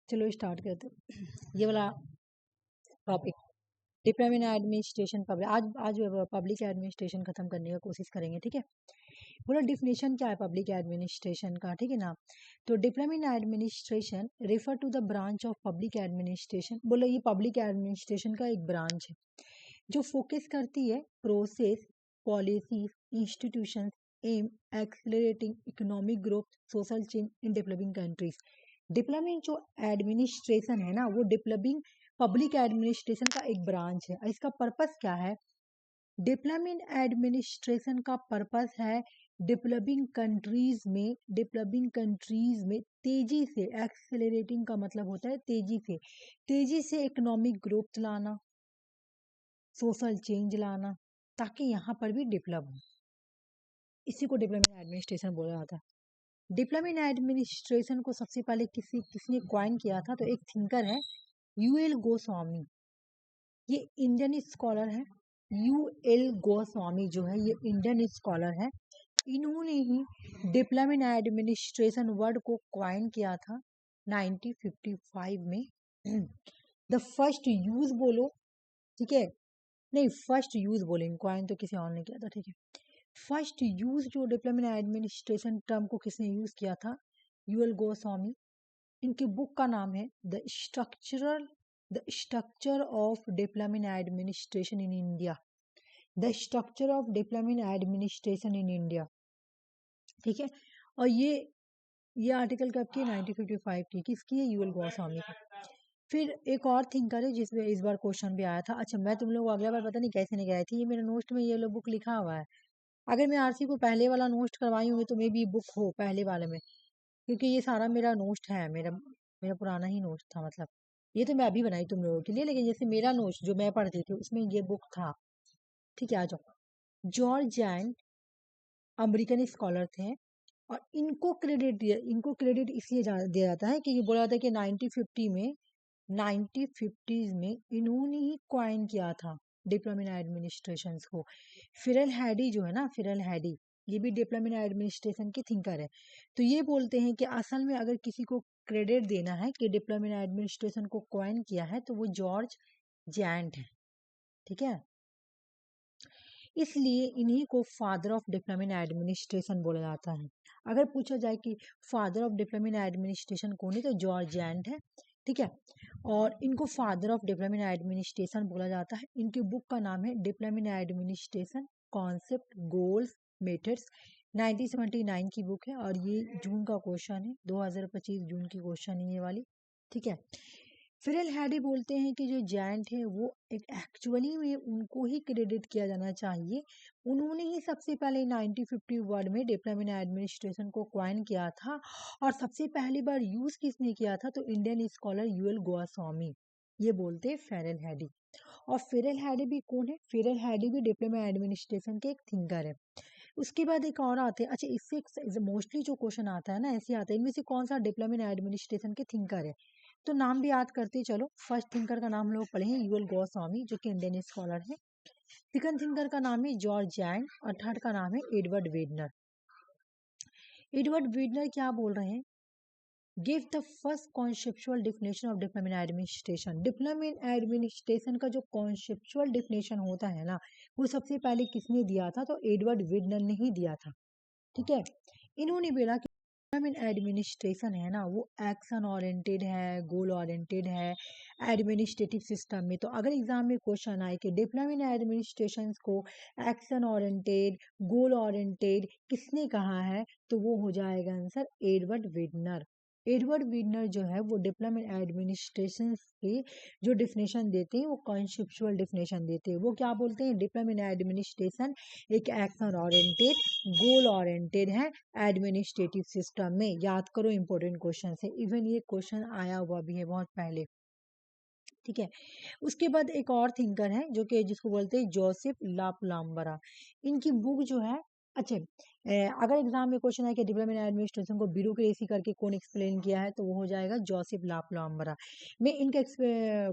चलो स्टार्ट करते हैं। ये वाला topic diploma in administration public, आज पब्लिक एडमिनिस्ट्रेशन खत्म करने का कोशिश करेंगे। ठीक है, बोलो डिफिनेशन क्या है पब्लिक एडमिनिस्ट्रेशन का। ठीक है ना, तो diploma in administration refer to the branch of public administration. बोलो ये पब्लिक एडमिनिस्ट्रेशन का एक ब्रांच है जो फोकस करती है process, policies, institutions aim accelerating economic growth, social change in developing countries. Diploma जो एडमिनिस्ट्रेशन है ना, वो डेवलपिंग पब्लिक एडमिनिस्ट्रेशन का एक ब्रांच है। इसका पर्पस क्या है? डेवलपमेंट एडमिनिस्ट्रेशन का पर्पस है डेवलपिंग कंट्रीज में तेजी से, एक्सेलरेटिंग का मतलब होता है तेजी से इकोनॉमिक ग्रोथ लाना, सोशल चेंज लाना, ताकि यहाँ पर भी डेवलप हो। इसी को डेवलपमेंट एडमिनिस्ट्रेशन बोला जाता है। डेवलपमेंट एडमिनिस्ट्रेशन को सबसे पहले किसने क्वाइन किया था? तो एक थिंकर है यूएल गोस्वामी। ये इंडियन स्कॉलर है। यूएल गोस्वामी जो है ये इंडियन स्कॉलर है। इन्होंने ही डेवलपमेंट एडमिनिस्ट्रेशन वर्ड को क्वाइन किया था 1955 में। द फर्स्ट यूज बोलो, ठीक है, नहीं फर्स्ट यूज बोलेंगे, क्वाइन तो किसी और ने किया था। ठीक है, फर्स्ट यूज जो डेवलपमेंट एडमिनिस्ट्रेशन टर्म को किसने यूज किया था? यूएल गोस्वामी। इनकी बुक का नाम है the structure of development administration in India. The structure of development administration in India. ठीक है, और ये आर्टिकल कब की? 1955 की। किसकी है? यूएल गोस्वामी की। फिर एक और थिंकर है जिसमें इस बार क्वेश्चन भी आया था। अच्छा, मैं तुम लोग को अगला बार पता नहीं कैसे नहीं गए थे, ये मेरे नोट में ये लो बुक लिखा हुआ है। अगर मैं आरसी को पहले वाला नोट करवाई होंगी तो मे भी बुक हो पहले वाले में, क्योंकि ये सारा मेरा नोट है, मेरा पुराना ही नोट था। मतलब ये तो मैं अभी बनाई तुम लोगों के लिए, लेकिन जैसे मेरा नोट जो मैं पढ़ती थी उसमें ये बुक था। ठीक है, आ जाओ। जॉर्ज जैन अमेरिकन स्कॉलर थे और इनको क्रेडिट इसलिए दिया जाता है कि ये बोला जाता है कि 1950 में इन्होंने ही क्वाइन किया था डेवलपमेंट एडमिनिस्ट्रेशन को। फिरल हैडी जो है ना, फिरल हैडी, ये भी डेवलपमेंट एडमिनिस्ट्रेशन के थिंकर है। तो ये बोलते हैं कि असल में अगर किसी को क्रेडिट देना है कि डेवलपमेंट एडमिनिस्ट्रेशन को क्वाइन किया है तो वो जॉर्ज जैंट है। ठीक है, इसलिए इन्हीं को फादर ऑफ डेवलपमेंट एडमिनिस्ट्रेशन बोला जाता है। अगर पूछा जाए कि फादर ऑफ डेवलपमेंट एडमिनिस्ट्रेशन कौन है, तो जॉर्ज जैंट है। ठीक है, और इनको फादर ऑफ डेवलपमेंट एडमिनिस्ट्रेशन बोला जाता है। इनकी बुक का नाम है development administration concept, goals, methods. 1979 की बुक है और ये जून का क्वेश्चन है, 2025 जून की क्वेश्चन है ये वाली। ठीक है, फिरल हैडी बोलते हैं कि जो जैंट है वो एक एक्चुअली में उनको ही क्रेडिट किया जाना चाहिए। उन्होंने ही सबसे पहले 1951 में डेवलपमेंट एडमिनिस्ट्रेशन को क्वाइन किया था। और सबसे पहली बार यूज किसने किया था? तो इंडियन स्कॉलर यूएल गोस्वामी, ये बोलते हैं फेरल हैडी। और फेरल हैडी भी कौन है? फेरल हैडी भी डेवलपमेंट एडमिनिस्ट्रेशन के एक थिंकर है। उसके बाद एक और आते हैं। अच्छा, इससे मोस्टली जो क्वेश्चन आता है ना ऐसे आता है, इनमें से कौन सा डेवलपमेंट एडमिनिस्ट्रेशन के थिंकर है? तो नाम भी याद करते चलो। फर्स्ट थिंकर का नाम लोग पढ़े हैं यूएल गोस्वामी जो कि इंडियन स्कॉलर है। सेकंड थिंकर का नाम है जॉर्ज जैन और थर्ड का नाम है एडवर्ड वेडनर। एडवर्ड वेडनर क्या बोल रहे हैं? Give the first conceptual definition of development administration. Development administration का जो कॉन्सेप्चुअल डिफिनेशन होता है ना, वो सबसे पहले किसने दिया था? तो एडवर्ड वेडनर ने ही दिया था। ठीक है, इन्होंने बोला कि डेवलपमेंट एडमिनिस्ट्रेशन है ना वो एक्शन ओरिएंटेड है, गोल ओरिएंटेड है एडमिनिस्ट्रेटिव सिस्टम में। तो अगर एग्जाम में क्वेश्चन आए कि डेवलपमेंट एडमिनिस्ट्रेशन को एक्शन ओरिएंटेड, गोल ओरिएंटेड किसने कहा है, तो वो हो जाएगा आंसर एडवर्ड वेडनर। एडवर्ड वेडनर जो है वो डेवलपमेंट एडमिनिस्ट्रेशन की जो डिफिनेशन देते हैं वो कॉन्सेप्चुअल डिफिनेशन देते हैं। वो क्या बोलते हैं? डेवलपमेंट एडमिनिस्ट्रेशन एक एक्शन ओरिएंटेड, गोल ओरिएंटेड है एडमिनिस्ट्रेटिव सिस्टम में। याद करो, इंपॉर्टेंट क्वेश्चन है, इवन ये क्वेश्चन आया हुआ भी है बहुत पहले। ठीक है, उसके बाद एक और थिंकर है जो कि जिसको बोलते हैं जोसेफ ला प्लाम्बरा। इनकी बुक जो है, अच्छा अगर एग्जाम में क्वेश्चन है कि डेवलपमेंट एडमिनिस्ट्रेशन को ब्यूरोक्रेसी करके कौन एक्सप्लेन किया है, तो वो हो जाएगा जोसेफ लापलाम्बरा। मैं इनका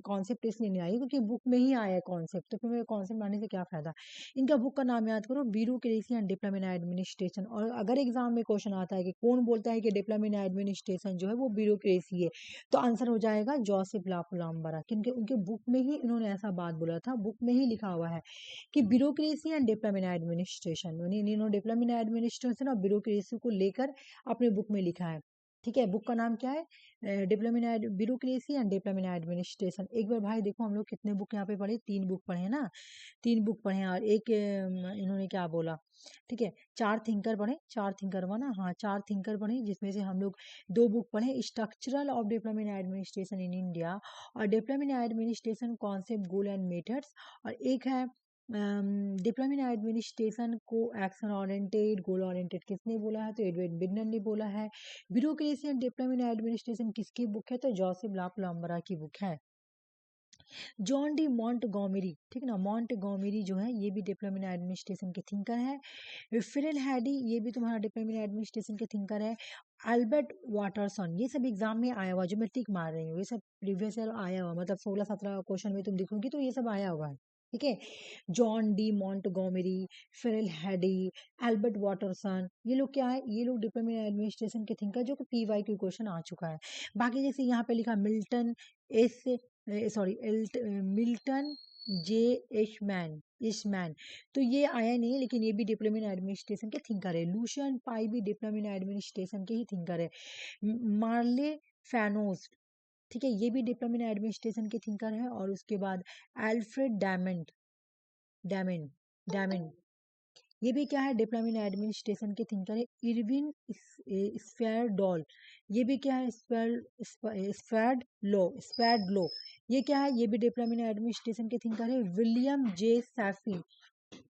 कॉन्सेप्ट इसलिए नहीं आई क्योंकि बुक में ही आया है कॉन्सेप्ट, तो फिर मेरे कॉन्सेप्ट आने से क्या फायदा। इनका बुक का नाम याद करो, ब्यूरोक्रेसी एंड डेवलपमेंट एडमिनिस्ट्रेशन। और अगर एग्जाम में क्वेश्चन आता है कि कौन बोलता है कि डेवलपमेंट एडमिनिस्ट्रेशन जो है वो ब्यूरोक्रेसी है, तो आंसर हो जाएगा जोसेफ लापलाम्बरा, क्योंकि उनके बुक में ही इन्होंने ऐसा बात बोला था, बुक में ही लिखा हुआ है कि ब्यूरोक्रेसी एंड डेवलपमेंट एडमिनिस्ट्रेशन, इन्होंने डेवलपमेंट एडमिनिस्ट्रेशन और ब्यूरोक्रेसी को लेकर अपने बुक में लिखा है। ठीक है, बुक का नाम क्या है, development bureaucracy and development administration. एक बार भाई देखो, हम लोग कितने बुक यहाँ पे पढ़े, 3 बुक पढ़े हैं ना, 3 बुक पढ़े हैं, और एक इन्होंने क्या बोला, ठीक है, 4 थिंकर पढ़े, 4 थिंकर हुआ ना, हाँ 4 थिंकर पढ़े, जिसमें से हम लोग 2 बुक पढ़े, structural of development administration in India और development administration concept goal and methods, और एक है डिप्लोमेट एडमिनिस्ट्रेशन को एक्शन ओरिएंटेड गोल ओरिएंटेड। किसने बोला है, तो एडवर्ड बिडनर ने बोला है। ब्यूरोक्रेसी एंड डिप्लोमेट एडमिनिस्ट्रेशन किसकी बुक है, तो जोसेफ लापलाम्बरा की बुक है। जॉन डी मॉन्टगोमेरी, ठीक है ना, मॉन्टगोमेरी जो है ये भी डिप्लोमेट एडमिनिस्ट्रेशन के थिंकर है। फिरेल हैडी, ये भी तुम्हारा डिप्लोमेट एडमिनिस्ट्रेशन के थिंकर है। अल्बर्ट वाटरसन, ये सब एग्जाम में आया हुआ, जो मैं टिक मार रही हूँ, ये सब प्रीवियस ईयर आया हुआ, मतलब 16-17 क्वेश्चन में तुम देखोगी तो ये सब आया हुआ है। ठीक है, जॉन डी मॉन्टगोमेरी, फिरेल हैडी, एल्बर्ट वाटरसन, ये लोग क्या है, ये लोग डिप्लोमेट एडमिनिस्ट्रेशन के थिंकर, जो कि पीवाई क्यू क्वेश्चन आ चुका है। बाकी जैसे यहाँ पे लिखा मिल्टन एस सॉरी मिल्टन जे एशमैन, ईशमैन, तो ये आया नहीं है, लेकिन ये भी डिप्लोमेट एडमिनिस्ट्रेशन के थिंकर है। लूशियन पाई भी डिप्लोमेट एडमिनिस्ट्रेशन के ही थिंकर है। मार्ले फैनोस, ठीक है, ये भी डिप्लोमेट एडमिनिस्ट्रेशन के थिंकर है। और उसके बाद एल्फ्रेड डैमंड, डैमंड डैमंड, ये भी क्या है, डिप्लोमेट एडमिनिस्ट्रेशन के थिंकर है। इरविन स्फेरडॉल, ये भी क्या है, स्फेरड लो, ये क्या है, ये भी डिप्लोमेट एडमिनिस्ट्रेशन के थिंकर है। William J Siffin,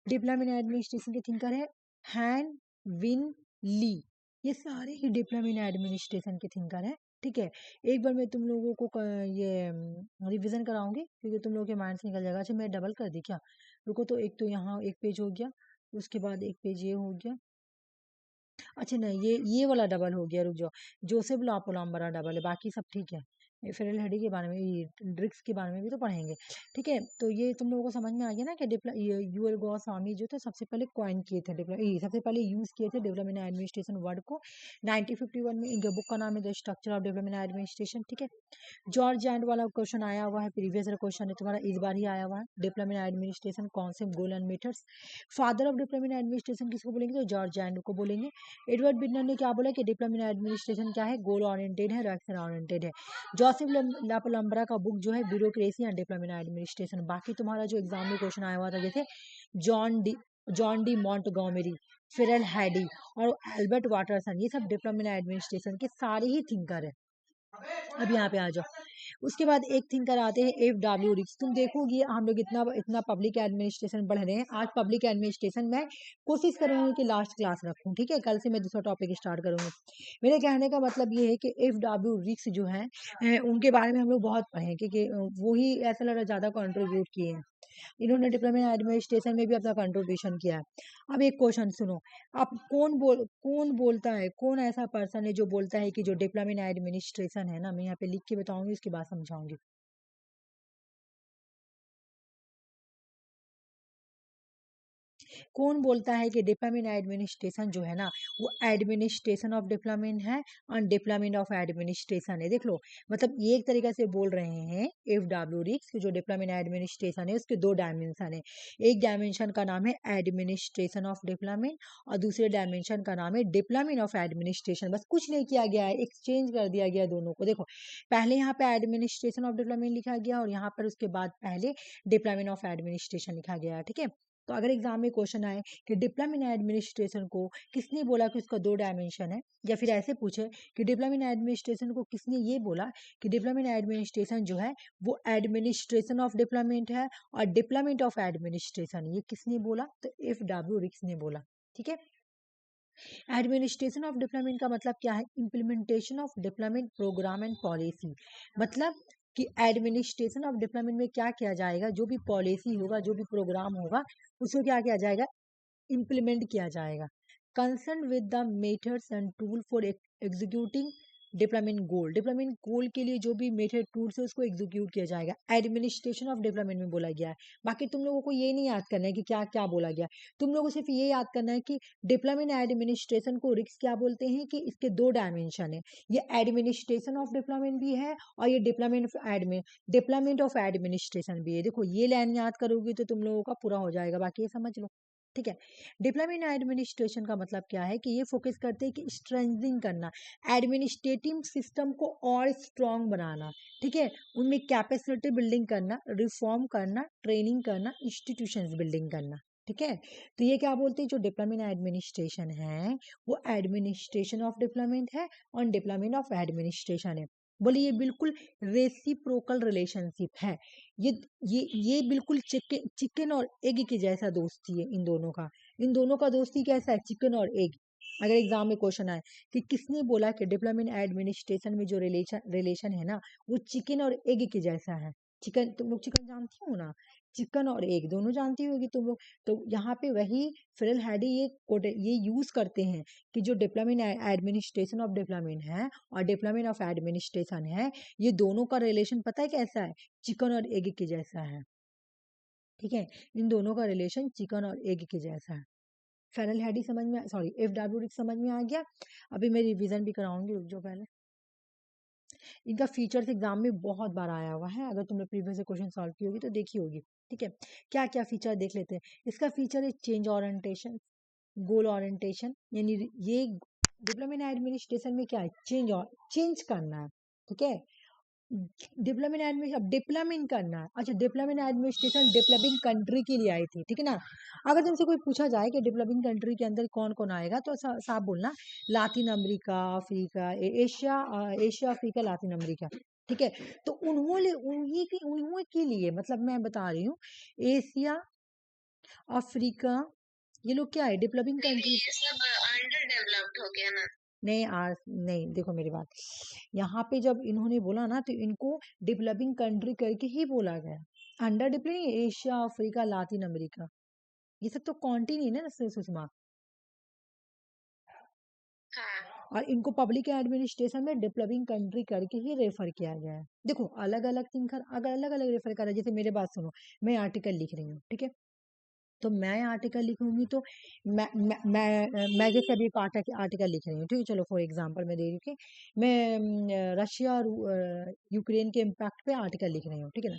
diplomat administration के थिंकर है। हैन विन ली, ये सारे ही डिप्लोमेट एडमिनिस्ट्रेशन के थिंकर है। ठीक है, एक बार मैं तुम लोगों को ये रिवीजन कराऊंगी, क्योंकि तुम लोगों के माइंड से निकल जाएगा। अच्छा, मैं डबल कर दी क्या, रुको, तो एक तो यहाँ एक पेज हो गया, उसके बाद एक पेज ये हो गया, अच्छा नहीं, ये वाला डबल हो गया, रुक जाओ, जोसेफ लापोलाम्बरा डबल है, बाकी सब ठीक है। ये फेरल हेडी के बारे में, ये ड्रिक्स के बारे में भी तो पढ़ेंगे। ठीक है, तो ये तुम लोगों को समझ में आ गया ना कि यूएल गोस्वामी जो थे सबसे पहले कॉइन किए थे, सबसे पहले यूज किए थे डेवलपमेंट एडमिनिस्ट्रेशन वर्ड को 1951 में। इनके बुक का नाम है the structure of development administration. ठीक है, जॉर्ज एंड वाला क्वेश्चन आया हुआ है, प्रीवियस क्वेश्चन है तुम्हारा, इस बार ही आया हुआ है। Development administration concept goal and methods, father of development administration किसको बोलेंगे, तो जॉर्ज एंड को बोलेंगे। एडवर्ड बिटनर ने क्या बोला कि डिप्लोमेट एडमिनिस्ट्रेशन क्या है, गोल ओरिएंटेड है, एक्शन ओरिएंटेड है। जोसेफ लापलम्बरा का बुक जो है ब्यूरोक्रेसी एंड डिप्लोमेट एडमिनिस्ट्रेशन। बाकी तुम्हारा जो एग्जाम में क्वेश्चन आया हुआ था, जैसे जॉन डी मॉन्टगोमेरी, फिरल हैडी और एल्बर्ट वाटरसन, ये सब डिप्लोमेट एडमिनिस्ट्रेशन के सारे ही थिंकर है। अब यहाँ पे आ जाओ, उसके बाद एक थिंकर आते हैं एफ.डब्ल्यू. रिक्स। तुम देखोगी हम लोग इतना इतना पब्लिक एडमिनिस्ट्रेशन पढ़ रहे हैं, आज पब्लिक एडमिनिस्ट्रेशन में कोशिश करूंगी कि लास्ट क्लास रखूं। ठीक है, कल से मैं दूसरा टॉपिक स्टार्ट करूंगी। मेरे कहने का मतलब ये है कि एफ.डब्ल्यू. रिक्स जो है, उनके बारे में हम लोग बहुत पढ़े हैं, क्योंकि वो ही ऐसा लग रहा ज्यादा कंट्रीब्यूट किए हैं, इन्होंने डिप्लोमेट एडमिनिस्ट्रेशन में भी अपना कंट्रीब्यूशन किया है। अब एक क्वेश्चन सुनो, आप कौन बोलता है, कौन ऐसा पर्सन है जो बोलता है कि जो डिप्लोमेट एडमिनिस्ट्रेशन है ना, मैं यहाँ पे लिख के बताऊंगी, उसके बाद समझाऊंगी। कौन बोलता है कि डिप्लोमेट एडमिनिस्ट्रेशन जो है ना, वो एडमिनिस्ट्रेशन ऑफ डिप्लोमेट है और डिप्लोमेट ऑफ एडमिनिस्ट्रेशन है। देख लो, मतलब ये एक तरीके से बोल रहे हैं एफ.डब्ल्यू. रिक्स जो डिप्लोमेट एडमिनिस्ट्रेशन है उसके 2 डायमेंशन है। एक डायमेंशन का नाम है एडमिनिस्ट्रेशन ऑफ डिप्लोमेट और दूसरे डायमेंशन का नाम है डिप्लोमेट ऑफ एडमिनिस्ट्रेशन। बस कुछ नहीं किया गया है, एक्सचेंज कर दिया गया दोनों को। देखो, पहले यहाँ पे एडमिनिस्ट्रेशन ऑफ डिप्लोमेट लिखा गया और यहाँ पर उसके बाद पहले डिप्लोमेट ऑफ एडमिनिस्ट्रेशन लिखा गया। ठीक है, तो अगर एग्जाम में क्वेश्चन आए कि डिप्लोमेट एडमिनिस्ट्रेशन को किसने बोला कि उसका 2 डायमेंशन है, या फिर ऐसे पूछे कि डिप्लोमेट एडमिनिस्ट्रेशन को किसने ये बोला कि डिप्लोमेट एडमिनिस्ट्रेशन जो है वो एडमिनिस्ट्रेशन ऑफ डिप्लोमेट है और डिप्लोमेट ऑफ एडमिनिस्ट्रेशन, ये किसने बोला, तो F.W. रिक्स ने बोला। ठीक है, एडमिनिस्ट्रेशन ऑफ डिप्लोमेट का मतलब क्या है, implementation of diplomat program and policy. मतलब कि एडमिनिस्ट्रेशन ऑफ डिप्लोमेट में क्या किया जाएगा, जो भी पॉलिसी होगा, जो भी प्रोग्राम होगा, उसको क्या किया जाएगा, इम्प्लीमेंट किया जाएगा। Concern with the methods and tool for executing deployment goal. Deployment goal के लिए जो भी मेथड टूल्स है उसको एग्जीक्यूट किया जाएगा, एडमिनिस्ट्रेशन ऑफ डिप्लॉयमेंट में बोला गया है। बाकी तुम लोगों को ये नहीं याद करना है कि क्या क्या बोला गया, तुम लोगों को सिर्फ ये याद करना है कि डिप्लॉयमेंट एडमिनिस्ट्रेशन को रिस्क क्या बोलते हैं, कि इसके दो डायमेंशन है, ये एडमिनिस्ट्रेशन ऑफ डिप्लॉयमेंट भी है और ये डिप्लॉयमेंट ऑफ एडमिनिस्ट्रेशन भी है। देखो ये लाइन याद करोगे तो तुम लोगों का पूरा हो जाएगा, बाकी ये समझ लो, ठीक है। डिप्लॉयमेंट एडमिनिस्ट्रेशन का मतलब क्या है कि ये फोकस करते हैं कि स्ट्रेंथनिंग करना, एडमिनिस्ट्रेटिव सिस्टम को और स्ट्रांग बनाना, ठीक है, उनमें कैपेसिटी बिल्डिंग करना, रिफॉर्म करना, ट्रेनिंग करना, इंस्टीट्यूशंस बिल्डिंग करना, ठीक है। तो ये क्या बोलते हैं, जो डिप्लॉयमेंट एडमिनिस्ट्रेशन है वो एडमिनिस्ट्रेशन ऑफ डिप्लॉयमेंट है और डिप्लॉयमेंट ऑफ एडमिनिस्ट्रेशन है। बोले ये बिल्कुल रेसिप्रोकल रिलेशनशिप है, ये ये बिल्कुल चिकन और एग के जैसा दोस्ती है इन दोनों का। इन दोनों का दोस्ती कैसा है, चिकन और एग। अगर एग्जाम में क्वेश्चन आए कि किसने बोला कि डिप्लॉयमेंट एडमिनिस्ट्रेशन में जो रिलेशन है ना वो चिकन और एग के जैसा है। चिकन, तुम लोग चिकन जानती हो ना, चिकन और एग दोनों जानती होगी तुम लोग। तो यहाँ पे वही फिरल हैडी ये यूज करते हैं कि जो डिप्लॉयमेंट एडमिनिस्ट्रेशन ऑफ डिप्लॉयमेंट है और डिप्लॉयमेंट ऑफ एडमिनिस्ट्रेशन है, ये दोनों का रिलेशन पता है कैसा है, चिकन और एग के जैसा है, ठीक है। इन दोनों का रिलेशन चिकन और एग के जैसा है। फेरल हैडी समझ में, सॉरी एफडब्ल्यूडी समझ में आ गया। अभी मैं रिवीजन भी कराऊंगी, रुक जाओ पहले। इनका फीचर्स एग्जाम में बहुत बार आया हुआ है, अगर तुमने प्रीवियस क्वेश्चन सॉल्व की होगी तो देखी होगी, ठीक है। क्या क्या फीचर देख लेते हैं। इसका फीचर है चेंज ओरिएंटेशन, गोल ओरिएंटेशन, यानी ये डिप्लॉयमेंट एडमिनिस्ट्रेशन में क्या है, चेंज करना है, ठीक है। डेवलपमेंट एडमिनिस्ट्रेशन, अब डेवलपमेंट करना है। अच्छा, डेवलपमेंट एडमिनिस्ट्रेशन डेवलपिंग कंट्री के लिए आई थी, ठीक है ना। अगर तुमसे कोई पूछा जाए कि डेवलपिंग कंट्री के अंदर कौन कौन आएगा तो साफ बोलना, Latin America, Africa, Asia, Asia Africa Latin America, ठीक है। तो उन्होंने के लिए मतलब मैं बता रही हूँ, एशिया अफ्रीका ये लोग क्या है, डेवलपिंग कंट्री। ये सब अंडर डेवलप्ड हो गया ना। नहीं आज नहीं, देखो मेरी बात, यहाँ पे जब इन्होंने बोला ना तो इनको डेवलपिंग कंट्री करके ही बोला गया, under developing Asia Africa Latin America, ये सब तो कॉन्टिनेंट है ना सुषमा। हाँ। और इनको पब्लिक एडमिनिस्ट्रेशन में डेवलपिंग कंट्री करके ही रेफर किया गया है। देखो अलग अलग थिंकर अगर अलग अलग रेफर कर रहा है, जैसे मेरे बात सुनो, मैं आर्टिकल लिख रही हूँ, ठीक है। तो मैं आर्टिकल लिखूंगी तो मैं जैसे अभी एक आर्टिकल लिख रही हूँ, ठीक है, चलो फॉर एग्जांपल मैं दे रही हूँ कि मैं रशिया और यूक्रेन के इम्पैक्ट पे आर्टिकल लिख रही हूँ, ठीक है ना।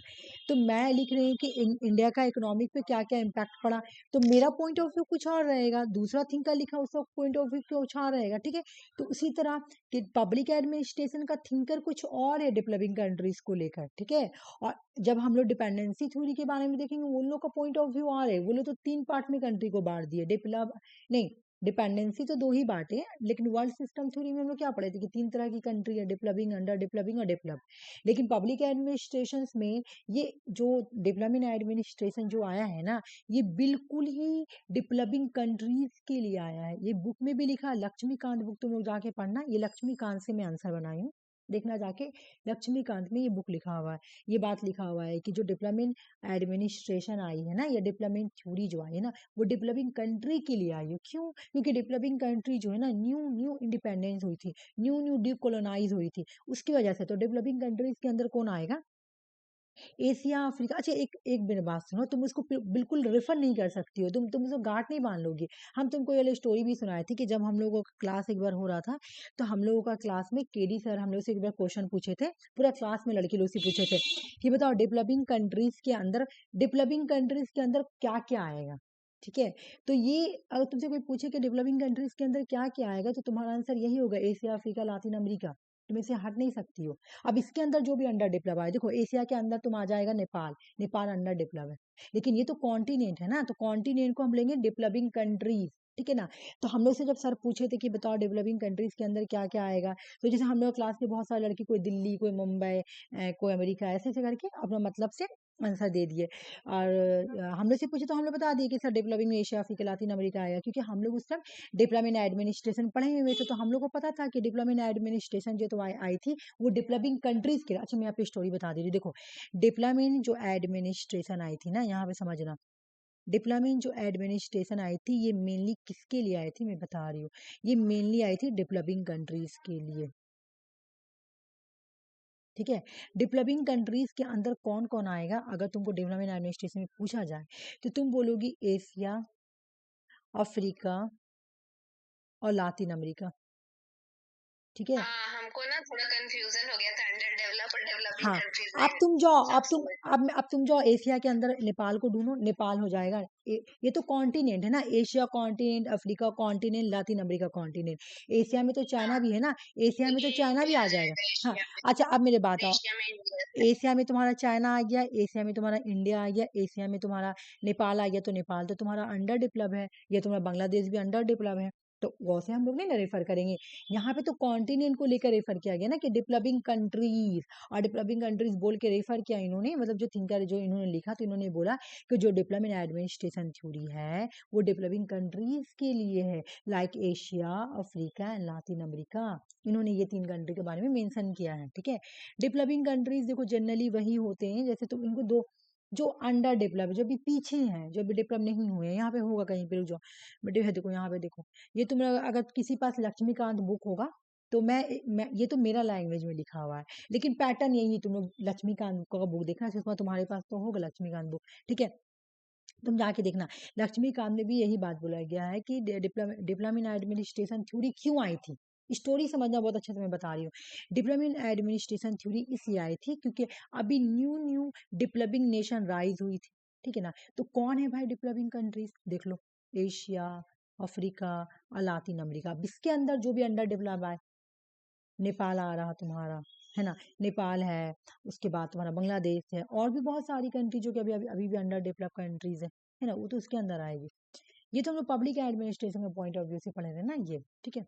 तो मैं लिख रही हूँ कि इंडिया का इकोनॉमिक पे क्या क्या इम्पैक्ट पड़ा, तो मेरा पॉइंट ऑफ व्यू कुछ और रहेगा, दूसरा थिंकर लिखा उसका पॉइंट ऑफ व्यू कुछ और रहेगा, ठीक है। तो उसी तरह कि पब्लिक एडमिनिस्ट्रेशन का थिंकर कुछ और है डेवलपिंग कंट्रीज को लेकर, ठीक है। और जब हम लोग डिपेंडेंसी थ्योरी के बारे में देखेंगे, उन लोग का पॉइंट ऑफ व्यू आ रहा है, वो लोग तो 3 पार्ट में कंट्री को बांट दिए, डेवलप नहीं, डिपेंडेंसी तो 2 ही बांटे हैं, लेकिन वर्ल्ड सिस्टम थ्योरी में हम लोग क्या पढ़े थे कि 3 तरह की कंट्री है, डेवलपिंग, अंडर डेवलपिंग और डेवलप। लेकिन पब्लिक एडमिनिस्ट्रेशन में ये जो डेवलपमेंट एडमिनिस्ट्रेशन जो आया है ना, ये बिल्कुल ही डेवलपिंग कंट्रीज के लिए आया है। ये बुक में भी लिखा है, लक्ष्मीकांत बुक तुम लोग जाके पढ़ना, ये लक्ष्मीकांत से मैं आंसर बनाई हूँ, देखना जाके, लक्ष्मीकांत में ये बुक लिखा हुआ है, ये बात लिखा हुआ है कि जो डेवलपमेंट एडमिनिस्ट्रेशन आई है ना, या डेवलपमेंट थ्योरी जो आई है ना, वो डेवलपिंग कंट्री के लिए आई है। क्यों? क्योंकि डेवलपिंग कंट्री जो है ना, न्यू न्यू इंडिपेंडेंस हुई थी, न्यू न्यू डिकोलोनाइज हुई थी, उसकी वजह से। तो डेवलपिंग कंट्रीज के अंदर कौन आएगा, एशिया अफ्रीका। अच्छा एक एक मेरी बात सुनो, तुम उसको बिल्कुल रेफर नहीं कर सकती हो, तुम उसको गांठ नहीं बांध लोगी। हम तुमको ये स्टोरी भी सुनाई थी कि जब हम लोगों का क्लास एक बार हो रहा था, तो हम लोगों का क्लास में केडी सर हम लोग से एक बार क्वेश्चन पूछे थे, पूरा क्लास में लड़की लोग से पूछे थे कि बताओ डेवलपिंग कंट्रीज के अंदर क्या क्या आएगा, ठीक है। तो ये अगर तुमसे कोई पूछे कि डेवलपिंग कंट्रीज के अंदर क्या क्या आएगा, तो तुम्हारा आंसर यही होगा, एशिया अफ्रीका लातिन अमेरिका, तुम इससे हट नहीं सकती हो। अब इसके अंदर जो भी अंडर डेवलप है, देखो एशिया के अंदर तुम आ जाएगा नेपाल, नेपाल अंडर डेवलप है, लेकिन ये तो कॉन्टिनेंट है ना, तो कॉन्टिनेंट को हम लेंगे डेवलपिंग कंट्रीज, ठीक है ना। तो हम लोग से जब सर पूछे थे कि बताओ डेवलपिंग कंट्रीज के अंदर क्या क्या आएगा, तो जैसे हम लोग क्लास के बहुत सारे लड़की, कोई दिल्ली, कोई मुंबई, कोई अमेरिका, ऐसे ऐसे करके अपना मतलब से आंसर दे दिए। और हम लोग से पूछे तो हम लोग बता दिए कि सर डेवलपिंग में एशिया अफ्रीका लातिन अमेरिका आएगा, क्योंकि हम लोग उस टाइम डेवलपमेंट एडमिनिस्ट्रेशन पढ़े हुए थे, तो हम लोग को पता था कि डेवलपमेंट एडमिनिस्ट्रेशन जो तो आई थी वो डेवलपिंग कंट्रीज के। अच्छा मैं यहाँ पे स्टोरी बता दे रही हूँ, देखो डेवलपमेंट जो एडमिनिस्ट्रेशन आई थी ना, यहाँ पे समझना, डिप्लोमेंट जो एडमिनिस्ट्रेशन आई थी ये मेनली किसके लिए आई थी मैं बता रही हूँ, ये मेनली आई थी डेवलपिंग कंट्रीज के लिए। ठीक है, डेवलपिंग कंट्रीज के अंदर कौन कौन आएगा अगर तुमको डेवलपमेंट एडमिनिस्ट्रेशन में पूछा जाए तो तुम बोलोगी एशिया, अफ्रीका और लातिन अमेरिका। ठीक है, हमको ना थोड़ा कंफ्यूजन हो गया था अंडर डेवलप और डेवलपिंग हाँ कंट्रीज अब में। तुम जाओ, सब समझ। अब तुम जाओ एशिया के अंदर नेपाल को ढूंढो, नेपाल हो जाएगा। ये तो कॉन्टिनेंट है ना, Asia continent, Africa continent, Latin America continent. Asia में तो चाइना हाँ, भी है ना, एशिया में तो चाइना भी इंडिया आ आ जाएगा। जाएगा हाँ, एशिया में। अच्छा अब मेरे बात आओ, एशिया में इंडिया। एशिया में तुम्हारा चाइना आ गया, एशिया में तुम्हारा इंडिया आ गया, एशिया में तुम्हारा नेपाल आ गया, तो नेपाल तो तुम्हारा अंडर डेवलप है, ये तुम्हारा बांग्लादेश भी अंडर डेवलप है। तो वैसे हम लोग नहीं ना रेफर करेंगे, यहाँ पे तो कॉन्टिनेंट को लेकर रेफर किया गया ना कि डेवलपिंग कंट्रीज, और डेवलपिंग कंट्रीज बोल के रेफर किया इन्होंने, मतलब जो थिंकर जो इन्होंने लिखा तो इन्होंने बोला कि जो डेवलपमेंट एडमिनिस्ट्रेशन थ्योरी है वो डेवलपिंग कंट्रीज के लिए है, like Asia, Africa and Latin America. इन्होंने ये 3 कंट्री के बारे में मेंशन किया है। ठीक है, डेवलपिंग कंट्रीज देखो जनरली वही होते हैं, जैसे तुम इनको दो, जो अंडर डेवलप, जो भी पीछे हैं, जो भी डेवलप नहीं हुए हैं, यहाँ पे होगा कहीं पे, रुक जाओ बेटे है, देखो यहाँ पे देखो, ये तुम अगर किसी पास लक्ष्मीकांत बुक होगा तो मैं ये तो मेरा लैंग्वेज में लिखा हुआ है, लेकिन पैटर्न यही, तुम लोग लक्ष्मीकांत का बुक देखना, सिर्फ तुम्हारे पास तो होगा लक्ष्मीकांत बुक। ठीक है, तुम जाके देखना, लक्ष्मीकांत में भी यही बात बोला गया है कि डिप्लोमेट एडमिनिस्ट्रेशन थ्योरी क्यों आई थी। स्टोरी समझना बहुत अच्छे से मैं बता रही हूँ। डिप्लोमेट एडमिनिस्ट्रेशन थ्योरी इसलिए आई थी क्योंकि अभी new new developing nation rise हुई थी। ठीक है ना, तो कौन है भाई डेवलपिंग कंट्रीज, देख लो, एशिया, अफ्रीका और लातिन अमेरिका। अब इसके अंदर जो भी अंडर डेवलप है, नेपाल आ रहा तुम्हारा, है ना, नेपाल है, उसके बाद तुम्हारा बांग्लादेश है, और भी बहुत सारी कंट्री जो कि अभी अभी अभी भी अंडर डेवलप कंट्रीज है ना, वो तो उसके अंदर आएगी। ये तो हम लोग पब्लिक एडमिनिस्ट्रेशन के पॉइंट ऑफ व्यू से पढ़े थे ना ये। ठीक है,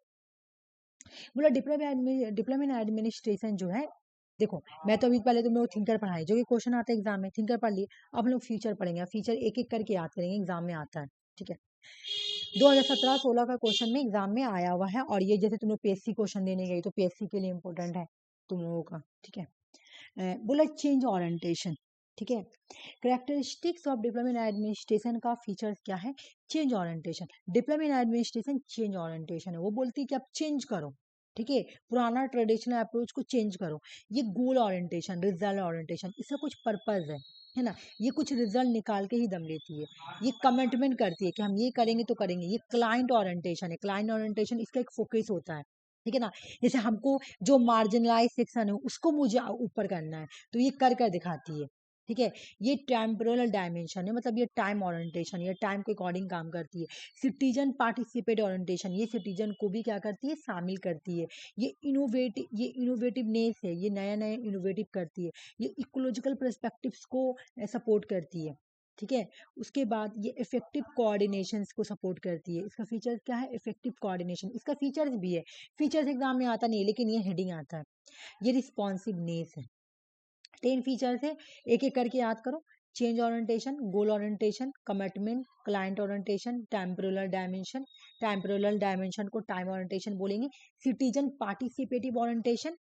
बोला डिप्लोमेट एडमिनिस्ट्रेशन जो है, देखो मैं तो अभी पहले तुम लोग थिंकर पढ़ाई, जो कि क्वेश्चन आता है एग्जाम में, थिंकर पढ़ लिए, अब हम लोग फ्यूचर पढ़ेंगे, फ्यूचर एक एक करके याद करेंगे, एग्जाम में आता है। ठीक है, 2017-16 का क्वेश्चन में एग्जाम में आया हुआ है, और ये जैसे तुम लोग पीएससी क्वेश्चन देने गई तो पीएससी के लिए इंपॉर्टेंट है तुम लोगों का। ठीक है, बोला चेंज ओरिएंटेशन। ठीक है, करेक्टरिस्टिक्स ऑफ डेवलपमेंट एडमिनिस्ट्रेशन का फीचर्स क्या है, change orientation. Development administration change orientation है, वो बोलती है कि आप चेंज करो। ठीक है, पुराना ट्रेडिशनल अप्रोच को चेंज करो। ये गोल ओरिएंटेशन, रिजल्ट ओरिएंटेशन, इसका कुछ पर्पज है ना, ये कुछ रिजल्ट निकाल के ही दम लेती है, ये कमिटमेंट करती है कि हम ये करेंगे तो करेंगे। ये क्लाइंट ओरिएंटेशन है, क्लाइंट ओरिएंटेशन इसका एक फोकस होता है। ठीक है ना, जैसे हमको जो मार्जिनलाइज सेक्शन है उसको मुझे ऊपर करना है, तो ये कर कर दिखाती है। ठीक है, ये टेम्पोरल डायमेंशन है, मतलब ये टाइम ओरिएंटेशन, ये टाइम के अकॉर्डिंग काम करती है। सिटीजन पार्टिसिपेट ओरिएंटेशन, ये सिटीजन को भी क्या करती है, शामिल करती है। ये इनोवेटिवनेस है, ये नया नया इनोवेटिव करती है। ये इकोलॉजिकल पर्सपेक्टिव्स को सपोर्ट करती है। ठीक है, उसके बाद ये इफेक्टिव कोऑर्डिनेशन को सपोर्ट करती है। इसका फीचर क्या है, इफेक्टिव कोऑर्डिनेशन, इसका फीचर्स भी है, फीचर्स एग्जाम में आता नहीं है लेकिन ये हेडिंग आता है। ये रिस्पॉन्सिवनेस है, 10 फीचर्स है, एक एक करके याद करो। Change orientation, goal orientation, commitment, client orientation, temporal dimension, temporal dimension को टाइम ओरिएंटेशन बोलेंगे। सिटीजन पार्टिसिपेटिव ओरिएंटेशन,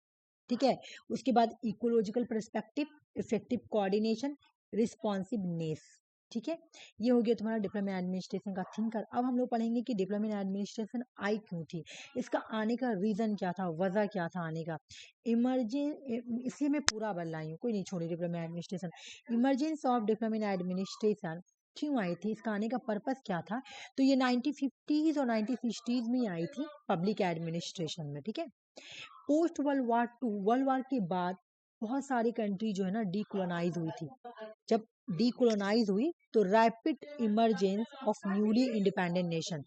ठीक है, उसके बाद ecological perspective, effective coordination, responsiveness. ठीक है, ये हो गया तुम्हारा डेवलपमेंट एडमिनिस्ट्रेशन का थिंकर। अब हम लोग पढ़ेंगे कि डेवलपमेंट एडमिनिस्ट्रेशन आई क्यों थी, इसका आने का रीजन क्या था, वजह क्या था आने का। इमरजेंस, इसलिए मैं पूरा बदल लाई हूँ, कोई नहीं छोड़ी, development administration, emergence of development administration क्यों आई थी, इसका आने का पर्पस क्या था। तो ये 1950s और 1960s में आई थी पब्लिक एडमिनिस्ट्रेशन में। ठीक है, पोस्ट वर्ल्ड वार के बाद बहुत सारी कंट्री जो है ना डीकोलोनाइज हुई थी। जब डीकोलोनाइज हुई तो rapid emergence of newly independent nation.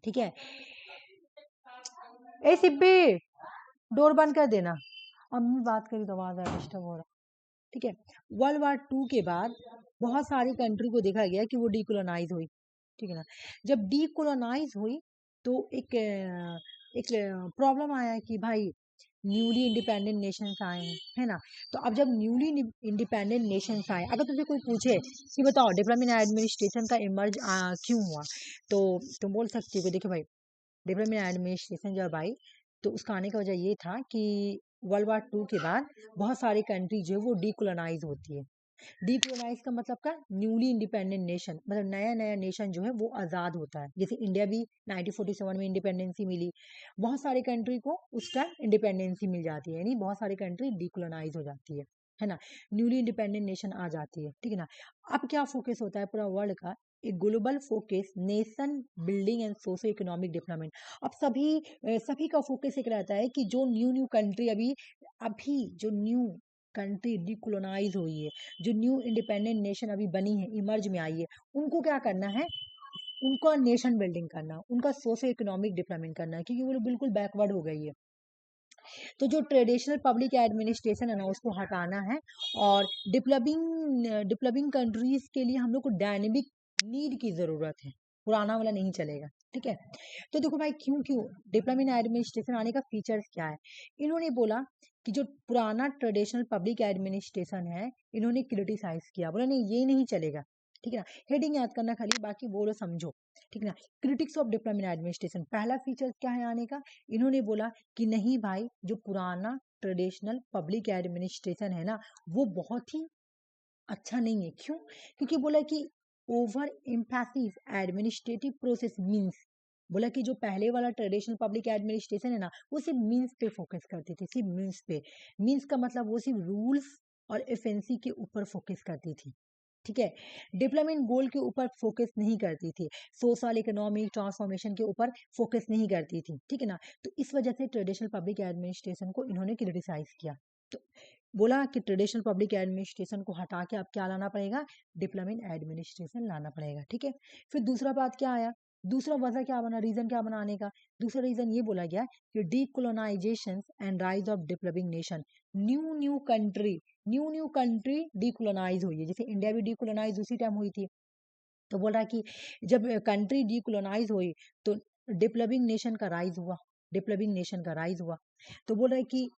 ठीक है, ए सिब्बी डोर बंद कर देना, अम्मी बात करी तो आवाज डिस्टर्ब हो रहा। ठीक है, वर्ल्ड वार 2 के बाद बहुत सारी कंट्री को देखा गया कि वो डीकोलोनाइज हुई। ठीक है ना, जब डीकोलोनाइज हुई तो एक प्रॉब्लम आया कि भाई न्यूली इंडिपेंडेंट नेशंस आए हैं, है ना। तो अब जब न्यूली इंडिपेंडेंट नेशंस आए, अगर तुमसे कोई पूछे कि बताओ डेवलपमेंट एडमिनिस्ट्रेशन का इमर्ज क्यों हुआ, तो तुम बोल सकती हो कि देखो भाई, डेवलपमेंट एडमिनिस्ट्रेशन जब आई तो उसका आने का वजह ये था कि वर्ल्ड वार 2 के बाद बहुत सारी कंट्री जो है वो डीकोलोनाइज होती है। डीकोलोनाइज का मतलब का न्यूली इंडिपेंडेंट नेशन, मतलब नया नया नेशन जो है वो आज़ाद होता है। जैसे इंडिया भी 1947 में इंडिपेंडेंसी मिली, बहुत सारी कंट्री को उस टाइम इंडिपेंडेंसी मिल जाती है, यानी बहुत सारी कंट्री डीकोलोनाइज हो जाती है ना, न्यूली इंडिपेंडेंट नेशन आ जाती है, ठीक है ना। अब क्या फोकस होता है पूरा वर्ल्ड का, एक global focus, nation building and socio economic development. अब सभी का फोकस एक रहता है कि जो न्यू न्यू कंट्री अभी जो न्यू कंट्री डिकोलोनाइज हुई है, जो न्यू इंडिपेंडेंट नेशन अभी बनी है, इमर्ज में आई है, उनको क्या करना है, उनका नेशन बिल्डिंग करना, उनका सोशो इकोनॉमिक डेवलपमेंट करना है, क्योंकि वो लोग बिल्कुल बैकवर्ड हो गई है। तो जो ट्रेडिशनल पब्लिक एडमिनिस्ट्रेशन है ना, उसको हटाना है, और डेवलपिंग कंट्रीज के लिए हम लोग को डायनेमिक नीड की जरूरत है, पुराना वाला नहीं चलेगा, ठीक है। तो देखो भाई, क्यों क्यों डेवलपमेंट एडमिनिस्ट्रेशन आने का फीचर्स क्या है। इन्होंने बोला कि जो पुराना ट्रेडिशनल पब्लिक एडमिनिस्ट्रेशन है, इन्होंने क्रिटिसाइज किया, बोला नहीं ये नहीं चलेगा, ठीक है ना। हेडिंग याद करना खाली, बाकी बोलो समझो, ठीक है ना। क्रिटिक्स ऑफ डेवलपमेंट एडमिनिस्ट्रेशन, पहला फीचर क्या है आने का, इन्होंने बोला कि नहीं भाई, जो पुराना ट्रेडिशनल पब्लिक एडमिनिस्ट्रेशन है ना, वो बहुत ही अच्छा नहीं है। क्यों? क्योंकि बोला कि over emphasis administrative process means, बोला कि जो पहले वाला ट्रेडिशनल पब्लिक एडमिनिस्ट्रेशन है ना, वो सिर्फ मीन्स पे फोकस करती थी, सिर्फ मीन्स पे। मीन्स का मतलब वो सिर्फ रूल्स और एफिशिएंसी के ऊपर फोकस करती थी, ठीक है। डेवलपमेंट गोल के ऊपर फोकस नहीं करती थी, सोशल इकोनॉमिक ट्रांसफॉर्मेशन के ऊपर फोकस नहीं करती थी, ठीक है ना। तो इस वजह से ट्रेडिशनल पब्लिक एडमिनिस्ट्रेशन को इन्होंने क्रिटिसाइज किया। तो बोला कि ट्रेडिशनल पब्लिक एडमिनिस्ट्रेशन को हटा के अब क्या लाना पड़ेगा, डेवलपमेंट एडमिनिस्ट्रेशन लाना पड़ेगा, ठीक है। फिर दूसरा बात क्या आया, दूसरा वजह क्या बना, रीजन क्या बना आने का, दूसरा रीजन ये बोला गया कि decolonisation and rise of developing nation, new new country decolonise हुई है, जैसे इंडिया भी डीकोलोनाइज उसी टाइम हुई थी। तो बोल रहा है कि जब कंट्री डीकोलोनाइज हुई, तो डेवलपिंग नेशन का राइज हुआ, डेवलपिंग नेशन का राइज हुआ। तो बोल रहा है कि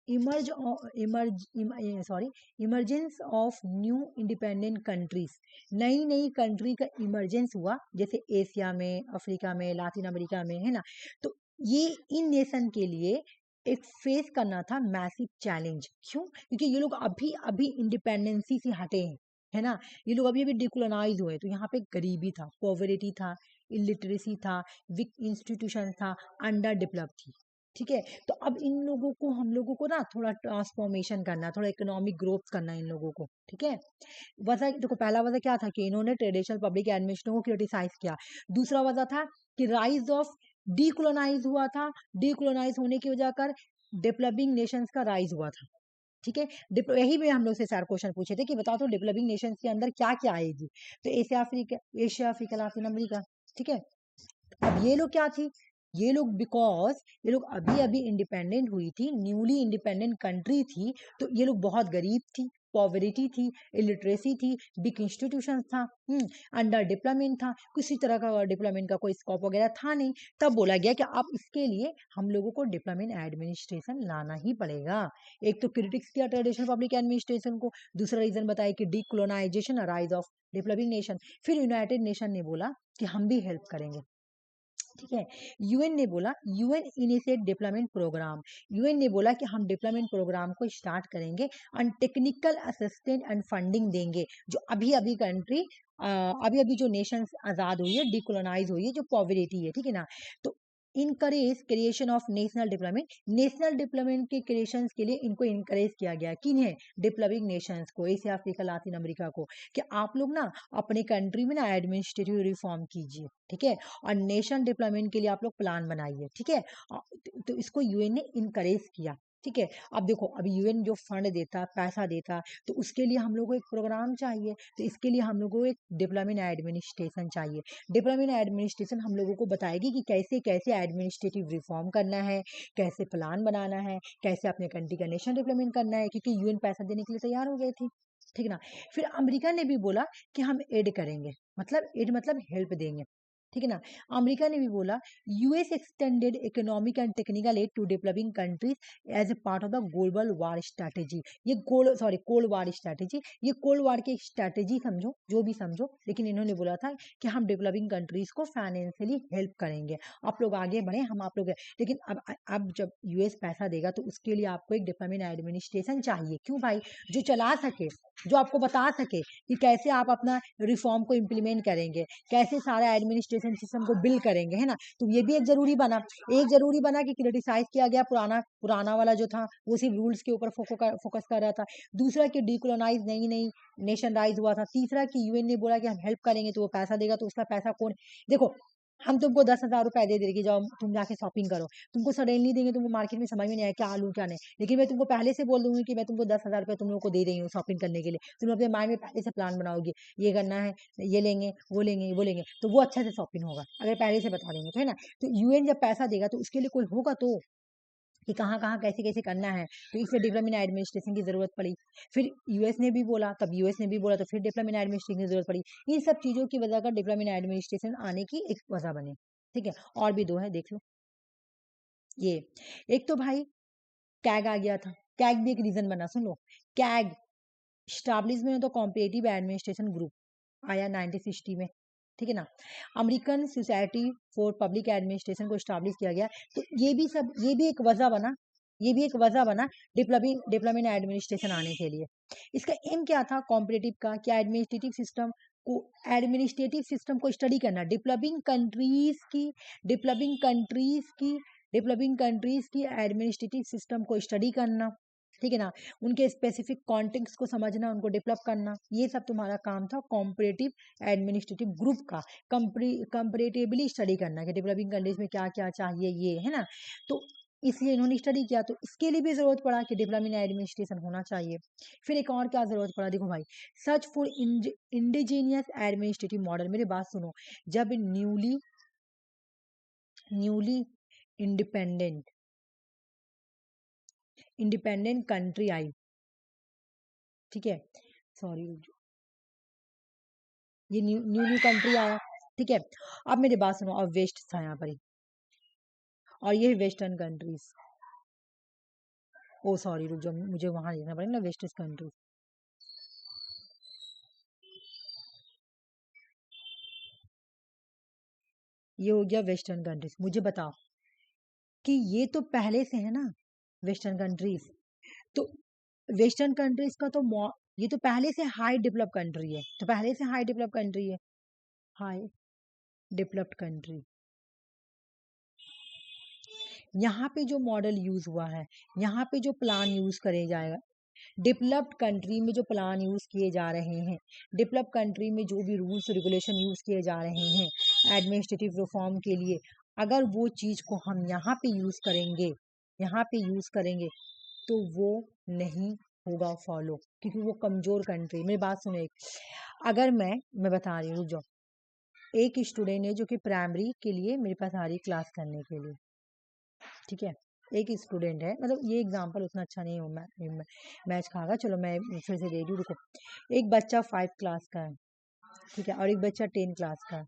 emergence of new independent countries, नई नई कंट्री का इमरजेंस हुआ, जैसे एशिया में, अफ्रीका में, लातिन अमेरिका में, है ना। तो ये इन नेशन के लिए एक फेस करना था मैसिव चैलेंज। क्यों? क्योंकि ये लोग अभी अभी इंडिपेंडेंसी से हटे हैं, है ना। ये लोग अभी अभी डिकोलोनाइज हुए, तो यहाँ पे गरीबी था, पॉवर्टी था, इलिटरेसी था, वीक इंस्टीट्यूशन था, अंडर डेवलप थी, ठीक है। तो अब इन लोगों को, हम लोगों को ना थोड़ा ट्रांसफॉर्मेशन करना, थोड़ा इकोनॉमिक ग्रोथ करना इन लोगों को, ठीक है। वजह देखो, पहला वजह क्या था कि इन्होंने ट्रेडिशनल पब्लिक एडमिनिस्ट्रेशन को क्रिटिसाइज किया। दूसरा वजह था कि राइज ऑफ डीकोलोनाइज हुआ था, डीकोलोनाइज होने की वजह कर डेवलपिंग नेशंस का राइज हुआ था, ठीक है। यही में हम लोग से 4 क्वेश्चन पूछे थे कि बताओ तो डेवलपिंग नेशंस के अंदर क्या क्या आएगी, तो एशिया अफ्रीका लातिन अमेरिका, ठीक है। अब ये लोग क्या थी, ये लोग बिकॉज ये लोग अभी अभी इंडिपेंडेंट हुई थी, न्यूली इंडिपेंडेंट कंट्री थी, तो ये लोग बहुत गरीब थी, पॉवर्टी थी, इलिटरेसी थी, बिग इंस्टीट्यूशन था, अंडर डेवलपमेंट था, किसी तरह का डेवलपमेंट का कोई स्कोप वगैरह था नहीं। तब बोला गया कि अब इसके लिए हम लोगों को डेवलपमेंट एडमिनिस्ट्रेशन लाना ही पड़ेगा। एक तो क्रिटिक्स किया ट्रेडिशनल पब्लिक एडमिनिस्ट्रेशन को, दूसरा रीजन बताया कि decolonisation, rise of developing nation. फिर यूनाइटेड नेशन ने बोला कि हम भी हेल्प करेंगे, ठीक है। यूएन ने बोला, UN initiate development program, UN ने बोला कि हम डेवलपमेंट प्रोग्राम को स्टार्ट करेंगे and technical assistant and funding देंगे, जो अभी अभी कंट्री, अभी अभी जो नेशन आजाद हुई है, डिकोलोनाइज हुई है, जो पॉवर्टी है, ठीक है ना। तो encourage creation of national development के क्रिएशन के लिए इनको इनकरेज किया गया, किन्हें, डेवलपिंग नेशंस को, एशिया अफ्रीका लातिन अमेरिका को, कि आप लोग ना अपने कंट्री में ना एडमिनिस्ट्रेटिव रिफॉर्म कीजिए, ठीक है, और नेशन डेवलपमेंट के लिए आप लोग प्लान बनाइए, ठीक है। तो इसको यूएन ने इनकरेज किया, ठीक है। अब देखो, अभी यूएन जो फंड देता, पैसा देता, तो उसके लिए हम लोग को एक प्रोग्राम चाहिए, तो इसके लिए हम लोग को एक डेवलपमेंट एडमिनिस्ट्रेशन चाहिए। डेवलपमेंट एडमिनिस्ट्रेशन हम लोगों को बताएगी कि कैसे कैसे एडमिनिस्ट्रेटिव रिफॉर्म करना है, कैसे प्लान बनाना है, कैसे अपने कंट्री का नेशन डेवलपमेंट करना है, क्योंकि यूएन पैसा देने के लिए तैयार हो गई थी, ठीक है ना। फिर अमेरिका ने भी बोला कि हम एड करेंगे, मतलब एड मतलब हेल्प देंगे, ठीक है ना। अमेरिका ने भी बोला US extended economic and technical aid to developing countries as a part of the global war strategy. ये कोल्ड वार स्ट्रैटेजी, ये कोल्ड वार की स्ट्रैटेजी समझो, जो भी समझो, लेकिन इन्होंने बोला था कि हम डेवलपिंग कंट्रीज को फाइनेंशियली हेल्प करेंगे, आप लोग आगे बढ़े, हम आप लोग, लेकिन अब जब यूएस पैसा देगा तो उसके लिए आपको एक डेवलपमेंट एडमिनिस्ट्रेशन चाहिए। क्यों भाई? जो चला सके, जो आपको बता सके कि कैसे आप अपना रिफॉर्म को इम्प्लीमेंट करेंगे, कैसे सारा एडमिनिस्ट्रेशन सिस्टम को बिल्ड करेंगे, है ना। तो ये भी एक जरूरी बना। एक जरूरी बना कि क्रिटिसाइज किया गया पुराना पुराना वाला जो था वो सिर्फ रूल्स के ऊपर फोकस कर रहा था। दूसरा कि डीकोलोनाइज नई नई नेशन राइज हुआ था। तीसरा कि यूएन ने बोला कि हम हेल्प करेंगे तो वो पैसा देगा, तो उसका पैसा कौन। देखो, हम तुमको 10,000 रुपए दे देंगे, जाओ तुम जाके शॉपिंग करो। तुमको सडनली देंगे, तुमको मार्केट में समझ में नहीं आया क्या लूं क्या नहीं, लेकिन मैं तुमको पहले से बोल दूंगी कि मैं तुमको 10,000 रुपए तुम लोग को दे रही हूँ शॉपिंग करने के लिए। तुम अपने माइंड में पहले से प्लान बनाओगे, ये करना है, ये लेंगे वो लेंगे वो लेंगे, तो वो अच्छे से शॉपिंग होगा अगर पहले से बता देंगे तो, है ना। तो यूएन जब पैसा देगा तो उसके लिए कोई होगा तो, कि कहाँ कहाँ कैसे कैसे करना है, तो इसलिए डेवलपमेंट एडमिनिस्ट्रेशन की जरूरत पड़ी। फिर यूएस ने भी बोला, तब यूएस ने भी बोला, तो फिर डेवलपमेंट एडमिनिस्ट्रेशन की जरूरत पड़ी। इन सब चीजों की वजह कर डेवलपमेंट एडमिनिस्ट्रेशन आने की एक वजह बनी। ठीक है, और भी दो है, देख लो। ये एक तो भाई कैग आ गया था। कैग भी एक रीजन बना, सुन लो। CAG establishment of competitive administration group आया 1960 में, ठीक है ना। American society for public administration को स्टैब्लिश किया गया। तो ये भी एक वजह बना, ये भी एक वजह बना डेवलपमेंट एडमिनिस्ट्रेशन आने के लिए। इसका एम क्या था कॉम्पिटिटिव का, क्या एडमिनिस्ट्रेटिव सिस्टम को स्टडी करना, डेवलपिंग कंट्रीज की एडमिनिस्ट्रेटिव सिस्टम को स्टडी करना, ठीक है ना। उनके स्पेसिफिक कॉन्टेक्स्ट को समझना, उनको डेवलप करना, ये सब तुम्हारा काम था कॉम्परेटिव एडमिनिस्ट्रेटिव ग्रुप का। कंपेरेटिवली स्टडी करना कि डेवलपिंग कंट्रीज में क्या क्या चाहिए, ये है ना। तो इसलिए इन्होंने स्टडी किया, तो इसके लिए भी जरूरत पड़ा कि डेवलपमेंट एडमिनिस्ट्रेशन होना चाहिए। फिर एक और क्या जरूरत पड़ा, देखो भाई, search for indigenous administrative model. मेरी बात सुनो, जब न्यूली इंडिपेंडेंट कंट्री आई, ठीक है, सॉरी, ये न्यू कंट्री आया, ठीक है। अब मेरी बात सुनो, अब वेस्ट था यहाँ पर ही, और ये वेस्टर्न कंट्रीज, ओ सॉरी रुक जाओ, मुझे वहां लिखना पड़ेगा ना, वेस्टर्न कंट्रीज। ये हो गया वेस्टर्न कंट्रीज। मुझे बताओ कि ये तो पहले से है ना वेस्टर्न कंट्रीज, तो वेस्टर्न कंट्रीज का तो ये तो पहले से हाई डेवलप कंट्री है, तो पहले से हाई डेवलप कंट्री है, हाई डेवलप्ड कंट्री। यहाँ पे जो मॉडल यूज हुआ है, यहाँ पे जो प्लान यूज करे जाएगा, डेवलप्ड कंट्री में जो प्लान यूज किए जा रहे हैं, डेवलप्ड कंट्री में जो भी रूल्स रेगुलेशन यूज किए जा रहे हैं एडमिनिस्ट्रेटिव रिफॉर्म के लिए, अगर वो चीज को हम यहाँ पे यूज करेंगे तो वो नहीं होगा फॉलो, क्योंकि वो कमजोर कंट्री। मेरी बात सुनो, अगर मैं बता रही हूँ, रुक जाओ। एक स्टूडेंट है जो कि प्राइमरी के लिए मेरे पास आ रही क्लास करने के लिए, ठीक है। एक स्टूडेंट है, मतलब ये एग्जांपल उतना अच्छा नहीं हो मैच खागा, चलो मैं फिर से दे रही हूँ, रुको। एक बच्चा 5 क्लास का है, ठीक है, और एक बच्चा 10 क्लास का है।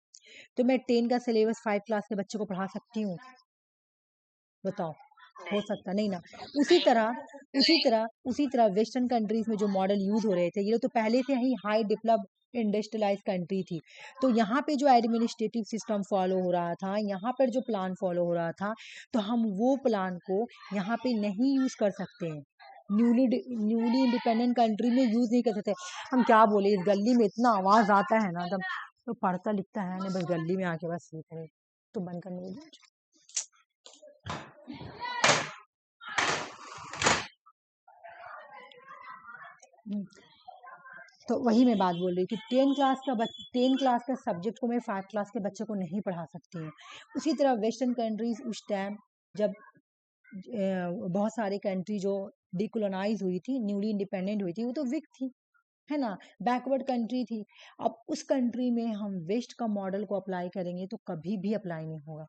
तो मैं 10 का सिलेबस 5 क्लास के बच्चे को पढ़ा सकती हूँ? बताओ, हो सकता नहीं ना। उसी तरह वेस्टर्न कंट्रीज में जो मॉडल यूज हो रहे थे, ये तो पहले से ही हाई डेवलप इंडस्ट्रियलाइज कंट्री थी। तो यहाँ पे जो एडमिनिस्ट्रेटिव सिस्टम फॉलो हो रहा था, यहाँ पर जो प्लान फॉलो हो रहा था, तो हम वो प्लान को यहाँ पे नहीं यूज कर सकते हैं, न्यूली इंडिपेंडेंट कंट्री में यूज नहीं कर सकते। हम क्या बोले, इस गली में इतना आवाज आता है ना, तब तो पढ़ता लिखता है ना, बस गली में आके बस ये करे, तो बंद करने बोल। तो वही मैं बात बोल रही हूँ कि 10 क्लास का सब्जेक्ट को मैं 5 क्लास के बच्चे को नहीं पढ़ा सकती हूँ। उसी तरह वेस्टर्न कंट्रीज उस टाइम जब बहुत सारी कंट्री जो डिकोलोनाइज हुई थी, न्यूली इंडिपेंडेंट हुई थी, वो तो वीक थी, है ना, बैकवर्ड कंट्री थी। अब उस कंट्री में हम वेस्ट का मॉडल को अप्लाई करेंगे तो कभी भी अप्लाई नहीं होगा।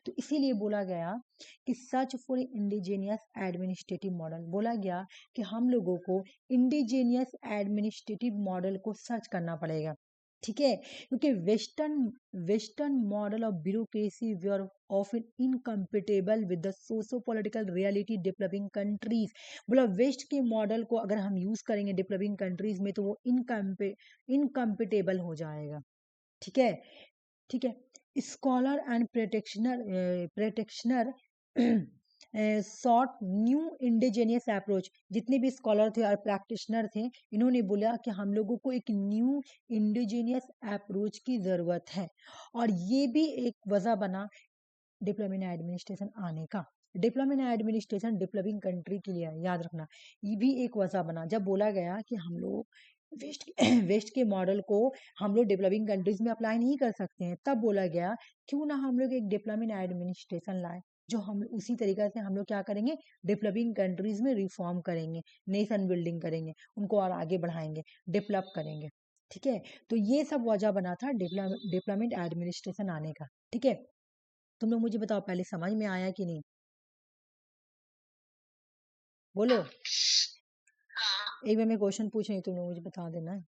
तो इसीलिए बोला गया कि search for indigenous administrative model, बोला गया कि हम लोगों को इंडिजीनियस एडमिनिस्ट्रेटिव मॉडल को सर्च करना पड़ेगा, ठीक है, क्योंकि western model of bureaucracy were often incompatible with the socio political reality developing countries. बोला वेस्ट के मॉडल को अगर हम यूज करेंगे डेवलपिंग कंट्रीज में तो वो इनकम्पेटेबल हो जाएगा, ठीक है, ठीक है। Scholar and practitioner sought new indigenous approach. जितने भी स्कॉलर थे और प्रैक्टिशनर थे, इन्होंने बोला कि हम लोगों को एक न्यू इंडिजिनियस अप्रोच की ज़रूरत है, और ये भी एक वजह बना डेवलपमेंट एडमिनिस्ट्रेशन आने का। डेवलपमेंट एडमिनिस्ट्रेशन डेवलपिंग कंट्री के लिए है, याद रखना। ये भी एक वजह बना जब बोला गया कि हम लोग वेस्ट वेस्ट के मॉडल को हम लोग डेवलपिंग कंट्रीज में अप्लाई नहीं कर सकते हैं, तब बोला गया क्यों ना हम लोग एक डेवलपमेंट एडमिनिस्ट्रेशन लाए, जो हम उसी तरीके से हम लोग क्या करेंगे, डेवलपिंग कंट्रीज में रिफॉर्म करेंगे, नेशन बिल्डिंग करेंगे, उनको और आगे बढ़ाएंगे, डेवलप करेंगे। ठीक है, तो ये सब वजह बना था डेवलपमेंट एडमिनिस्ट्रेशन आने का। ठीक है, तुम लोग मुझे बताओ पहले समझ में आया कि नहीं, बोलो। हाँ। एक बार मैं क्वेश्चन पूछ रही हूँ, तुम लोग मुझे बता देना है।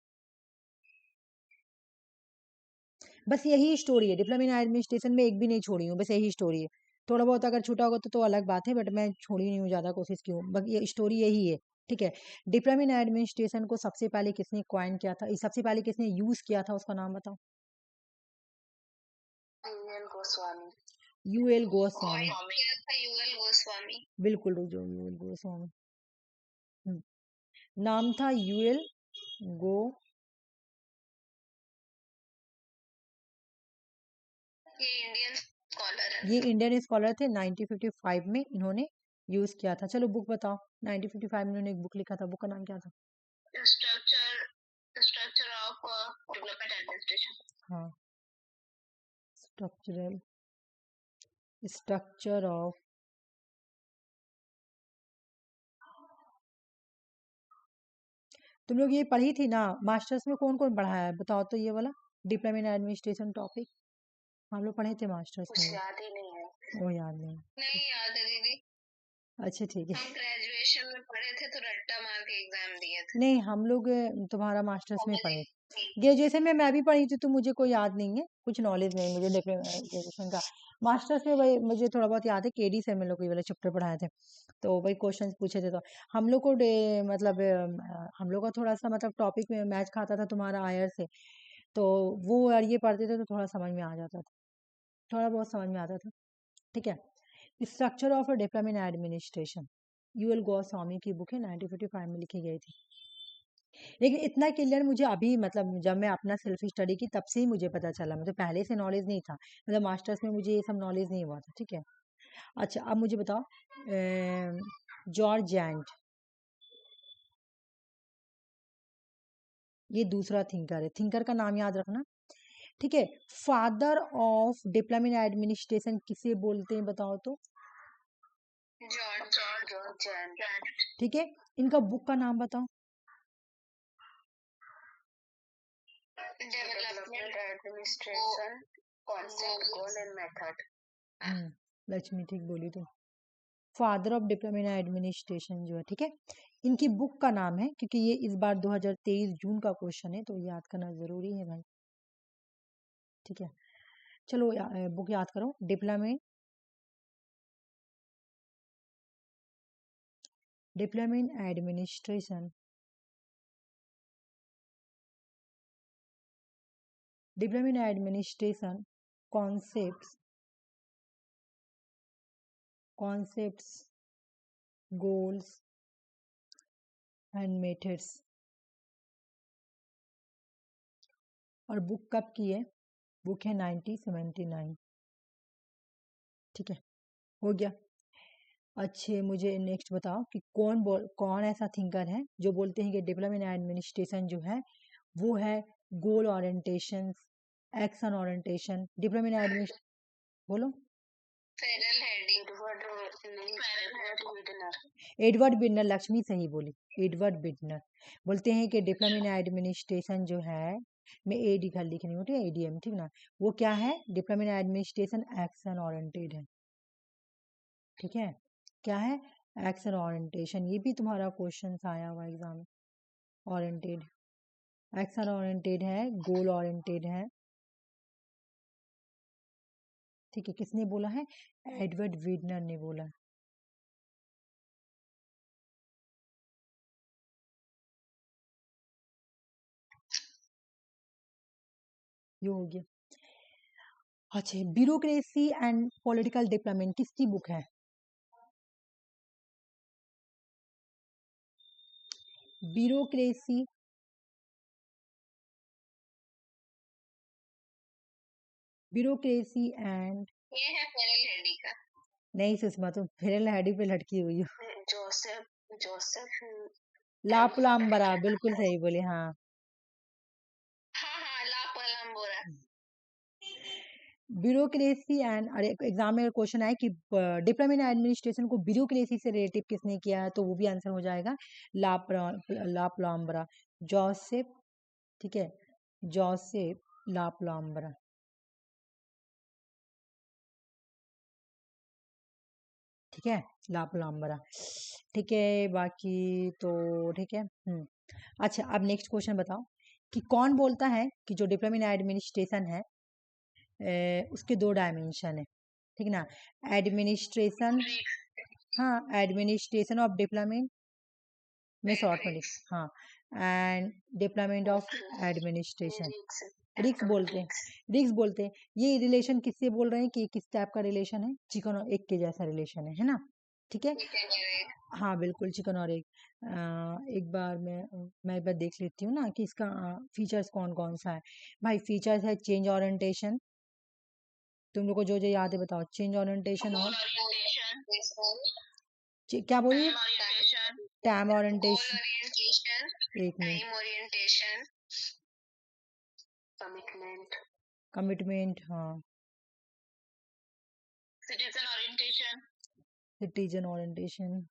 बस यही स्टोरी है, डेवलपमेंट एडमिनिस्ट्रेशन में एक भी नहीं छोड़ी हूँ, बस यही स्टोरी है। थोड़ा बहुत अगर छूटा होगा तो अलग बात है, बट मैं छोड़ी नहीं हूँ, ज़्यादा कोशिश की हूँ, बस ये स्टोरी यही है। ठीक है, डेवलपमेंट एडमिनिस्ट्रेशन को सबसे पहले किसने क्वाइन किया था, सबसे पहले किसने यूज किया था, उसका नाम बताओ। UL Goswami. UL Goswami, UL Goswami. बिल्कुल, रुक जाओ, यूएल गोस्वामी। नाम था यूएल गो, ये इंडियन स्कॉलर है। ये इंडियन स्कॉलर थे। 1955 में इन्होंने यूज किया था। चलो बुक बताओ, 1955 में इन्होंने एक बुक लिखा था, बुक का नाम क्या था? Structure of development administration. हाँ, स्ट्रक्चर ऑफ, तुम लोग ये पढ़ी थी ना मास्टर्स में, कौन कौन पढ़ाया है बताओ तो, ये वाला डेवलपमेंट एडमिनिस्ट्रेशन टॉपिक हम लोग पढ़े थे मास्टर्स कुछ में। याद ही नहीं है। वो याद नहीं? नहीं याद है दीदी। अच्छा ठीक है। हम ग्रेजुएशन में पढ़े थे तो रट्टा मार के एग्जाम दिए थे। नहीं, हम लोग तुम्हारा मास्टर्स में पढ़े, जी। ग्रेजुएशन में मैं भी पढ़ी थी, तो मुझे कोई याद नहीं है, कुछ नॉलेज नहीं मुझे ग्रेजुएशन का। मास्टर्स में भाई मुझे थोड़ा बहुत याद है, केडी सर में लोग ये वाले चैप्टर पढ़ाए थे, तो वही क्वेश्चंस पूछे थे। तो हम लोग को मतलब हम लोग का थोड़ा सा मतलब टॉपिक में मैच खाता था तुम्हारा आयर से, तो वो और ये पढ़ते थे तो थोड़ा समझ में आ जाता था, थोड़ा बहुत समझ में आता था। ठीक है, structure of development administration, UL Goswami की बुक है, 1955 में लिखी गई थी। लेकिन इतना क्लियर मुझे अभी, मतलब जब मैं अपना सेल्फ स्टडी की तब से ही मुझे पता चला, मुझे पहले से नॉलेज नहीं था, मतलब मास्टर्स में मुझे ये सब नॉलेज नहीं हुआ था। ठीक है, अच्छा अब मुझे बताओ, जॉर्ज जैंट, ये दूसरा थिंकर है, थिंकर का नाम याद रखना। ठीक है, फादर ऑफ डेवलपमेंट एडमिनिस्ट्रेशन किसे बोलते हैं बताओ तो? George giant. ठीक है, इनका बुक का नाम बताओ। Development administration concept goal and method. Lakshmi ठीक बोली तुम, फादर ऑफ डेवलपमेंट एडमिनिस्ट्रेशन जो है। ठीक है, इनकी बुक का नाम है, क्योंकि ये इस बार 2023 जून का क्वेश्चन है, तो याद करना जरूरी है भाई। ठीक है, चलो बुक याद करो, development administration, development administration concepts goals and methods. और बुक कब की है? बुक है 1979। ठीक है, हो गया। अच्छे, मुझे नेक्स्ट बताओ कि कौन ऐसा थिंकर है जो बोलते हैं कि डेवलपमेंट एडमिनिस्ट्रेशन जो है वो है goal orientation, action orientation, development administration, बोलो। फेरल हेडिंग। एडवर्ड बिटनर, लक्ष्मी सही बोली, एडवर्ड बिटनर बोलते हैं कि डेवलपमेंट एडमिनिस्ट्रेशन जो है, मैं लिखनी होती है एडीएम, ठीक ना, वो क्या है, डेवलपमेंट एडमिनिस्ट्रेशन एक्शन ओरिएंटेड है। ठीक है, क्या है, एक्शन ओरिएंटेशन, ये भी तुम्हारा क्वेश्चन आया हुआ एग्जाम में, ओरिएंटेड, एक्शन ओरिएंटेड है, गोल ओरिएंटेड है। ठीक है, किसने बोला है? एडवर्ड विडनर ने बोला है। ये हो गया। अच्छा, ब्यूरोक्रेसी एंड पॉलिटिकल डेवलपमेंट किसकी बुक है? ब्यूरोक्रेसी, ब्यूरोक्रेसी एंड, ये है फेरल हेडी का। नहीं सुषमा तुम फेरल हेडी पे लटकी हुई हो। जोसेफ जोसेफ लापुलाम्बरा, बिल्कुल सही बोले, हाँ। हाँ हाँ, ला पलम्बोरा। ब्यूरोक्रेसी एंड, अरे एग्जाम में क्वेश्चन आए कि डिप्लोमेट एडमिनिस्ट्रेशन को ब्यूरोक्रेसी से रिलेटिव किसने किया है, तो वो भी आंसर हो जाएगा लापुलाम्बरा, जोसेफ, ठीक है, जोसेफ लापुलाम्बरा, ठीक है, लापुलाम्बरा, ठीक है। बाकी तो ठीक है। अच्छा, अब नेक्स्ट क्वेश्चन बताओ कि कौन बोलता है कि जो डिप्लोमेट एडमिनिस्ट्रेशन है उसके दो डायमेंशन है, ठीक ना। एडमिनिस्ट्रेशन, हाँ, एडमिनिस्ट्रेशन ऑफ डिप्लोमेट में शॉर्ट में लिख, हाँ, एंड डिप्लोमेट ऑफ एडमिनिस्ट्रेशन, रिक्स बोलते हैं, रिक्स बोलते हैं। ये रिलेशन किससे बोल रहे हैं कि किस टाइप का रिलेशन है, चिकन और एग के जैसा रिलेशन है ना, ठीक है। हाँ बिल्कुल, चिकन और एग। एक बार मैं एक बार देख लेती हूँ ना कि इसका फीचर्स कौन कौन सा है। भाई फीचर्स है चेंज ओरिएंटेशन, तुम लोग को जो जो याद है बताओ। चेंज ओरिएंटेशन और क्या बोलिए, टाइम ओरिएंटेशन, एक minute, time orientation, commitment, commitment, हाँ, citizen orientation, citizen orientation,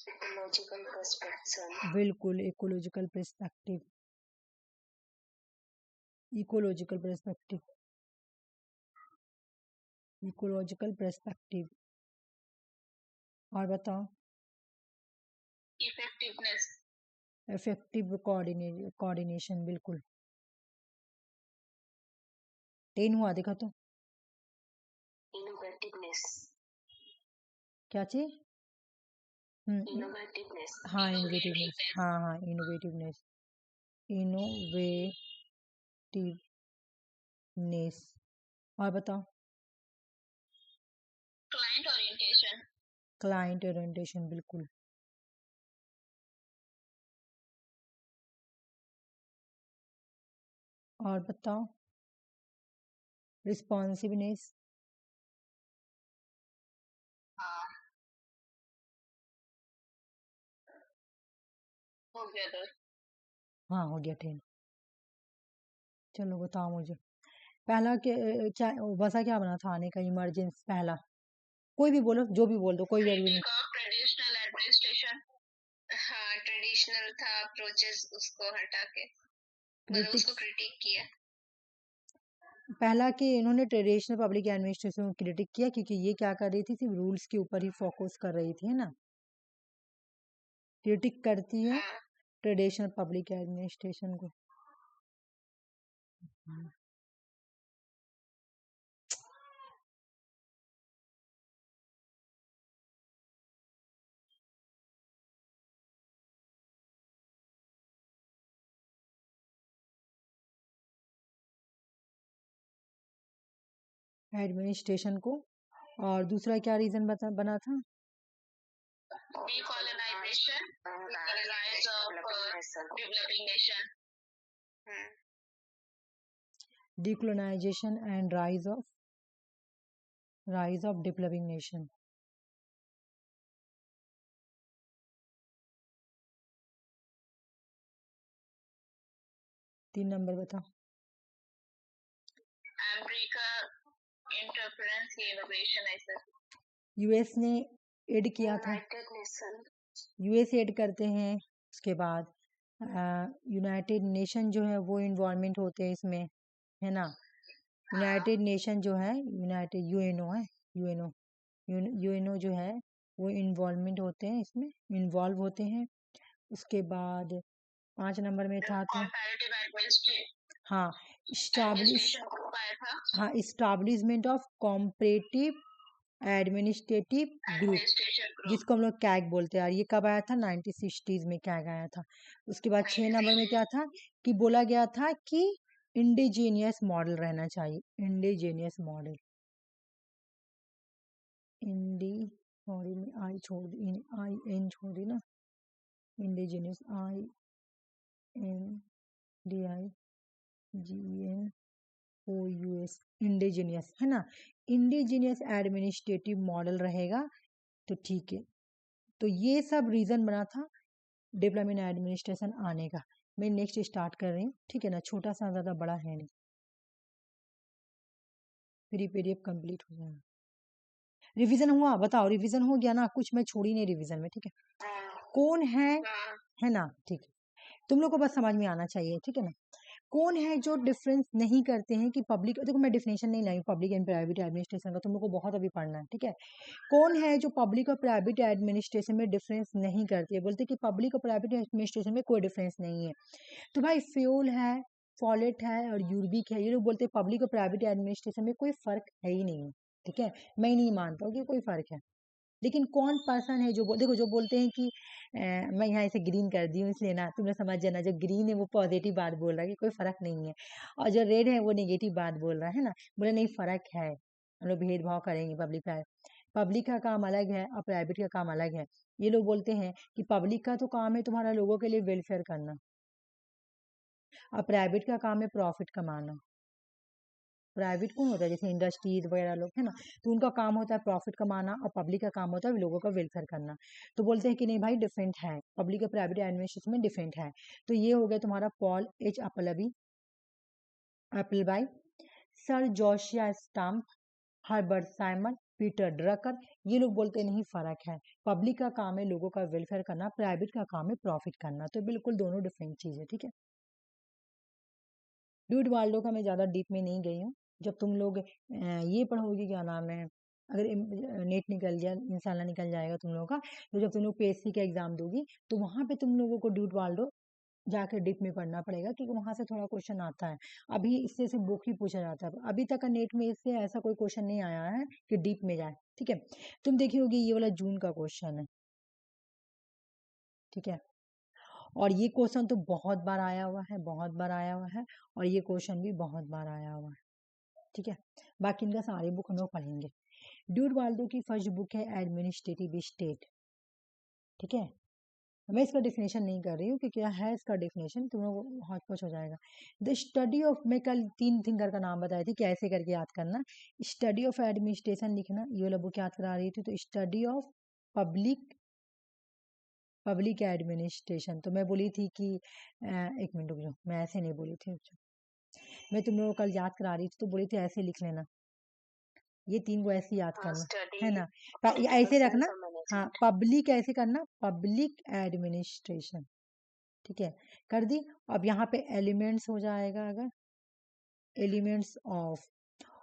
ecological perspective, बिल्कुल, ecological perspective, ecological perspective, ecological perspective. और बताओ, इफेक्टिवनेस, इफेक्टिव कोऑर्डिनेशन, बिल्कुल। 10 हुआ, देखा तो, इनोवेटिवनेस, क्या चीज, इनोवेटिवनेस, हाँ, इनोवेटिवनेस, हाँ हाँ, इनोवेटिवनेस, इनोवेटिवनेस। और बताओ, क्लाइंट ओरिएंटेशन, क्लाइंट ओरिएंटेशन, बिल्कुल। और बताओ, रिस्पॉन्सिवनेस, हाँ हो गया तो। हाँ हो गया 10। चलो बताओ मुझे, पहला के वसा क्या बना था आने का, इमरजेंसी पहला, कोई भी बोलो, जो भी बोल दो, कोई वैल्यू नहीं। क्रिटिक ऑफ ट्रेडिशनल एडमिनिस्ट्रेशन, हाँ ट्रेडिशनल था अप्रोचेस, उसको हटा के मतलब उसको क्रिटिक्स, क्रिटिक किया। पहला कि इन्होंने ट्रेडिशनल पब्लिक एडमिनिस्ट्रेशन को क्रिटिक किया क्योंकि ये क्या कर रही थी, सिर्फ रूल्स के ऊपर ही फोकस कर रही थी, है ना। क्रिटिक करती है हाँ ट्रेडिशनल पब्लिक एडमिनिस्ट्रेशन को। एडमिनिस्ट्रेशन को, और दूसरा क्या रीजन बना था, decolonization, rise of developing nation, decolonisation and rise of developing nation. तीन नंबर बताओ। अमेरिका इंटरफेरेंस की इनोवेशन है सर। यूएस ने एड किया था, यूएस एड करते हैं, उसके बाद यूनाइटेड नेशन जो है वो इन्वॉल्वमेंट होते हैं इसमें, है ना। यूनाइटेड नेशन जो है, यूनाइटेड यूएनओ है, यूएनओ यूएनओ जो है वो इन्वॉल्वमेंट होते हैं, इसमें इन्वॉल्व होते हैं। उसके बाद 5 नंबर में था तो, हाँ, इस्टाब्लिश, हाँ, establishment of comparative administrative group, जिसको हम लोग कैग बोलते हैं। यार ये कब आया था, 1960s में कैग आया था। उसके बाद 6 नंबर में क्या था कि बोला गया था कि इंडिजीनियस मॉडल रहना चाहिए, इंडिजीनियस मॉडल, सॉरी मैं आई छोड़ दी, आई एन छोड़ दी ना, indigenous, I N D I G N O U S, indigenous है ना, इंडिजिनियस एडमिनिस्ट्रेटिव मॉडल रहेगा। तो ठीक है, तो ये सब रीजन बना था डिप्लोमा इन एडमिनिस्ट्रेशन आने का। मैं नेक्स्ट स्टार्ट कर रही हूँ, ठीक है ना, छोटा सा, ज़्यादा बड़ा है नहीं, फिर पीडीएफ कंप्लीट हो जाएगा। रिवीजन हुआ, बताओ रिवीजन हो गया ना, कुछ मैं छोड़ी नहीं रिवीजन में, ठीक है। कौन है ना, ठीक है, तुम लोग को बस समझ में आना चाहिए, ठीक है ना। कौन है जो डिफरेंस नहीं करते हैं कि पब्लिक, देखो मैं डिफिनेशन नहीं लाई, पब्लिक एंड प्राइवेट एडमिनिस्ट्रेशन का तुम लोग को बहुत अभी पढ़ना है, ठीक है। कौन है जो पब्लिक और प्राइवेट एडमिनिस्ट्रेशन में डिफरेंस नहीं करती है, बोलते कि पब्लिक और प्राइवेट एडमिनिस्ट्रेशन में कोई डिफरेंस नहीं है। तो भाई फ्यूल है, फॉलेट है और यूरबिक है, ये लोग बोलते हैं पब्लिक और प्राइवेट एडमिनिस्ट्रेशन में कोई फर्क है ही नहीं, ठीक है। मैं नहीं मानता हूँ कि कोई फर्क है। लेकिन कौन पर्सन है जो देखो जो बोलते हैं कि मैं यहाँ इसे ग्रीन कर दी हूँ इसलिए ना, तुमने समझ जाना, जो ग्रीन है वो पॉजिटिव बात बोल रहा है कि कोई फर्क नहीं है, और जो रेड है वो नेगेटिव बात बोल रहा है ना, बोले नहीं फर्क है, हम लोग भेदभाव करेंगे पब्लिक का, पब्लिक का काम अलग है और प्राइवेट का काम अलग है। ये लोग बोलते हैं कि पब्लिक का तो काम है तुम्हारा लोगों के लिए वेलफेयर करना, और प्राइवेट का काम है प्रॉफिट कमाना। प्राइवेट कौन होता है, जैसे इंडस्ट्रीज वगैरह लोग है ना, तो उनका काम होता है प्रॉफिट कमाना, और पब्लिक का काम होता है लोगों का वेलफेयर करना। तो बोलते हैं कि नहीं भाई डिफरेंट है, पब्लिक और प्राइवेट एडमिनिस्ट्रेशन में डिफरेंट है। तो ये हो गया तुम्हारा Paul H Appleby, sir Josiah Stamp, Herbert Simon, Peter Drucker, ये लोग बोलते नहीं फर्क है, पब्लिक का काम है लोगों का वेलफेयर करना, प्राइवेट का काम है प्रॉफिट करना। तो बिल्कुल दोनों डिफरेंट चीज है, ठीक है। ड्यूड वाल्डो का मैं ज़्यादा डीप में नहीं गई हूँ। जब तुम लोग ये पढ़ोगे, क्या नाम है, अगर नेट निकल जाए, इंशाल्लाह निकल जाएगा तुम लोगों का, तो जब तुम लोग पीएससी का एग्जाम दोगी तो वहाँ पे तुम लोगों को ड्यूड वाल्डो जाकर डीप में पढ़ना पड़ेगा, क्योंकि वहां से थोड़ा क्वेश्चन आता है। अभी इससे सिर्फ बुक ही पूछा जाता है, अभी तक का नेट में इससे ऐसा कोई क्वेश्चन नहीं आया है कि डीप में जाए, ठीक है। तुम देखी होगी ये वाला जून का क्वेश्चन है, ठीक है, और ये क्वेश्चन तो बहुत बार आया हुआ है, बहुत बार आया हुआ है, और ये क्वेश्चन भी बहुत बार आया हुआ है, ठीक है। बाकी इनका सारे बुक हम लोग पढ़ेंगे। ड्यूड वाल्डो की फर्स्ट बुक है एडमिनिस्ट्रेटिव स्टेट, ठीक है। मैं इसका डिफिनेशन नहीं कर रही हूँ कि क्या है इसका डिफिनेशन, तुम लोग हौच पौच हो जाएगा। द स्टडी ऑफ, मैं कल 3 थिंकर का नाम बताई थी, कैसे करके याद करना। स्टडी ऑफ एडमिनिस्ट्रेशन लिखना, ये वाला बुक याद करा रही थी, तो study of public public administration, तो मैं बोली थी कि एक मिनट रुक जाओ, मैं ऐसे नहीं बोली थी, मैं तुम लोगों को कल याद करा रही थी तो बोली थी ऐसे लिख लेना, ये 3 को ऐसे याद करना, है ना, ऐसे रखना। हाँ, पब्लिक ऐसे करना, पब्लिक एडमिनिस्ट्रेशन, ठीक है, कर दी। अब यहाँ पे एलिमेंट्स हो जाएगा, अगर एलिमेंट्स ऑफ,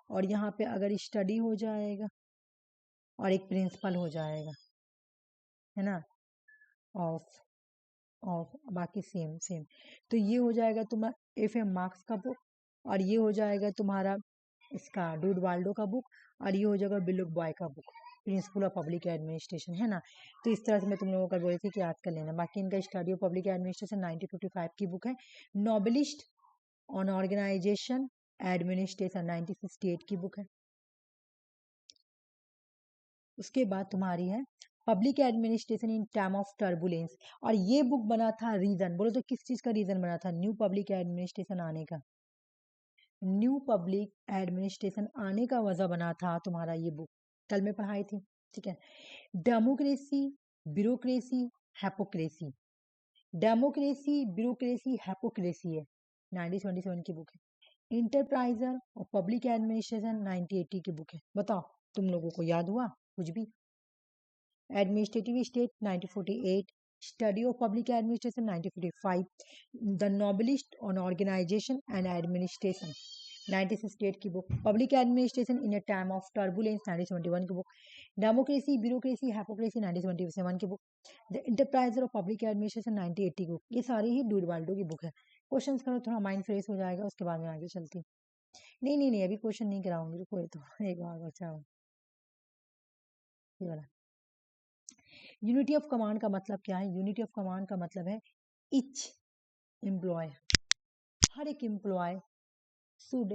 और यहाँ पे अगर स्टडी हो जाएगा, और एक प्रिंसिपल हो जाएगा, है ना, ऑफ ऑफ, बाकी सेम सेम। तो ये हो जाएगा तुम्हारा एफ एम मार्क्स का बुक, और ये हो जाएगा तुम्हारा इसका डूड वाल्डो का बुक, और ये हो जाएगा बिलुक बॉय का book, principle of public administration, है ना। तो इस तरह से मैं तुम लोगों को बोली थी कि याद कर लेना। बाकी इनका स्टडी ऑफ पब्लिक एडमिनिस्ट्रेशन 1955 की बुक है। नोबलिस्ट ऑन ऑर्गेनाइजेशन एडमिनिस्ट्रेशन 1968 की बुक है। उसके बाद तुम्हारी है public administration in time of turbulence, और ये बुक बना था, रीजन बोलो तो किस चीज का रीजन बना था न्यू पब्लिक एडमिनिस्ट्रेशन आने का, न्यू पब्लिक एडमिनिस्ट्रेशन आने का वजह बना था तुम्हारा ये बुक, कल मैं पढ़ाई थी, ठीक है। डेमोक्रेसी, ब्यूरोक्रेसी, हैपोक्रेसी, डेमोक्रेसी ब्यूरोक्रेसी हैपोक्रेसी है, 1927 की बुक है। इंटरप्राइजर और पब्लिक एडमिनिस्ट्रेशन 1980 की बुक है। बताओ तुम लोगों को याद हुआ कुछ भी? Administrative state 1948, study of public administration 1955, the novelist on organisation and administration 1968 की book, public administration in a time of turbulence 1971 की बुक, डेमोक्रेसी ब्यूरोक्रेसी हैपोक्रेसी 1977 की book, the enterprise of public administration 1980 की बुक। ये सारी ही Dwight Waldo की book है। Questions करो, थोड़ा माइंड फ्रेश हो जाएगा, उसके बाद में आगे चलती। नहीं नहीं नहीं, अभी क्वेश्चन नहीं कराऊंगी, रुको, ये तो एक बार बचाओ, ये वाला। यूनिटी ऑफ कमांड का मतलब क्या है? यूनिटी ऑफ कमांड का मतलब है इच एम्प्लॉय, हर एक एम्प्लॉय शुड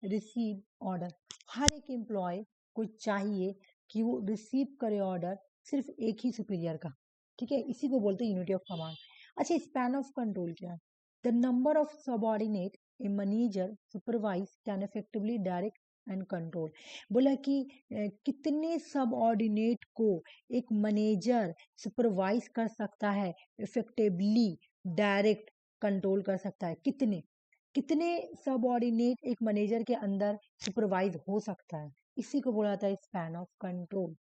रिसीव ऑर्डर, हर एक एम्प्लॉय को चाहिए कि वो रिसीव करे ऑर्डर सिर्फ एक ही सुपीरियर का, ठीक है, इसी को बोलते हैं यूनिटी ऑफ कमांड। अच्छा, स्पैन ऑफ कंट्रोल क्या है? The number of subordinate a manager supervise can effectively direct and control. बोला कि कितने सबऑर्डिनेट को एक मैनेजर सुपरवाइज कर सकता है, इफेक्टिवली डायरेक्ट कंट्रोल कर सकता है। कितने कितने सबऑर्डिनेट एक मैनेजर के अंदर सुपरवाइज हो सकता है, इसी को बोला जाता है स्पैन ऑफ कंट्रोल।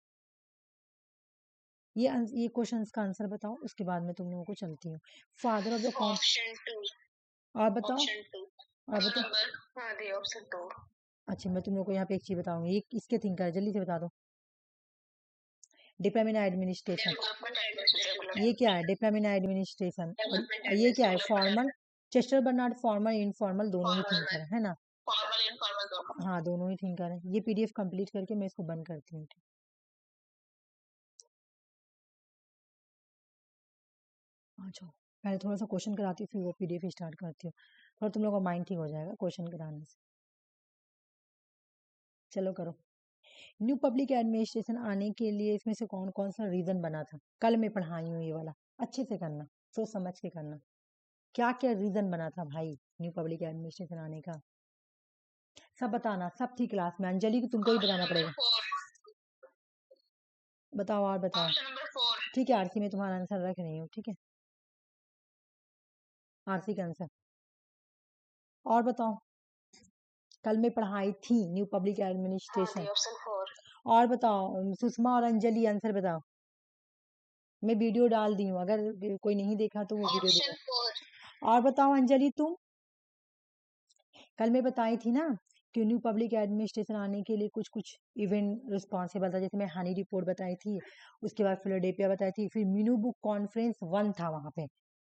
ये क्वेश्चंस का आंसर बताओ, उसके बाद में तुम लोगों को चलती हूँ। Father of the option 2। और बताओ, ऑप्शन 2 और बताओ। नंबर, हाँ दी ऑप्शन 2। अच्छा, मैं तुम लोग को यहाँ पे एक चीज बताऊंगी, ये इसके थिंकर है, जल्दी से बता दो। डिप्लोमेट एडमिनिस्ट्रेशन, ये क्या है? Diplomat administration. और ये क्या है? Formal. Chester Barnard formal informal दोनों ही थिंकर है ना? फॉर्मल इनफॉर्मल दोनों। हाँ, दोनों ही थिंकर है। ये पीडीएफ कंप्लीट करके मैं इसको बंद करती हूँ। अच्छा, पहले थोड़ा सा क्वेश्चन कराती हूँ, फिर वो पीडीएफ स्टार्ट करती हूँ। थोड़ा तुम लोग का माइंड ठीक हो जाएगा क्वेश्चन कराने से। चलो करो। न्यू पब्लिक एडमिनिस्ट्रेशन आने के लिए इसमें से कौन कौन सा रीजन बना था? कल मैं पढ़ाई हूँ ये वाला, अच्छे से करना, सोच समझ के करना। क्या क्या रीजन बना था भाई न्यू पब्लिक एडमिनिस्ट्रेशन आने का? सब बताना, सब थी क्लास में। अंजलि को तुमको ही बताना पड़ेगा। बताओ और बताओ। Option number 4। ठीक है आरसी, में तुम्हारा आंसर रख रही हूँ, ठीक है, आरसी का आंसर। और बताओ, कल मैं पढ़ाई थी न्यू पब्लिक एडमिनिस्ट्रेशन। ऑप्शन 4। और बताओ सुषमा और अंजलि, आंसर बताओ। मैं वीडियो डाल दी हूँ, अगर कोई नहीं देखा तो वो वीडियो ऑप्शन देखो। 4। और बताओ अंजलि तुम, कल मैं बताई थी ना कि न्यू पब्लिक एडमिनिस्ट्रेशन आने के लिए कुछ कुछ इवेंट रिस्पॉन्सिबल था, जैसे मैं हनी रिपोर्ट बताई थी, उसके बाद फिलाडेल्फिया बताई थी, फिर मीनू बुक कॉन्फ्रेंस 1 था वहां पे,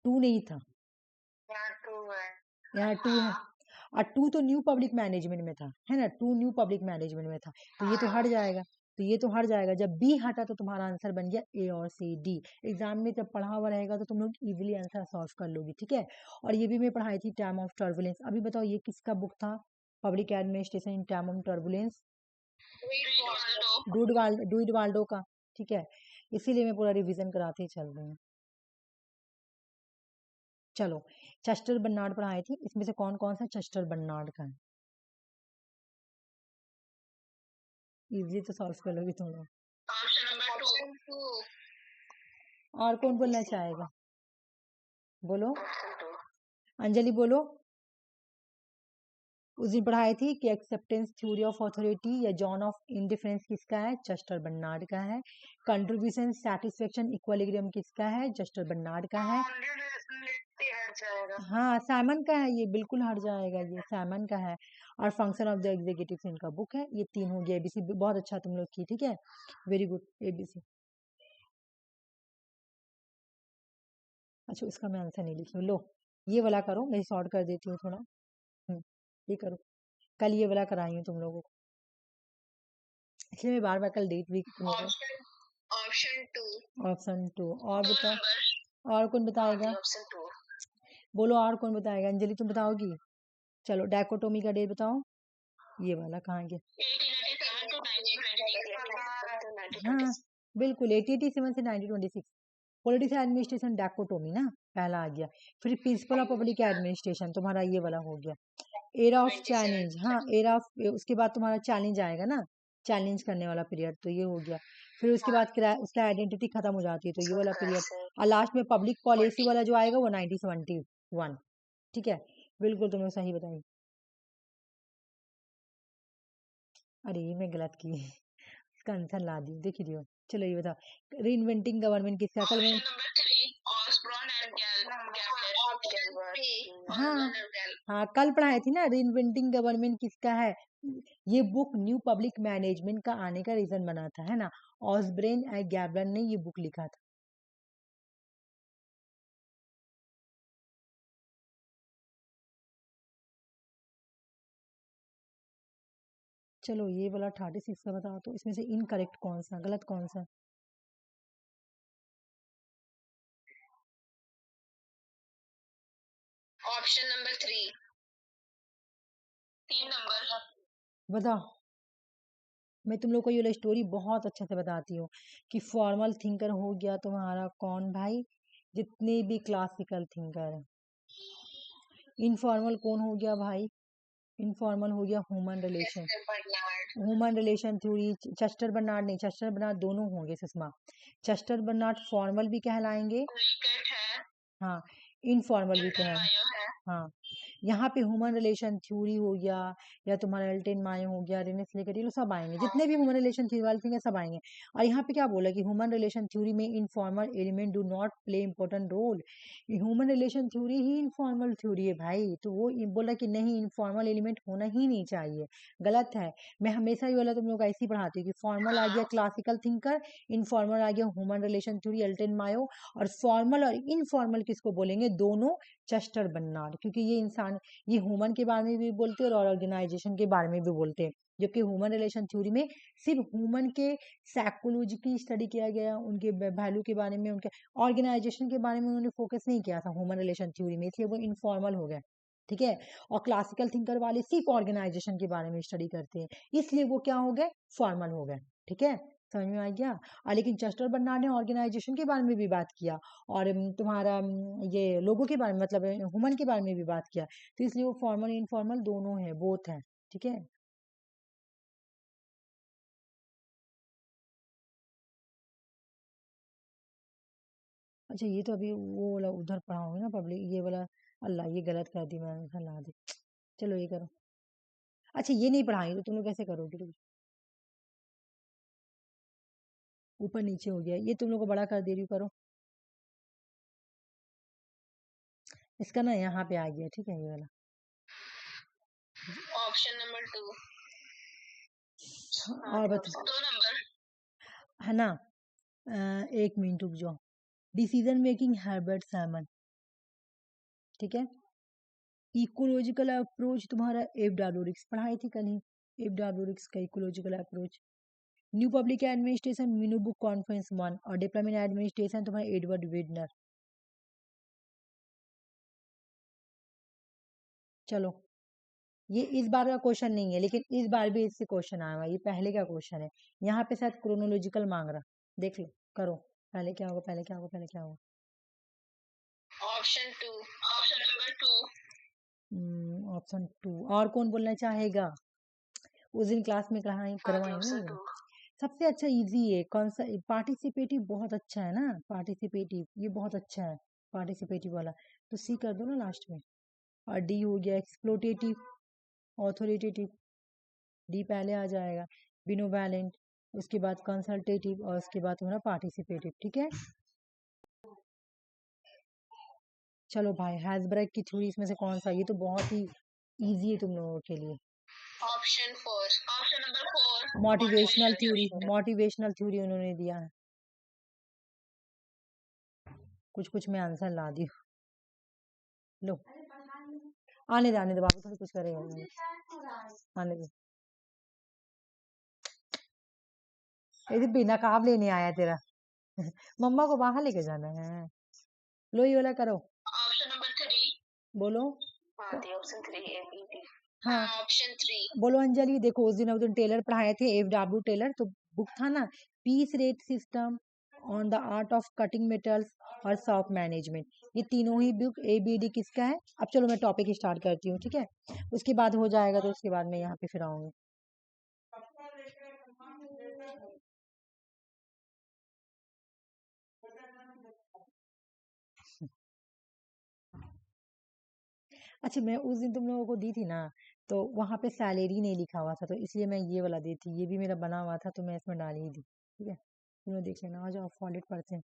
2 नहीं था। यहाँ 2 है। यहाँ 2 है, और 2 तो न्यू पब्लिक मैनेजमेंट में था, है ना? 2 न्यू पब्लिक मैनेजमेंट में था, तो ये तो हट जाएगा। तो ये तो हट जाएगा, जब बी हटा तो तुम्हारा आंसर बन गया ए और सी डी। एग्जाम में जब पढ़ा हुआ रहेगा तो तुम लोग इजीली आंसर सॉल्व कर लोगी, ठीक है। और ये भी मैं पढ़ाई थी टाइम ऑफ टर्बुलेंस। अभी बताओ ये किसका बुक था? Public administration in time of turbulence, dude Waldo का, ठीक है। इसीलिए मैं पूरा रिवीजन कराते ही चल रही हूँ। चलो, चेस्टर बर्नार्ड पढ़ाई थी, इसमें से कौन कौन सा चेस्टर बर्नार्ड का है? इजीली तो सॉल्व कर लोगी तुम लोग। Option number 2। और कौन बोलना चाहेगा? बोलो, अंजलि बोलो। उस दिन पढ़ाई थी कि एक्सेप्टेंस थ्योरी ऑफ अथॉरिटी या जॉन ऑफ इंडिफरेंस किसका है? चेस्टर बर्नार्ड का है। कंट्रीब्यूशन सैटिस्फैक्शन इक्विलिब्रियम किसका है? चेस्टर बर्नार्ड का है। हाँ, साइमन का है, ये बिल्कुल हट जाएगा, ये साइमन का है। और फंक्शन ऑफ द एग्जीक्यूटिव इनका बुक है। ये 3 हो गया। एबीसी बहुत अच्छा तुम लोग की, ठीक है, वेरी गुड एबीसी। अच्छा, इसका मैं आंसर नहीं लिखी हूँ, लो ये वाला करो, मैं सॉर्ट कर देती हूँ थोड़ा। ये करो, कल ये वाला कराई हूँ तुम लोगों को, इसलिए मैं बार बार कल डेट भी तुम लोगों को। ऑप्शन 2। ऑप्शन 2। और बताओ, और कौन बताएगा? ऑप्शन 2। बोलो, और कौन बताएगा? अंजलि तुम बताओगी? चलो, डायकोटोमी का डेट बताओ, ये वाला कहाँ गया? 1887 to 1926। हाँ बिल्कुल, 1887 से 1926। पॉलिटिक्स एडमिनिस्ट्रेशन डायकोटोमी ना, पहला आ गया। फिर प्रिंसिपल ऑफ पब्लिक एडमिनिस्ट्रेशन तुम्हारा ये वाला हो गया। एरा ऑफ चैलेंज, हाँ एरा ऑफ, उसके बाद तुम्हारा चैलेंज आएगा ना, चैलेंज करने वाला पीरियड, तो ये हो गया। फिर उसके बाद उसका आइडेंटिटी खत्म हो जाती है, तो ये वाला पीरियड। और लास्ट में पब्लिक पॉलिसी वाला जो आएगा वो 1971, ठीक है। बिल्कुल तुमने सही बताई। अरे ये मैं गलत की, इसका आंसर ला दी, देख रही हो। चलो ये बताओ, री इन्वेंटिंग गवर्नमेंट किसका? कल मैं, हाँ हाँ कल पढ़ाई थी ना, री इन्वेंटिंग गवर्नमेंट किसका है? ये बुक न्यू पब्लिक मैनेजमेंट का आने का रीजन बना था, है ना। ऑसब्रेन एंड गैबरन ने ये बुक लिखा था। चलो ये वाला 36 का बताओ, तो इसमें से इनकरेक्ट कौन सा, गलत कौन सा? Option number 3। 3 नंबर बताओ, मैं तुम लोग को ये वाला स्टोरी बहुत अच्छे से बताती हूँ कि फॉर्मल थिंकर हो गया तुम्हारा कौन भाई, जितने भी क्लासिकल थिंकर हैं। इनफॉर्मल कौन हो गया भाई, इनफॉर्मल हो गया human relation, Chester Barnard. Human relation theory. Chester Barnard नहीं, चेस्टर बर्नार्ड दोनों होंगे सुषमा। चेस्टर बर्नार्ड फॉर्मल भी कहलाएंगे, विकेट है, हाँ, इनफॉर्मल भी एल्टन कहलाएंगे, मायो है। हाँ। यहाँ पे ह्यूमन रिलेशन थ्योरी हो गया, या तुम्हारा एल्टेन मायो हो गया, रेने स्लेकर, ये लोग सब आएंगे, जितने भी ह्यूमन रिलेशन थ्योरी वाले थे सब आएंगे। और यहाँ पे क्या बोला कि ह्यूमन रिलेशन थ्योरी में informal element do not play important role. Human relation theory ही इनफॉर्मल थ्योरी है भाई, तो वो बोला कि नहीं, इनफॉर्मल एलिमेंट होना ही नहीं चाहिए, गलत है। मैं हमेशा ही बोला तुम लोग ऐसे ही पढ़ाती हूँ कि फॉर्मल आ गया क्लासिकल थिंकर, इनफॉर्मल आ गया ह्यूमन रिलेशन थ्योरी एल्टेन मायो, और फॉर्मल और इनफॉर्मल किसको बोलेंगे, दोनों चेस्टर बर्नार्ड, क्योंकि ये इंसान, ये ह्यूमन के बारे में भी बोलते हैं और ऑर्गेनाइजेशन के बारे में भी बोलते हैं। जबकि ह्यूमन रिलेशन थ्योरी में सिर्फ ह्यूमन के साइकोलॉजी की स्टडी किया गया, उनके वैल्यू के बारे में, उनके ऑर्गेनाइजेशन के बारे में उन्होंने फोकस नहीं किया था ह्यूमन रिलेशन थ्योरी में, इसलिए वो इनफॉर्मल हो गया, ठीक है। और क्लासिकल थिंकर वाले सिर्फ ऑर्गेनाइजेशन के बारे में स्टडी करते हैं, इसलिए वो क्या हो गए, फॉर्मल हो गए, ठीक है, समझ में आ गया। लेकिन चेस्टर बर्नार्ड ने ऑर्गेनाइजेशन के बारे में भी बात किया, और तुम्हारा ये लोगों के बारे में, मतलब ह्यूमन के बारे में भी बात किया, तो इसलिए वो फॉर्मल इनफॉर्मल दोनों है, बोथ है, ठीक है। अच्छा ये तो अभी वो वाला उधर पढ़ाओगे ना पब्लिक, ये वाला, अल्लाह ये गलत कर दी मैंने, सलाह दी। चलो ये करो। अच्छा ये नहीं पढ़ाएंगे तो तुम लोग कैसे करोगे, रुक, ऊपर नीचे हो गया, ये तुम लोग को बड़ा कर दे रही हूँ, करो। इसका ना यहाँ पे आ गया, ठीक है, ये वाला। Option number 2। और बता, 2 नंबर। है ना, एक मिनट रुक जाओ। डिसीजन मेकिंग हैबिट सैमन, ठीक है। इकोलॉजिकल अप्रोच तुम्हारा एफ पढ़ाई थी कल ही, एफ का ecological approach. New public administration Meenu book conference 1, और डिप्लोमेट एडमिनिस्ट्रेशन तुम्हारा एडवर्ड विडनर। चलो, ये इस बार का क्वेश्चन नहीं है, लेकिन इस बार भी इससे क्वेश्चन आया हुआ है, ये पहले का क्वेश्चन है, यहाँ पे शायद क्रोनोलॉजिकल मांग रहा, देख लो, करो, पहले क्या होगा, पहले क्या होगा, पहले क्या होगा। Option 2, option number 2। ऑप्शन 2, और कौन बोलना चाहेगा, उस दिन क्लास में करवाएंगे। सबसे अच्छा इजी है कौन सा, पार्टिसिपेटिव बहुत अच्छा है ना, पार्टिसिपेटिव ये बहुत अच्छा है, पार्टिसिपेटिव वाला, तो सी कर दो ना लास्ट में। और डी हो गया एक्सप्लोटेटिव, ऑथोरिटेटिव, डी पहले आ जाएगा, बिनोवैलेंट, उसके बाद कंसल्टेटिव, और उसके बाद तुम्हारा पार्टिसिपेटिव, ठीक है। चलो भाई, हैज़बर्ग की थ्योरी इसमें से कौन सा, ये तो बहुत ही इजी है तुम लोगों के लिए। Option 4, option number 4, motivational theory, motivational theory उन्होंने दिया है, कुछ कुछ मैं आंसर ला दी, लो आने दे बाबू, थोड़ी कुछ करेगा, आने दे। ये भी नकाब लेने आया तेरा मम्मा को बाहर लेके जाना है, लो ये वाला करो। ऑप्शन नंबर 3 बोलो, ऑप्शन 3 एबीडी। हाँ ऑप्शन 3 बोलो अंजलि। देखो उस दिन टेलर पढ़ाए थे, एफ टेलर, तो बुक था ना, piece rate system, on the art of cutting metals, और सॉफ्ट मैनेजमेंट, ये तीनों ही बुक एबीडी किसका है। अब चलो मैं टॉपिक स्टार्ट करती हूँ, ठीक है, उसके बाद हो जाएगा, तो उसके बाद मैं यहाँ पे फिर आऊंगी। अच्छा मैं उस दिन तुम लोगों को दी थी ना, तो वहां पे सैलरी नहीं लिखा हुआ था, तो इसलिए मैं ये वाला दी थी, ये भी मेरा बना हुआ था, तो मैं इसमें डाल ही दी, ठीक है, तुम लोग देख लेना। आ जाओ, फॉलिट पढ़ते हैं।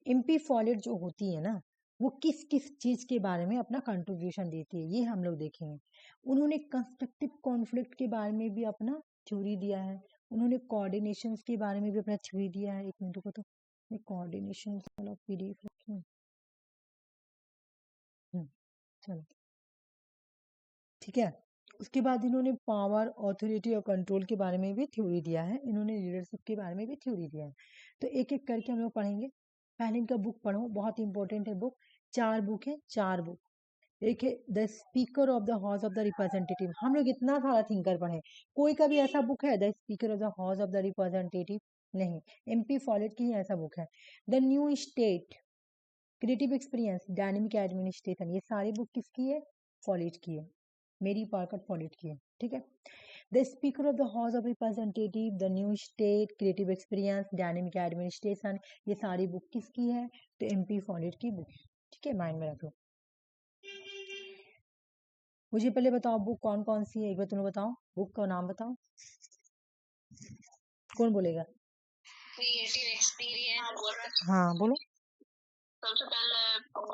एमपी फॉलिट जो होती है ना, वो किस किस चीज के बारे में अपना कंट्रीब्यूशन देती है, ये हम लोग देखेंगे। उन्होंने कंस्ट्रक्टिव कॉन्फ्लिक्ट के बारे में भी अपना थ्योरी दिया है, उन्होंने कोऑर्डिनेशन के बारे में भी अपना थ्योरी दिया है। एक मिनट को, तो मैं कोऑर्डिनेशन वाला पीडीएफ रखी, चलो, ठीक है। उसके बाद इन्होंने पावर, ऑथोरिटी और कंट्रोल के बारे में भी थ्योरी दिया है, इन्होंने लीडरशिप के बारे में भी थ्योरी दिया है। तो एक एक करके हम लोग पढ़ेंगे। पहले इनका बुक पढ़ो, बहुत इंपॉर्टेंट है बुक, 4 बुक है, 4 बुक, एक है the speaker of the house of the representative. हम लोग इतना सारा थिंकर पढ़े, कोई का भी ऐसा बुक है the speaker of the house of the representative? नहीं। एमपी फॉलेट की ही ऐसा बुक है। The new state, creative experience, dynamic administration, ये सारी बुक किसकी है? फॉलेट की है, मेरी पार्कर फॉलेट की है। ठीक है। The speaker of the house of representative, the new state, creative experience, dynamic administration, ये सारी बुक किसकी है? तो एमपी फॉलेट की बुक है। ठीक है, माइंड में रख लो। मुझे पहले बताओ बुक कौन कौन सी है, एक बार तुम बताओ, बुक का नाम बताओ, कौन बोलेगा? Creative experience. हाँ बोलो। सबसे पहले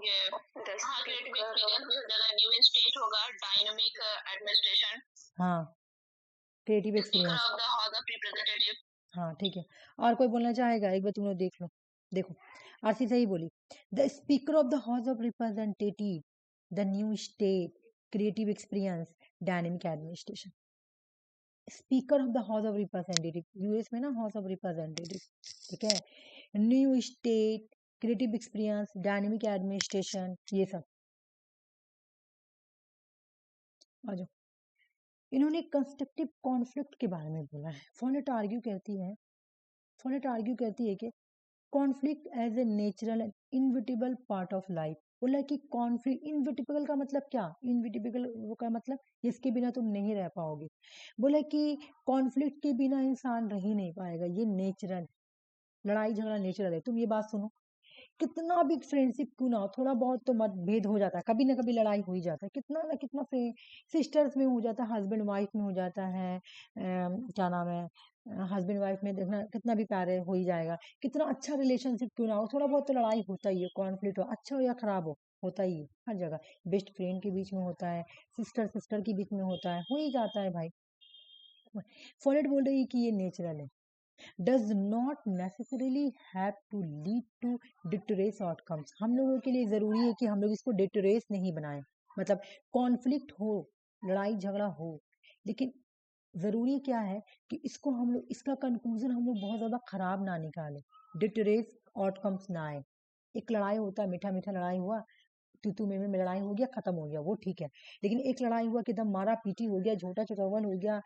ये हाँ क्रिएटिव एक्सपीरियंस भी हो जाएगा, न्यू स्टेट होगा, डायनामिक एडमिनिस्ट्रेशन, हाँ creative speaker experience. Of the house of representative. हाँ ठीक है। और कोई बोलना चाहेगा? एक बार तुम लोग देख लो। देखो आरसी सही बोली। The speaker of the house of representative, the new state, creative experience, dynamic administration. Speaker of the house of representative, US में ना हाउस ऑफ रिप्रेजेंटेटिव। ठीक है। New state, creative experience, dynamic administration, ये सब आ जाओ। इन्होंने कंस्ट्रक्टिव कॉन्फ्लिक्ट के बारे में बोला है। फॉलेट आर्ग्यू करती है कि conflict as a natural and inevitable part of life. बोला कि कॉन्फ्लिक्ट, इनविटेबल का मतलब क्या? इनविटेबल का मतलब इसके बिना तुम नहीं रह पाओगे। बोला कि कॉन्फ्लिक्ट के बिना इंसान रह ही नहीं पाएगा, ये नेचुरल, लड़ाई झगड़ा नेचुरल है। तुम ये बात सुनो, कितना भी फ्रेंडशिप क्यों ना हो, थोड़ा बहुत तो मतभेद हो जाता है, कभी ना कभी लड़ाई हो ही जाता है, कितना ना कितना सिस्टर्स में हो जाता है, हस्बैंड वाइफ में हो जाता है, क्या नाम है, हस्बैंड वाइफ में देखना कितना भी प्यार हो ही जाएगा, कितना अच्छा रिलेशनशिप क्यों ना हो, थोड़ा बहुत तो लड़ाई होता ही है, कॉन्फ्लिक्ट हो, अच्छा हो या खराब हो, होता ही है हर जगह। बेस्ट फ्रेंड के बीच में होता है, सिस्टर सिस्टर के बीच में होता है, हो ही जाता है भाई। फॉलेट बोल रही है कि ये नेचुरल है, does not necessarily have to lead to deterrence outcomes। हम लोगों के लिए ज़रूरी है कि हम लोग इसको डिटरेस नहीं बनाएं, मतलब कॉन्फ्लिक्ट हो, लड़ाई झगड़ा हो, लेकिन ज़रूरी क्या है कि इसको हम लोग, इसका कंक्लूजन हम लोग बहुत ज़्यादा ख़राब ना निकालें, डिटरेस आउटकम्स ना आए। एक लड़ाई होता है, मीठा मीठा लड़ाई हुआ, तू तू में लड़ाई हो गया, खत्म हो गया, वो ठीक है। लेकिन एक लड़ाई हुआ कि एकदम मारा पीटी हो गया, झोटा चौवन हो गया,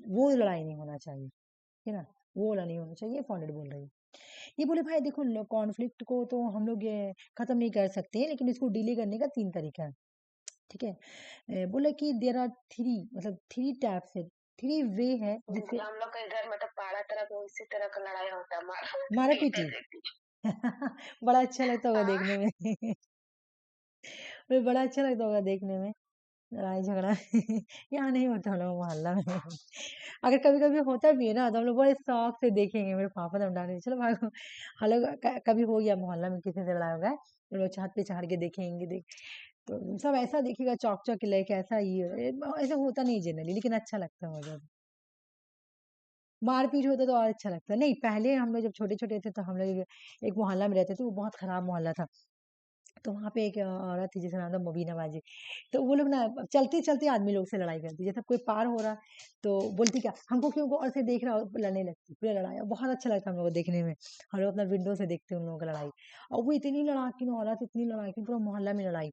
वो लड़ाई नहीं होना चाहिए, है ना, वो वाला नहीं होना चाहिए। फॉलेट बोल रही है। ये बोले भाई देखो, कॉन्फ्लिक्ट को तो हम लोग ये खत्म नहीं कर सकते हैं, लेकिन इसको डीले करने का 3 तरीका है। ठीक है। बोले कि देर आर 3, मतलब 3 टाइप्स है, 3 वे है जिससे हम लोग के घर मतलब पारा तरह का इसी तरह का लड़ाई होता है, मारा पीटी। बड़ा अच्छा लगता होगा हाँ देखने में। बड़ा अच्छा लगता होगा देखने में, लड़ाई झगड़ा। यहाँ नहीं होता हम लोग मोहल्ला में। अगर कभी कभी होता भी है ना, तो हम लोग बड़े शौक से देखेंगे, मेरे पापा तो डांटे, चलो भागो। हम लोग कभी हो गया मोहल्ला में किसी से लड़ाई हो गया, तो लोग छत पे चढ़ के देखेंगे, तो सब ऐसा देखेगा, चौक चौक लेके, ऐसा ही ऐसा होता नहीं जनरली, लेकिन अच्छा लगता है मुझे। मारपीट होता तो और अच्छा लगता। नहीं, पहले हम लोग जब छोटे छोटे थे तो हम लोग एक मोहल्ला में रहते थे, वो बहुत खराब मोहल्ला था। तो वहाँ पे एक औरत थी जिसका नाम था मुबीना बाजी। तो वो लोग ना चलते चलते आदमी लोग से लड़ाई करती, जैसे कोई पार हो रहा तो बोलती क्या, हमको क्यों गौर से देख रहा हो, लड़ने लगती, पूरा लड़ाई, और बहुत अच्छा लगता हम लोग को देखने में। हम लोग अपना विंडो से देखते उन लोगों की लड़ाई, और वो इतनी लड़ाकी औरत, इतनी लड़ाकी, पूरा मोहल्ला में लड़ाई,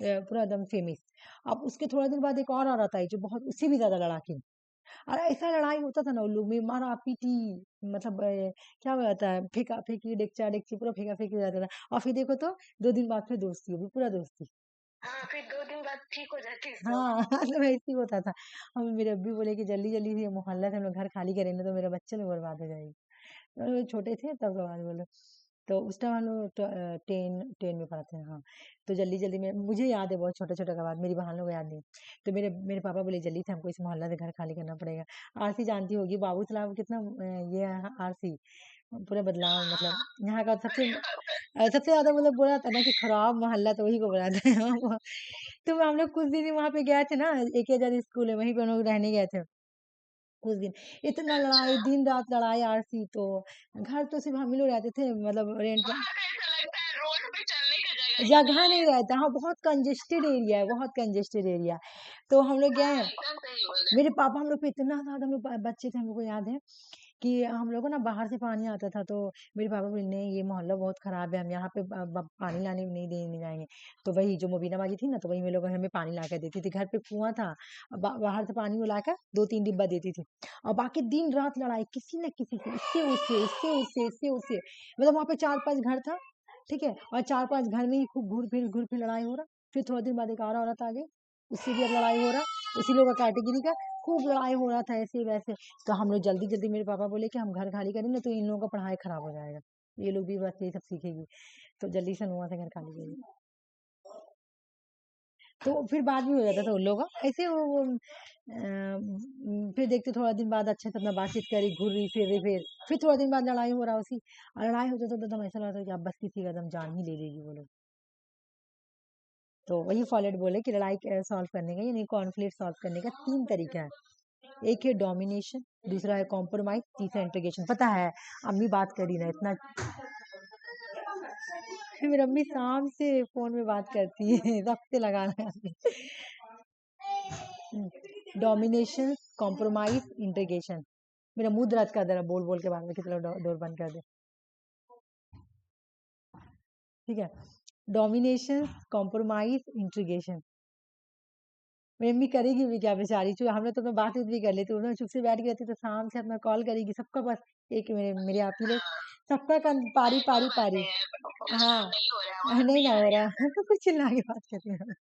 पूरा एकदम फेमस। अब उसके थोड़ा दिन बाद एक और औरत आई जो बहुत उससे भी ज्यादा लड़ाकी, और ऐसा लड़ाई होता था ना उन लोग में, मारा पीटी, मतलब क्या हो जाता है, फेंका फेंकी, डेकचा डेकची, पूरा फेंका फेंकी हो जाता था। और फिर देखो तो 2 दिन बाद फिर दोस्ती होगी, पूरा दोस्ती। हाँ फिर 2 दिन बाद ठीक हो जाती है सब। हाँ। तो ऐसे ही होता था। हम मेरे अब्बी बोले कि जल्दी जल्दी से ये मोहल्ला से हम लोग घर खाली करेंगे तो मेरे बच्चे लोग बर्बाद हो जाएंगे। तो लोग छोटे थे तब के बात बोलो। तो उस टाइम हम लोग 10 में पढ़ते हैं, हाँ। तो जल्दी जल्दी में मुझे याद है, बहुत छोटा छोटा का बात, मेरी बहन लोग को याद नहीं। तो मेरे मेरे पापा बोले जल्दी से हमको इस मोहल्ला से घर खाली करना पड़ेगा। आरसी जानती होगी, बाबू सलाम कितना ये है, आरसी पूरा बदलाव, मतलब यहाँ का सबसे ज्यादा मतलब बोला था ना कि खराब मोहल्ला, तो वही को बोला था। तो हम लोग कुछ दिन वहां पे गए थे ना, एक हजार स्कूल है, वहीं पे हम लोग रहने गए थे कुछ दिन। इतना लड़ाई, दिन रात लड़ाई, आरसी तो घर तो सिर्फ हम ही लोग रहते थे, मतलब रेंट पर, वहाँ पे ऐसा लगता है रोड पे चलने का जगह ही जगह नहीं नहीं है। रहता। हाँ बहुत कंजेस्टेड एरिया है, बहुत कंजेस्टेड एरिया। तो हम लोग हाँ गए, एकदम सही बोले। मेरे पापा हम लोग पे इतना ज्यादा, हम लोग बच्चे थे, हमको याद है कि हम लोग को ना बाहर से पानी आता था, तो मेरे पापा बोले नहीं ये मोहल्ला बहुत खराब है, हम यहाँ पे पानी लाने नहीं देने जाएंगे। तो वही जो मुबीना बाजी थी ना, तो वही मेरे लोग हमें पानी ला कर देती थी। घर पे कुआं था, बाहर से पानी वो लाकर 2-3 डिब्बा देती थी। और बाकी दिन रात लड़ाई किसी न किसी से, इससे उससे। मतलब वहाँ पे 4-5 घर था, ठीक है, और 4-5 घर में ही खूब घूर फिर लड़ाई हो रहा। फिर थोड़ा दिन बाद एक और औरत आ गई, उससे भी अब लड़ाई हो रहा, उसी लोग का कैटेगरी का, खूब लड़ाई हो रहा था ऐसे वैसे। तो हम लोग जल्दी जल्दी, मेरे पापा बोले कि हम घर खाली करेंगे तो इन लोगों का पढ़ाई खराब हो जाएगा, ये लोग भी बस यही सब सीखेगी। तो जल्दी से हम वहाँ से घर खाली करेंगे। तो फिर बाद में हो जाता था उन लोगों का ऐसे फिर देखते थोड़ा दिन बाद अच्छे से अपना बातचीत करी, घूर रही फिर थोड़ा दिन बाद लड़ाई हो रहा उसी, और लड़ाई होते तो एकदम ऐसा लगता था कि अब बस किसी का एकदम जान ही ले लेगी वो लोग। तो वही फॉलेट बोले कि लड़ाई सॉल्व करने का, यानी कॉन्फ्लिक्ट सॉल्व करने का 3 तरीका है। एक है डोमिनेशन, दूसरा है कॉम्प्रोमाइज, तीसरा इंटीग्रेशन। पता है अम्मी बात करी ना इतना, मेरी अम्मी शाम से फोन में बात करती है, सबसे लगा रहा है। Domination, compromise, integration. मेरा मुंह दर्द कर दे रहा बोल बोल के, बाद में कितना डोर बंद कर दे। ठीक है, डोमिनेशन, कॉम्प्रोमाइज, इंटीग्रेशन। मेरी अम्मी करेगी भी क्या बेचारी, चुप, हम लोग तो मैं बात भी कर लेती, उन्होंने चुप से बैठ के रहती, तो शाम से अपना कॉल करेगी सबका, बस एक मेरे आप ही लोग सबका पारी पारी पारी। हाँ, नहीं हो रहा है, आवाज नहीं नहीं ना आ हो रही रहा कुछ चिल्ला के बात करती हूँ,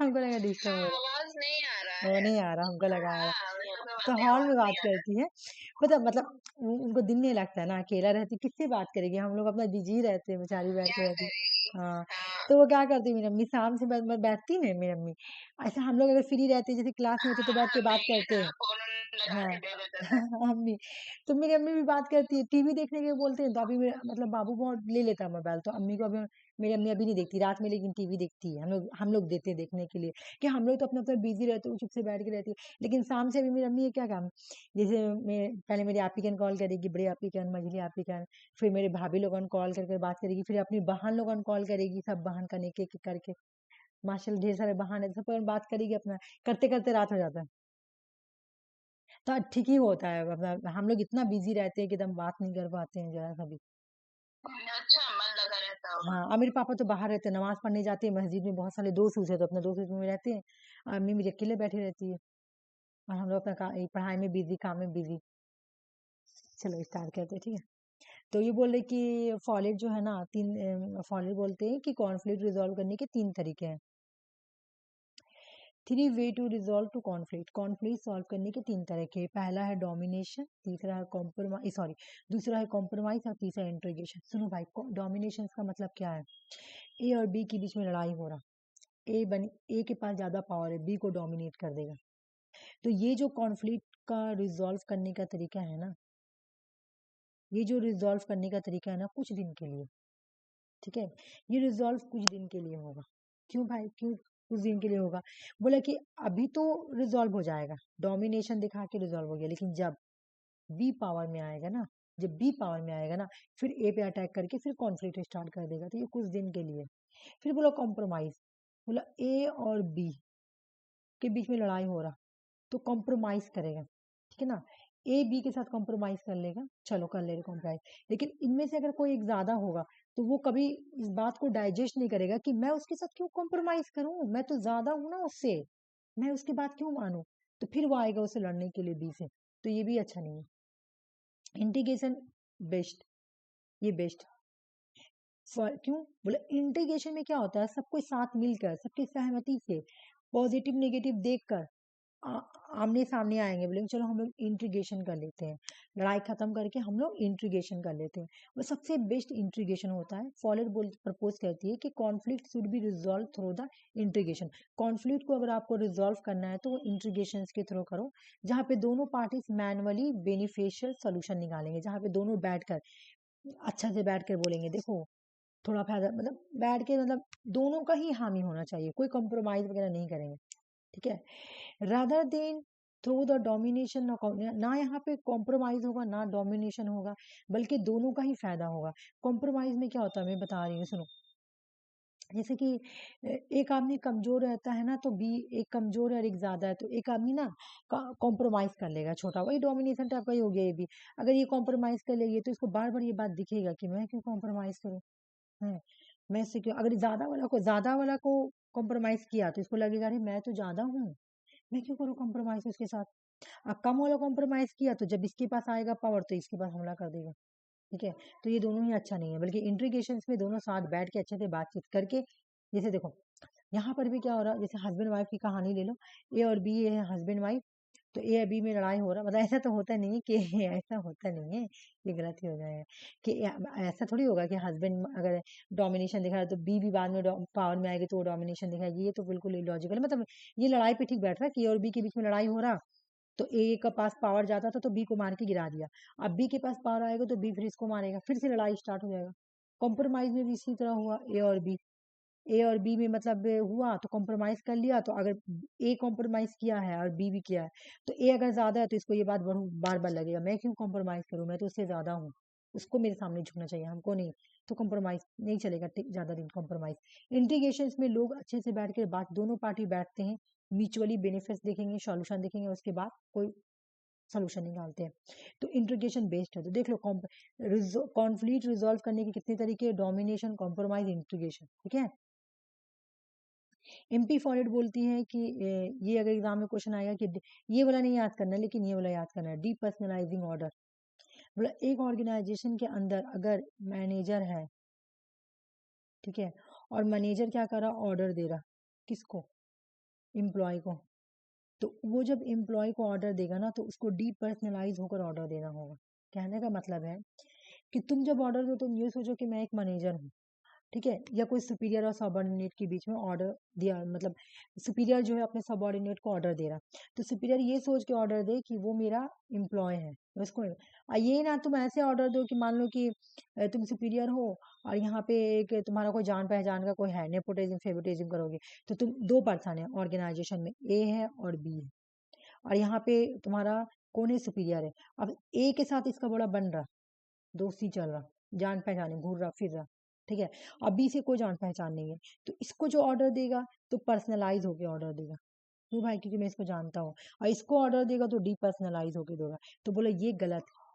हमको लगा डिस्टर्ब हाँ, हो रहा आवाज नहीं आ रहा है, वो है। नहीं आ रहा, हमको लगा आ रहा। हाँ, मेरे को तो वैसे हॉल में आवाज बात नहीं आ रहा करती है, मतलब उनको दिन नहीं लगता है ना, अकेला रहती, किससे बात करेगी, हम लोग अपना बिजी रहते हैं, बेचारी बैठ क्या के रहती। करेगी। हाँ, हाँ तो वो क्या करती है मेरी अम्मी, शाम से बैठती है मेरी अम्मी, ऐसे हम लोग अगर फ्री रहते जैसे क्लास में होते तो हाँ, बैठ के हमें बात ये करते ना हैं। फोन लगा हाँ, के दे देते थे। अम्मी, तो मेरी अम्मी भी बात करती है, टीवी देखने के लिए बोलते हैं, तो अभी मेरा मतलब बाबू बहुत ले लेता है मोबाइल, तो अम्मी को अभी, मेरी अम्मी अभी नहीं देखती रात में, लेकिन टीवी देखती है, हम लोग देते हैं देखने के लिए, कि हम लोग तो अपने अपने बिजी रहते हैं, वो चुप से बैठ के रहती है। लेकिन शाम से अभी मेरी अम्मी है क्या काम, जैसे मैं पहले मेरी आपी कन कॉल करेगी, बड़े आपी कन, मझली आपी कन, फिर मेरे भाभी लोगन कॉल करके बात करेगी, फिर अपनी बहन लोगन कॉल करेगी, सब बहन का एक एक करके, माशाल्लाह ढेर सारे बहन है, सब पर बात करेगी, अपना करते करते रात हो जाता है। तो ठीक ही होता है, मतलब हम लोग इतना बिजी रहते हैं कि एकदम बात नहीं कर पाते हैं जरा सा भी। अच्छा, मन लगा रहता होगा। हाँ, और मेरे पापा तो बाहर रहते हैं, नमाज पढ़ने जाते हैं मस्जिद में, बहुत सारे दोस्त उसे तो अपने दोस्त में रहते हैं, और अम्मी मेरी अकेले बैठी रहती है, और हम लोग अपना ये पढ़ाई में बिजी, काम में बिजी। चलो स्टार्ट करते हैं, ठीक है। तो ये बोल रहे कि फॉलेट जो है ना, फॉलेट बोलते हैं कि कॉन्फ्लिक्ट रिजॉल्व करने के 3 तरीके हैं। 3 way to resolve to conflict, conflict solve करने के 3 तरह के, पहला है डोमिनेशन, तीसरा है कॉम्प्रोमाइज, सॉरी, दूसरा है कॉम्प्रोमाइज, और तीसरा है इंट्रीगेशन। सुनो भाई, डोमिनेशन का मतलब क्या है, ए और बी के बीच में लड़ाई हो रहा, ए के पास ज्यादा पावर है, बी को डोमिनेट कर देगा। तो ये जो कॉन्फ्लिक्ट का रिजॉल्व करने का तरीका है ना, ये जो रिजॉल्व करने का तरीका है ना, कुछ दिन के लिए, ठीक है, ये रिजॉल्व कुछ दिन के लिए होगा। क्यों भाई, क्यों कुछ दिन के लिए होगा, बोला कि अभी तो रिजॉल्व हो जाएगा, डोमिनेशन दिखा के रिजॉल्व हो गया, लेकिन जब बी पावर में आएगा ना, जब बी पावर में आएगा ना, फिर ए पे अटैक करके फिर कॉन्फ्लिक्ट स्टार्ट कर देगा, तो ये कुछ दिन के लिए। फिर बोला कॉम्प्रोमाइज, बोला ए और बी के बीच में लड़ाई हो रहा, तो कॉम्प्रोमाइज करेगा, ठीक है ना, ए बी के साथ कॉम्प्रोमाइज कर लेगा, चलो कर ले कॉम्प्रोमाइज, लेकिन इनमें से अगर कोई एक ज्यादा होगा, तो वो कभी इस बात को डाइजेस्ट नहीं करेगा कि मैं उसके साथ क्यों कॉम्प्रोमाइज करूं, मैं तो ज्यादा हूं ना उससे, मैं उसकी बात क्यों मानूं, तो फिर वो आएगा उसे लड़ने के लिए बी से, तो ये भी अच्छा नहीं है। इंटीग्रेशन बेस्ट, ये बेस्ट, क्यों, बोले इंटीग्रेशन में क्या होता है, सब कोई साथ मिलकर, सबकी सहमति से, पॉजिटिव नेगेटिव देखकर आ- आमने सामने आएंगे, बोलेंगे चलो हम लोग इंट्रीगेशन कर लेते हैं, लड़ाई खत्म करके हम लोग इंट्रीगेशन कर लेते हैं, वो सबसे बेस्ट इंट्रीगेशन होता है। फॉलेट बोल प्रपोज कहती है कि conflict should be resolve through the integration, conflict को अगर आपको रिजॉल्व करना है तो वो इंट्रीगेशन के थ्रू करो, जहाँ पे दोनों पार्टीज मैनुअली बेनिफिशियल सोल्यूशन निकालेंगे, जहाँ पे दोनों बैठकर, अच्छा से बैठ कर बोलेंगे, देखो थोड़ा फायदा, मतलब बैठ के, मतलब दोनों का ही हामी होना चाहिए, कोई कॉम्प्रोमाइज वगैरह नहीं करेंगे, ठीक है, rather than through the domination, ना यहाँ पे कॉम्प्रोमाइज होगा ना डोमिनेशन होगा, बल्कि दोनों का ही फायदा होगा। कॉम्प्रोमाइज में क्या होता है मैं बता रही हूँ, सुनो, जैसे कि एक आदमी कमजोर रहता है ना, तो बी एक कमजोर है और एक ज्यादा है, तो एक आदमी ना कॉम्प्रोमाइज कर लेगा, छोटा, वही डोमिनेशन टाइप का ही हो गया ये भी। अगर ये कॉम्प्रोमाइज कर लेगी तो इसको बार बार ये बात दिखेगा कि मैं क्यों कॉम्प्रोमाइज करूँ, है मैं इससे क्यों, अगर ज्यादा वाला को कॉम्प्रोमाइज किया तो इसको लगेगा अरे मैं तो ज्यादा हूँ, मैं क्यों करूँ कॉम्प्रोमाइज उसके साथ। कम वाला कॉम्प्रोमाइज किया तो जब इसके पास आएगा पावर तो इसके पास हमला कर देगा। ठीक है, तो ये दोनों ही अच्छा नहीं है, बल्कि इंट्रीगेशंस में दोनों साथ बैठ के अच्छे से बातचीत करके, जैसे देखो यहाँ पर भी क्या हो रहा है, जैसे हस्बैंड वाइफ की कहानी ले लो, ए और बी, ये है हस्बैंड वाइफ, तो ए और बी में लड़ाई हो रहा, मतलब ऐसा तो होता नहीं है कि ऐसा होता नहीं है, ये गलत ही हो जाएगा कि ऐसा थोड़ी होगा कि हस्बैंड अगर डोमिनेशन दिखा रहा है तो बी भी बाद में पावर में आएगी तो वो डोमिनेशन दिखाएगी, ये तो बिल्कुल इलॉजिकल है। मतलब ये लड़ाई पे ठीक बैठ रहा है कि ए और बी के बीच में लड़ाई हो रहा, तो ए का पास पावर जाता था तो बी को मार के गिरा दिया, अब बी के पास पावर आएगा तो बी फिर इसको मारेगा, फिर से लड़ाई स्टार्ट हो जाएगा। कॉम्प्रोमाइज में भी इसी तरह हुआ, ए और बी में मतलब हुआ तो कॉम्प्रोमाइज कर लिया, तो अगर ए कॉम्प्रोमाइज किया है और बी भी किया है, तो ए अगर ज्यादा है तो इसको ये बात बार बार लगेगा मैं क्यों कॉम्प्रोमाइज करूं, मैं तो उससे ज्यादा हूँ, उसको मेरे सामने झुकना चाहिए, हमको नहीं। तो कॉम्प्रोमाइज नहीं चलेगा, ज्यादा दिन कॉम्प्रोमाइज। इंटीग्रेशन में लोग अच्छे से बैठ के बात, दोनों पार्टी बैठते हैं, म्यूचुअली बेनिफिट्स देखेंगे, सॉल्यूशन देखेंगे, उसके बाद कोई सोल्यूशन निकालते हैं। तो इंटीग्रेशन बेस्ड है, तो देख लो कॉन्फ्लिक्ट रिजॉल्व करने के कितने तरीके, डोमिनेशन, कॉम्प्रोमाइज, इंटीग्रेशन। ठीक है, एमपी फॉरेड बोलती है कि ये अगर एग्जाम में क्वेश्चन आएगा कि ये वाला नहीं याद करना है, लेकिन ये वाला याद करना है, डीपर्सनलाइजिंग ऑर्डर। मतलब एक ऑर्गेनाइजेशन के अंदर अगर मैनेजर है, ठीक है, और मैनेजर क्या कर रहा, ऑर्डर दे रहा, किसको, एम्प्लॉय को, तो वो जब एम्प्लॉय को ऑर्डर देगा ना तो उसको डीपर्सनलाइज होकर ऑर्डर देना होगा। कहने का मतलब है कि तुम जब ऑर्डर दो तुम ये सोचो कि मैं एक मैनेजर हूँ, ठीक है, या कोई सुपीरियर और सबऑर्डिनेट के बीच में ऑर्डर दिया, मतलब सुपीरियर जो है अपने सबऑर्डिनेट को ऑर्डर दे रहा, तो सुपीरियर ये सोच के ऑर्डर दे कि वो मेरा एम्प्लॉय है, मैं उसको ये ना तुम ऐसे ऑर्डर दो कि मान लो कि तुम सुपीरियर हो और यहाँ पे एक तुम्हारा कोई जान पहचान का कोई है, नेपोटिज्म फेवरेटिज्म करोगे, तो तुम दो पर्सन है ऑर्गेनाइजेशन में, ए है और बी है, और यहाँ पे तुम्हारा कौन है, सुपीरियर है। अब ए के साथ इसका बड़ा बन रहा, दोस्ती चल रहा, जान पहचान है, घूर रहा फिर रहा, ठीक है, अभी से कोई जान पहचान नहीं है, तो इसको जो ऑर्डर देगा तो पर्सनलाइज होके ऑर्डर देगा, क्यों भाई, क्योंकि मैं इसको जानता हूँ, और इसको ऑर्डर देगा तो डीपर्सनलाइज होके देगा। तो बोला ये गलत है,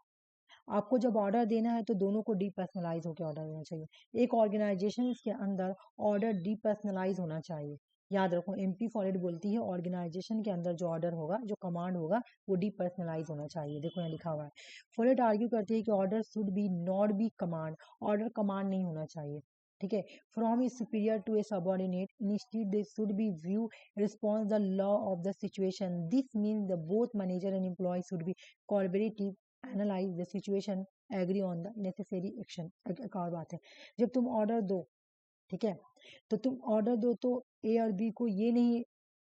आपको जब ऑर्डर देना है तो दोनों को डीपर्सनलाइज होकर ऑर्डर देना चाहिए, एक ऑर्गेनाइजेशन के अंदर ऑर्डर डीपर्सनलाइज होना चाहिए। याद रखो, एमपी फॉरेड बोलती है ऑर्गेनाइजेशन के अंदर जो ऑर्डर होगा, जो कमांड होगा, वो डीपर्सनलाइज होना चाहिए। देखो यहाँ लिखा हुआ है, फॉरेड आर्ग्यू करती है कि order should be not be command, order command नहीं होना चाहिए, ठीक है, from a superior to a subordinate, instead they should be view response the law of the situation, this means the both manager and employee should be cooperative, analyze the situation, agree on the necessary action. एक और बात है, जब तुम order दो, ठीक है, तो तुम ऑर्डर दो तो ए और बी को ये नहीं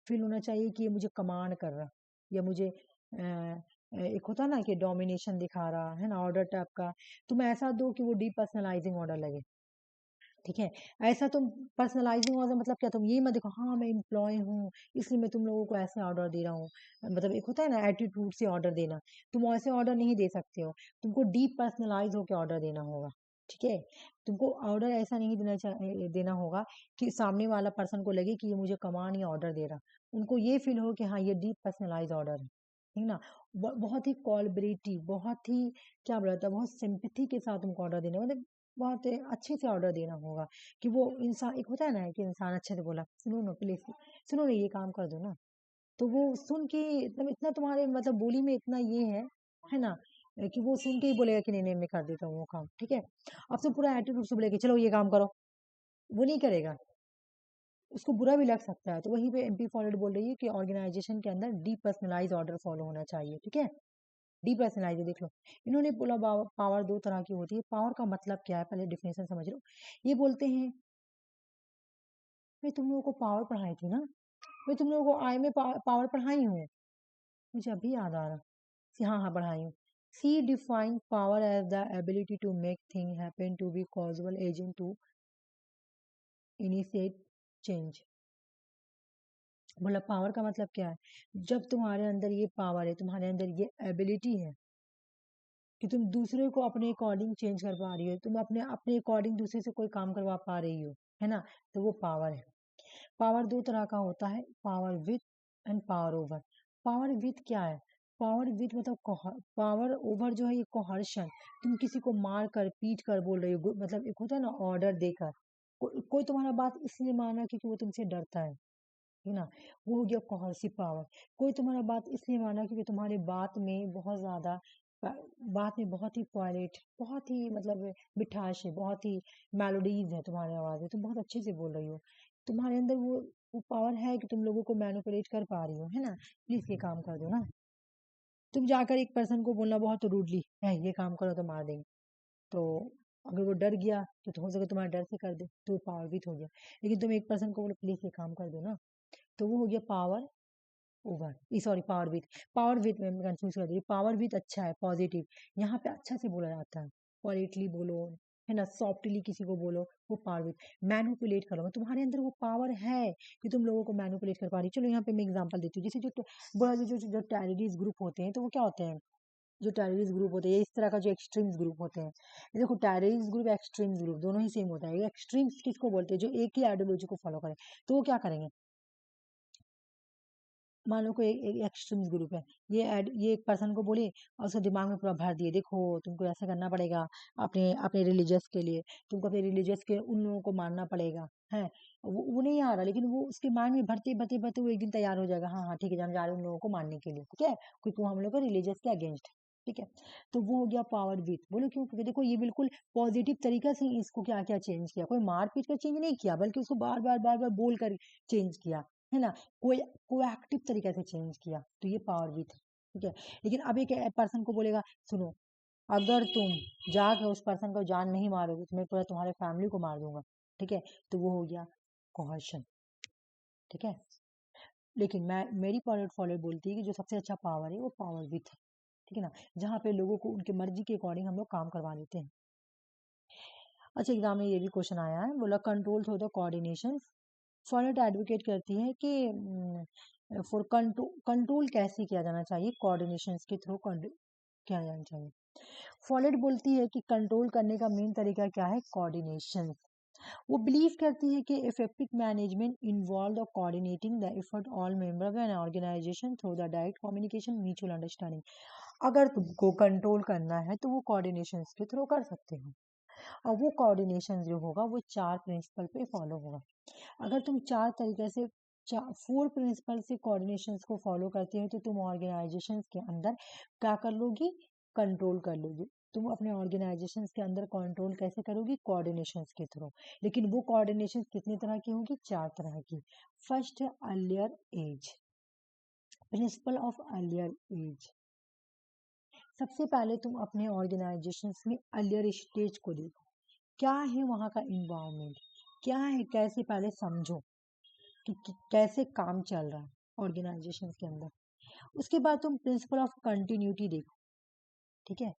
फील होना चाहिए कि ये मुझे कमांड कर रहा, या मुझे एक होता ना कि डोमिनेशन दिखा रहा है ना ऑर्डर टाइप का, तुम ऐसा दो कि वो डीपर्सनलाइजिंग ऑर्डर लगे। ठीक है, ऐसा तुम पर्सनलाइजिंग ऑर्डर मतलब क्या, तुम ये मत देखो हाँ मैं एम्प्लॉय हूँ इसलिए मैं तुम लोगों को ऐसे ऑर्डर दे रहा हूँ, मतलब एक होता है ना एटीट्यूड से ऑर्डर देना, तुम ऐसे ऑर्डर नहीं दे सकते हो, तुमको डीप पर्सनलाइज होकर ऑर्डर देना होगा। ठीक है, तुमको ऑर्डर ऐसा नहीं देना होगा कि सामने वाला पर्सन को लगे कि ये मुझे कमांड या ऑर्डर दे रहा, उनको ये फील हो कि हाँ ये डीप पर्सनलाइज ऑर्डर है, ठीक ना। बहुत ही कॉलबरेटिव, बहुत ही क्या बोला था, बहुत सिंपैथी के साथ तुमको ऑर्डर देना, मतलब बहुत अच्छे से ऑर्डर देना होगा, कि वो इंसान, एक होता है ना कि इंसान अच्छे से बोला सुनो ना प्लीज, सुनो ना ये काम कर दो ना, तो वो सुन के एकदम इतना तुम्हारे मतलब बोली में इतना ये है ना, कि वो सुन के ही बोलेगा कि नहीं नहीं मैं कर देता हूँ वो काम, ठीक है। अब तो पूरा एटीट्यूड से बोलेगा चलो ये काम करो, वो नहीं करेगा, उसको बुरा भी लग सकता है। तो वहीं पे एमपी फॉरवर्ड बोल रही है कि ऑर्गेनाइजेशन के अंदर डीपर्सनलाइज ऑर्डर फॉलो होना चाहिए, ठीक है। डीपर्सनलाइज देख लो, इन्होंने बोला पावर दो तरह की होती है, पावर का मतलब क्या है पहले डिफिनेशन समझ लो। ये बोलते हैं मैं तुम लोगों को पावर पढ़ाई थी ना, मैं तुम लोगों को आई में पावर पढ़ाई हूँ, मुझे अभी याद आ रहा, हाँ हाँ पढ़ाई हूँ। See define power as the ability to make thing happen, to be causable agent, to initiate change. बोला पावर का मतलब क्या है, जब तुम्हारे अंदर ये पावर है, तुम्हारे अंदर ये एबिलिटी है, कि तुम दूसरे को अपने अकॉर्डिंग चेंज कर पा रही हो, तुम अपने अपने अकॉर्डिंग दूसरे से कोई काम करवा पा रही हो, है ना, तो वो पावर है। पावर दो तरह का होता है, power with and power over. Power with क्या है? पावर विथ मतलब पावर ओवर जो है ये कोहर्शन, तुम किसी को मार कर पीट कर बोल रही हो, मतलब एक होता है ना ऑर्डर देकर, कोई तुम्हारा बात इसलिए माना क्योंकि वो तुमसे डरता है ना, वो हो गया कोहर्सिव पावर। कोई तुम्हारा बात इसलिए माना क्योंकि तुम्हारी बात में बहुत ज्यादा बात में बहुत ही पॉलिट, बहुत ही मतलब मिठास है, बहुत ही मेलोडीज है तुम्हारी आवाज में, तुम बहुत अच्छे से बोल रही हो, तुम्हारे अंदर वो पावर है कि तुम लोगों को मैनिपुलेट कर पा रही हो, है ना। प्लीज ये काम कर दो ना। तुम जाकर एक पर्सन को बोलना बहुत रूडली है ये काम करो तो मार देंगे, तो अगर वो डर गया तो हो सके तुम्हारे डर से कर दे, तो पावर विथ हो गया। लेकिन तुम एक पर्सन को बोलो प्लीज ये काम कर दो ना, तो वो हो गया power over, sorry power with. Power with में कंफ्यूज कर दी, पावर विथ अच्छा है, पॉजिटिव, यहाँ पे अच्छा से बोला जाता है, पॉलिटली बोलो, है ना, सॉफ्टली किसी को बोलो, वो पावर विथ। मैनिपुलेट करो, तुम्हारे अंदर वो पावर है कि तुम लोगों को मैनिपुलेट कर पा रही। चलो यहाँ पे मैं एग्जांपल देती हूँ, जैसे जो टेररिस्ट ग्रुप होते हैं तो वो क्या होते हैं, जो टेररिस्ट ग्रुप होते हैं, इस तरह का जो एक्सट्रीम्स ग्रुप होते हैं, देखो टेररिस्ट ग्रुप एक्सट्रीम्स ग्रुप दोनों ही सेम होता है। एक्सट्रीम्स किसको बोलते हैं? जो एक ही आइडियोलॉजी को फॉलो करें, तो वो क्या करेंगे, मान लो कोई एक एक्सट्रीम्स ग्रुप है, ये एक पर्सन को बोले और उसके दिमाग में पूरा भर दिए, देखो तुमको ऐसा करना पड़ेगा अपने अपने रिलीजियस के लिए, तुमको अपने रिलीजियस के उन लोगों को मानना पड़ेगा, है। वो नहीं आ रहा, लेकिन वो उसके माइंड में भरते भरते भरते वो एक दिन तैयार हो जाएगा, हाँ हाँ ठीक है हम जा रहे हैं उन लोगों को मानने के लिए, ठीक है, क्योंकि वो हम लोग को रिलीजियस के अगेंस्ट है, ठीक है। तो वो हो गया पावर विथ। बोलो क्यों? क्योंकि देखो ये बिल्कुल पॉजिटिव तरीका से इसको क्या क्या चेंज किया, कोई मार पीट कर चेंज नहीं किया, बल्कि उसको बार बार बोल कर चेंज किया, है ना, कोई प्रोएक्टिव तरीके से चेंज किया, तो ये पावर भी था, ठीक है। लेकिन अब एक पर्सन को बोलेगा सुनो, अगर तुम जाके उस पर्सन को जान नहीं मारोगे तो मैं पूरा तुम्हारे फैमिली को मार दूंगा, ठीक है, तो वो हो गया कोहर्शन, ठीक है। लेकिन मैं मेरी फॉलो बोलती है कि जो सबसे अच्छा पावर है वो पावर विथ है, ठीक है ना, जहाँ पे लोगों को उनके मर्जी के अकॉर्डिंग हम लोग काम करवा लेते हैं। अच्छा एग्जाम में ये भी क्वेश्चन आया है, बोला control through the coordination. Follett advocate करती है कि फॉर कंट्रोल कैसे किया जाना चाहिए, कोऑर्डिनेशन के थ्रू किया जाना चाहिए। फॉलेट बोलती है कि कंट्रोल करने का मेन तरीका क्या है, कोऑर्डिनेशन। वो बिलीव करती है कि effective management involve the coordinating the effort all member of an organization through the direct communication mutual understanding. अगर तुमको कंट्रोल करना है तो वो कोऑर्डिनेशन के थ्रू कर सकते हो, और वो कोऑर्डिनेशन जो होगा वो 4 प्रिंसिपल पे फॉलो होगा। अगर तुम 4 तरीके से 4 प्रिंसिपल से कोऑर्डिनेशंस को फॉलो करते हो तो तुम ऑर्गेनाइजेशन के अंदर क्या कर लोगी, कंट्रोल कर लोगी। तुम अपने ऑर्गेनाइजेशन के अंदर कंट्रोल कैसे करोगी, कोऑर्डिनेशन के थ्रू। लेकिन वो कोऑर्डिनेशन कितने तरह की होगी, 4 तरह की। फर्स्ट है earlier age, principle of earlier age. सबसे पहले तुम अपने ऑर्गेनाइजेशन में अर्लियर स्टेज को देखो, क्या है वहाँ का इन्वायरमेंट, क्या है, कैसे पहले समझो कि कैसे काम चल रहा है ऑर्गेनाइजेशन के अंदर। उसके बाद तुम प्रिंसिपल ऑफ कंटिन्यूटी देखो, ठीक है,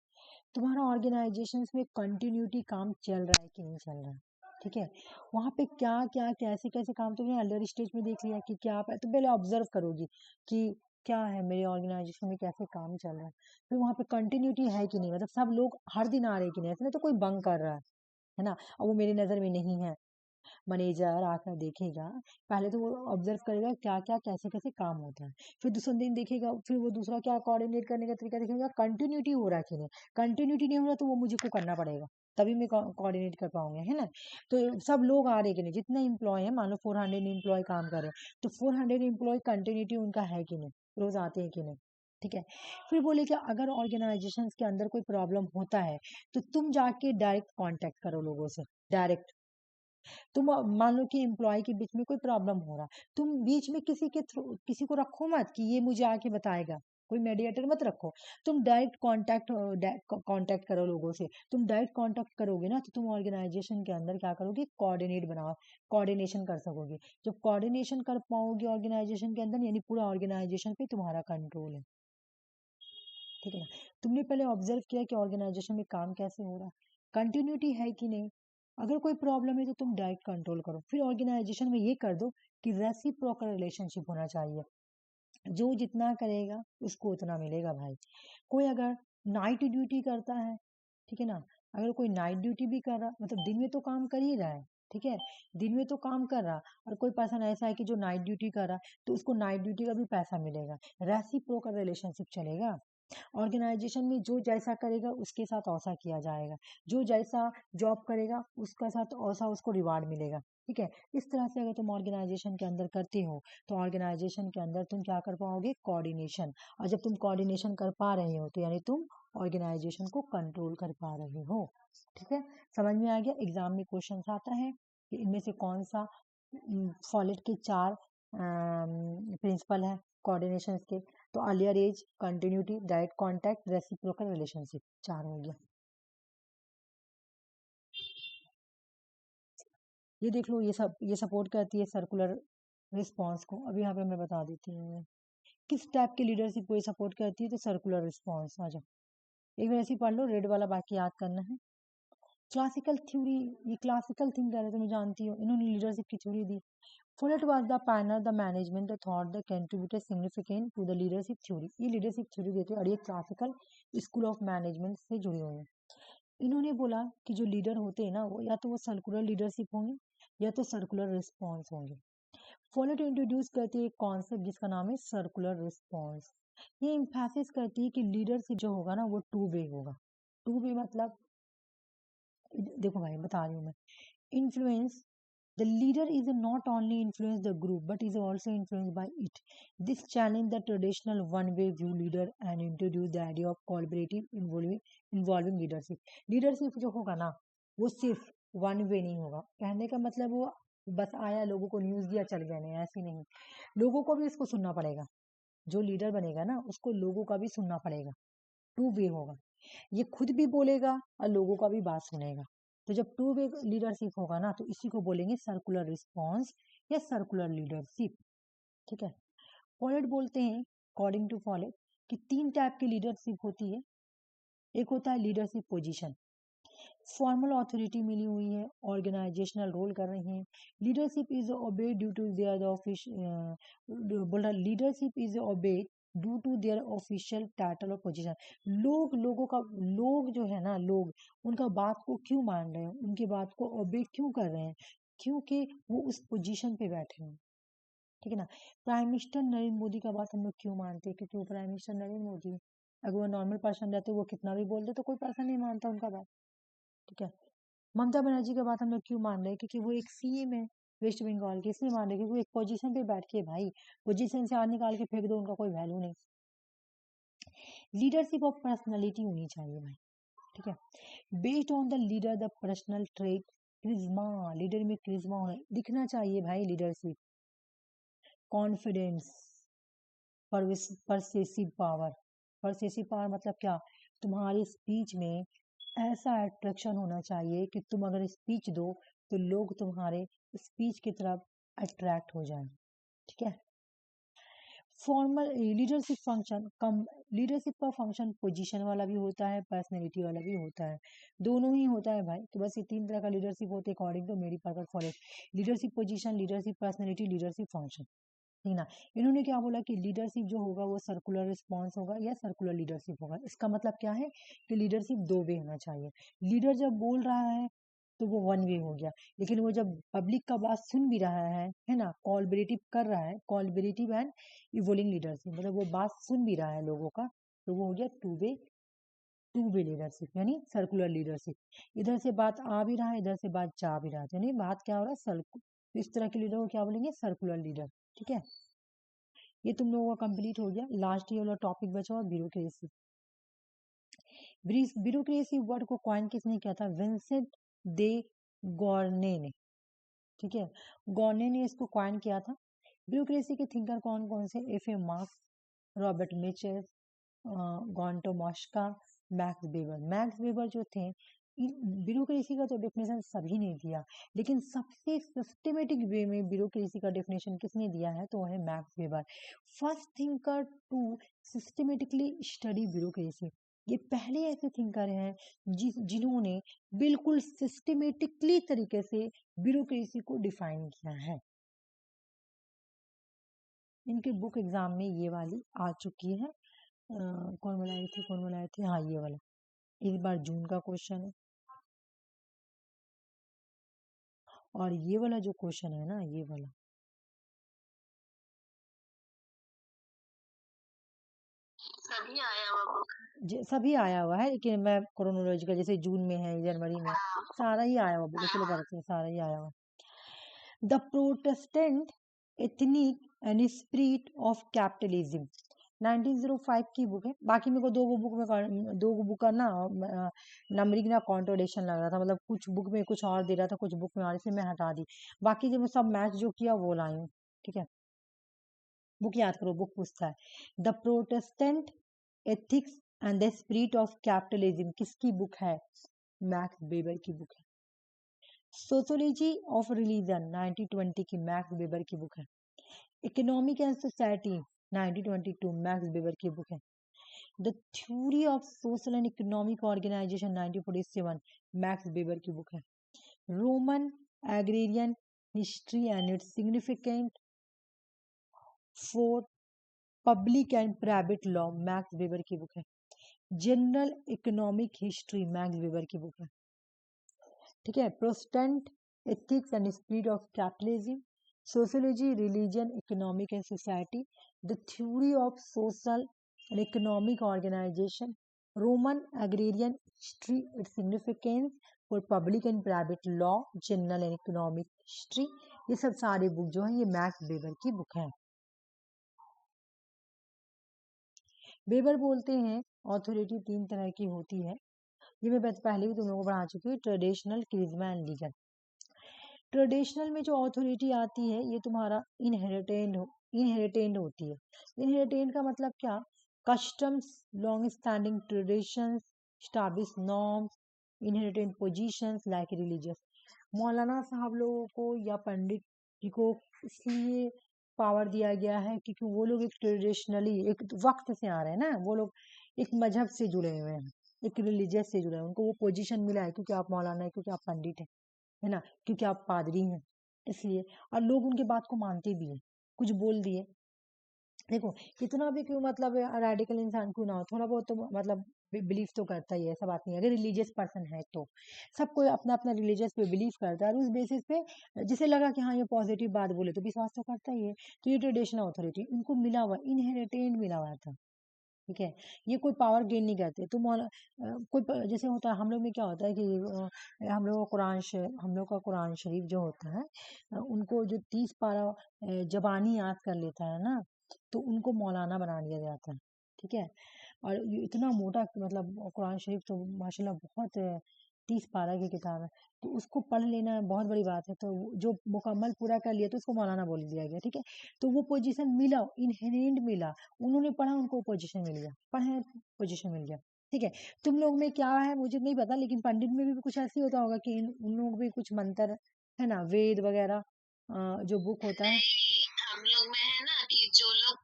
तुम्हारा ऑर्गेनाइजेशन में कंटिन्यूटी काम चल रहा है कि नहीं चल रहा है, ठीक है। वहाँ पे क्या क्या कैसे कैसे काम, तुमने अर्लियर स्टेज में देख लिया कि क्या तुम पहले ऑब्जर्व करोगी कि क्या है मेरे ऑर्गेनाइजेशन में, कैसे काम चल रहा है। फिर वहाँ पे कंटिन्यूटी है कि नहीं, मतलब सब लोग हर दिन आ रहे हैं कि नहीं, ऐसे ना तो कोई बंक कर रहा है ना, और वो मेरी नज़र में नहीं है। मैनेजर आकर देखेगा, पहले तो वो ऑब्जर्व करेगा क्या क्या कैसे कैसे काम होता है, फिर दूसरा दिन देखेगा, फिर वो दूसरा क्या कोऑर्डिनेट करने का तरीका देखेगा, कंटिन्यूटी हो रहा है कि नहीं, कंटिन्यूटी नहीं हो रहा तो वो मुझे को करना पड़ेगा, तभी मैं कोऑर्डिनेट कर पाऊंगा, है ना। तो सब लोग आ रहे कि नहीं, जितने इम्प्लॉय है, मान लो 400 इम्प्लॉय काम कर रहे हैं, तो 400 इम्प्लॉय कंटिन्यूटी उनका है कि नहीं, रोज आते हैं कि नहीं, ठीक है। फिर बोले कि अगर ऑर्गेनाइजेशन के अंदर कोई प्रॉब्लम होता है तो तुम जाके डायरेक्ट कांटेक्ट करो लोगों से, डायरेक्ट। तुम मान लो कि एम्प्लॉय के बीच में कोई प्रॉब्लम हो रहा, तुम बीच में किसी के थ्रू किसी को रखो मत कि ये मुझे आके बताएगा, कोई मेडिएटर मत रखो। तुम डायरेक्ट कांटेक्ट करो लोगों से। तुम डायरेक्ट कांटेक्ट करोगे ना तो तुम ऑर्गेनाइजेशन के अंदर क्या करोगे, कोऑर्डिनेट बनाओ, कोऑर्डिनेशन कर सकोगे। जब कोऑर्डिनेशन कर पाओगे ऑर्गेनाइजेशन के अंदर, यानी पूरा ऑर्गेनाइजेशन पे तुम्हारा कंट्रोल है, ठीक है ना। तुमने पहले ऑब्जर्व किया कि ऑर्गेनाइजेशन में काम कैसे हो रहा है, कंटिन्यूटी है कि नहीं। अगर कोई प्रॉब्लम है तो तुम डायरेक्ट कंट्रोल करो। फिर ऑर्गेनाइजेशन में ये कर दो कि रेसिप्रोकल रिलेशनशिप होना चाहिए, जो जितना करेगा उसको उतना मिलेगा भाई। कोई अगर नाइट ड्यूटी करता है, ठीक है ना। अगर कोई नाइट ड्यूटी भी कर रहा, मतलब दिन में तो काम कर ही रहा है, ठीक है, दिन में तो काम कर रहा, और कोई पर्सन ऐसा है कि जो नाइट ड्यूटी कर रहा है तो उसको नाइट ड्यूटी का भी पैसा मिलेगा, रेसिप्रोकल रिलेशनशिप चलेगा। ऑर्गेनाइजेशन में जो जैसा करेगा उसके साथ वैसा किया जाएगा, जो जैसा जॉब करेगा उसका साथ वैसा उसको रिवार्ड मिलेगा, ठीक है। इस तरह से अगर तुम ऑर्गेनाइजेशन के अंदर करते हो तो ऑर्गेनाइजेशन के अंदर तुम क्या कर पाओगे, कोऑर्डिनेशन। और जब तुम कोऑर्डिनेशन कर पा रहे हो तो यानी तुम ऑर्गेनाइजेशन को कंट्रोल कर पा रहे हो, ठीक है। समझ में आ गया। एग्जाम में क्वेश्चन आता है कि इनमें से कौन सा फॉलेट के 4 प्रिंसिपल है कोऑर्डिनेशन के, तो earlier age, continuity, direct contact, reciprocal relationship, 4 हो गया। ये देख लो, ये सपोर्ट करती है सर्कुलर रिस्पॉन्स को। अभी यहाँ पे मैं बता देती हूँ किस टाइप की लीडरशिप को ये सपोर्ट करती है, तो सर्कुलर रिस्पॉन्स। आ जाओ एक बार ऐसे ही पढ़ लो, रेड वाला बाकी याद करना है। क्लासिकल थ्योरी, ये क्लासिकल थिंकर है, तुम्हें जानती हो, इन्होंने लीडरशिप की theory the. Followed was the panel, the management, the thought, the contributed significant to the leadership theory। ये leadership theory देते हैं और ये क्लासिकल स्कूल ऑफ मैनेजमेंट से जुड़े हुए हैं। इन्होंने बोला कि जो लीडर होते हैं ना, वो या तो वो सर्कुलर लीडरशिप होंगे या तो सर्कुलर रिस्पॉन्स होंगे। फॉलोड इंट्रोड्यूस करती है एक कॉन्सेप्ट जिसका नाम है सर्कुलर रिस्पॉन्स। ये इम्फेसिस करती है कि लीडरशिप जो होगा ना वो टू वे होगा। टू वे मतलब, देखो भाई बता रही हूँ मैं, influence, the leader is not only influence the group but is also influenced by it। This challenge the traditional one way view leader and introduce the idea of collaborative involving leadership। leadership जो होगा ना वो सिर्फ one way नहीं होगा। कहने का मतलब वो बस आया, लोगों को न्यूज दिया, चल गया, नहीं ऐसे नहीं। लोगों को भी इसको सुनना पड़ेगा, जो लीडर बनेगा ना उसको लोगों का भी सुनना पड़ेगा। टू वे होगा, ये खुद भी बोलेगा और लोगों का भी बात सुनेगा। तो जब टू वे लीडरशिप होगा ना तो इसी को बोलेंगे सर्कुलर रिस्पॉन्स या सर्कुलर लीडरशिप, ठीक है। फॉलेट बोलते हैं, अकॉर्डिंग टू फॉलेट, कि 3 टाइप की लीडरशिप होती है। एक होता है लीडरशिप पोजीशन, फॉर्मल अथॉरिटी मिली हुई है, ऑर्गेनाइजेशनल रोल कर रहे हैं। Leadership is obeyed due to their office, बोल रहा leadership is obeyed due to their official title और पोजीशन। लोग जो है ना, लोग उनका बात को क्यों मान रहे हैं, उनकी बात को ओबे क्यों कर रहे हैं, क्योंकि वो उस पोजीशन पे बैठे हैं, ठीक है ना। प्राइम मिनिस्टर नरेंद्र मोदी का बात हम लोग क्यों मानते हैं, क्योंकि वो प्राइम मिनिस्टर नरेंद्र मोदी है। अगर वो नॉर्मल पर्सन रहते वो कितना भी बोल दे तो कोई पर्सन नहीं मानता उनका बात, ठीक है। ममता बनर्जी की बात हम लोग क्यों मान रहे हैं, क्योंकि वो एक सीएम है वेस्ट बंगाल के, इसलिए मान रहे हैं क्योंकि वो एक पोजीशन पे बैठ के, भाई पोजीशन से हाथ निकाल के फेंक दो, उनका कोई वैल्यू नहीं। लीडरशिप ऑफ पर्सनालिटी होनी चाहिए भाई, ठीक है। Based on the leader the personal trait, charisma, leader में क्रिज्मा होना दिखना चाहिए भाई। Leadership, confidence, persuasive power. Persuasive power मतलब क्या, तुम्हारी स्पीच में ऐसा अट्रैक्शन होना चाहिए कि तुम अगर स्पीच दो तो लोग तुम्हारे स्पीच की तरफ अट्रैक्ट हो जाएं, ठीक है। फॉर्मल लीडरशिप फंक्शन, कम लीडरशिप का फंक्शन पोजीशन वाला भी होता है, पर्सनैलिटी वाला भी होता है, दोनों ही होता है भाई। तो बस ये 3 तरह का लीडरशिप होते हैं अकॉर्डिंग टू मेरी purple follow, leadership position, leadership personality, leadership function, ठीक ना। इन्होंने क्या बोला कि लीडरशिप जो होगा वो सर्कुलर रिस्पॉन्स होगा या सर्कुलर लीडरशिप होगा। इसका मतलब क्या है कि लीडरशिप 2 वे होना चाहिए। लीडर जब बोल रहा है तो वो वन वे हो गया, लेकिन वो जब पब्लिक का बात सुन भी रहा है ना, कॉलबरेटिव कर रहा है, कॉलबरेटिव एंड इवोलिंग लीडरशिप, मतलब वो बात सुन भी रहा है लोगों का, तो वो हो गया टू वे लीडरशिप यानी सर्कुलर लीडरशिप। इधर से बात आ भी रहा है, इधर से बात जा भी रहा है, यानी बात क्या हो रहा है, तो इस तरह के लीडर को क्या बोलेंगे, सर्कुलर लीडर, ठीक है। ये तुम लोगों का कंप्लीट हो गया। लास्ट ये वाला टॉपिक बचा हुआ ब्यूरोक्रेसी। ब्यूरोक्रेसी वर्ड को कॉइन किसने किया था, विंसेंट दे गॉर्ने ने, ठीक है। गॉर्ने ने इसको कॉइन किया था। ब्यूरोक्रेसी के थिंकर कौन कौन से, एफ.ए. मार्क्स, रॉबर्ट मिचेल, गॉन्टो Mosca, Max Weber. Max Weber जो थे, ब्यूरोक्रेसी का तो डेफिनेशन सभी ने दिया, लेकिन सबसे सिस्टमेटिक वे में ब्यूरोक्रेसी का डेफिनेशन किसने दिया है, तो वो है Max Weber. First thinker to systematically study bureaucracy. ये पहले ऐसे थिंकर हैं जिन्होंने बिल्कुल सिस्टमेटिकली तरीके से ब्यूरोक्रेसी को डिफाइन किया है। इनके बुक एग्जाम में ये वाली आ चुकी है। कौन बनाए थे, कौन बनाए थे, हाँ ये वाला, इस बार जून का क्वेश्चन है। और ये वाला जो क्वेश्चन है ना, ये वाला सभी आया हुआ बुक। सभी आया हुआ है, लेकिन मैं क्रोनोलॉजिकल, जैसे जून में है, जनवरी में, सारा ही आया हुआ बुक, चलो पढ़ते हैं, सारा ही आया हुआ। The Protestant ethnic and spirit of capitalism, 1905 की बुक है। बाकी मेरे को दो बुक का ना नंबरिंग ना कॉन्ट्रोडिक्शन लग रहा था, मतलब कुछ बुक में कुछ और दे रहा था, कुछ बुक में और, इसलिए मैं हटा दी। बाकी जो मैं सब मैच जो किया वो लाई हूँ, ठीक है। बुक याद करो, बुक पूछता है the Protestant ethics and the spirit of capitalism, किसकी बुक है? मैक्स वेबर की बुक है। सोशियोलॉजी ऑफ रिलीजन 1920 की मैक्स वेबर की बुक है। Economic and society 1922 Max Weber की बुक है। The theory of social and economic organization 1947 Max Weber की बुक है। Roman agrarian history and its significant for public and private law Max Weber की book है। General economic history Max Weber की book है, ठीक है। Protestant ethics and spirit of capitalism, sociology religion economic and society, the theory of social and economic organization, Roman agrarian history its significance for public and private law, general and economic history, ये सब सारे book जो है ये Max Weber की book है। Weber बोलते हैं ऑथोरिटी तीन तरह की होती है, ये मैं पहले भी तुम लोगों को पढ़ा चुकी हूँ, ट्रेडिशनल, क्रिज्मा एंड लीगल। ट्रेडिशनल में जो ऑथोरिटी आती है ये तुम्हारा इनहेरिटेंड होती है। इनहेरिटेंड का मतलब क्या? Customs, long standing traditions, establish norms, inherited positions like religious. मौलाना साहब लोगों को या पंडित जी को इसलिए पावर दिया गया है क्योंकि वो लोग एक ट्रेडिशनली एक वक्त से आ रहे हैं ना, वो लोग एक मजहब से जुड़े हुए हैं, एक रिलीजियस से जुड़े हैं, उनको वो पोजीशन मिला है क्योंकि आप मौलाना है, क्योंकि आप पंडित है ना, क्योंकि आप पादरी हैं, इसलिए। और लोग उनके बात को मानते भी हैं, कुछ बोल दिए, देखो कितना भी क्यों मतलब रेडिकल इंसान क्यों ना हो, थोड़ा बहुत तो मतलब बिलीव तो करता ही है, ऐसा बात नहीं है। अगर रिलीजियस पर्सन है तो सबको अपना अपना रिलीजियस पे बिलीव करता है, और उस बेसिस पे जिसे लगा कि हाँ ये पॉजिटिव बात बोले तो विश्वास तो करता ही है। तो ये ट्रेडिशनल अथॉरिटी उनको मिला हुआ, इनहेरिटेंट मिला हुआ था, ठीक है। ये कोई पावर गेन नहीं करते। तुम जैसे होता है हम लोग में, क्या होता है कि हम लोग का कुरान शरीफ जो होता है, उनको जो 30 पारा जबानी याद कर लेता है ना, तो उनको मौलाना बना दिया जाता है, ठीक है। और ये इतना मोटा, मतलब कुरान शरीफ तो माशाल्लाह बहुत 30 पारा की किताब है, तो उसको पढ़ लेना बहुत बड़ी बात है। तो जो मुकम्मल पूरा कर लिया तो उसको मौलाना बोल दिया गया, ठीक है। तो वो पोजीशन मिला, इनहेरेंट मिला, उन्होंने पढ़ा, उनको पोजीशन मिल गया, पढ़े पोजीशन मिल गया, ठीक है। तुम लोग में क्या है मुझे नहीं पता, लेकिन पंडित में भी कुछ ऐसे होता होगा कि उन लोग भी कुछ मंत्र है ना, वेद वगैरह जो बुक होता है। नहीं, हम लोग में है ना कि जो लोग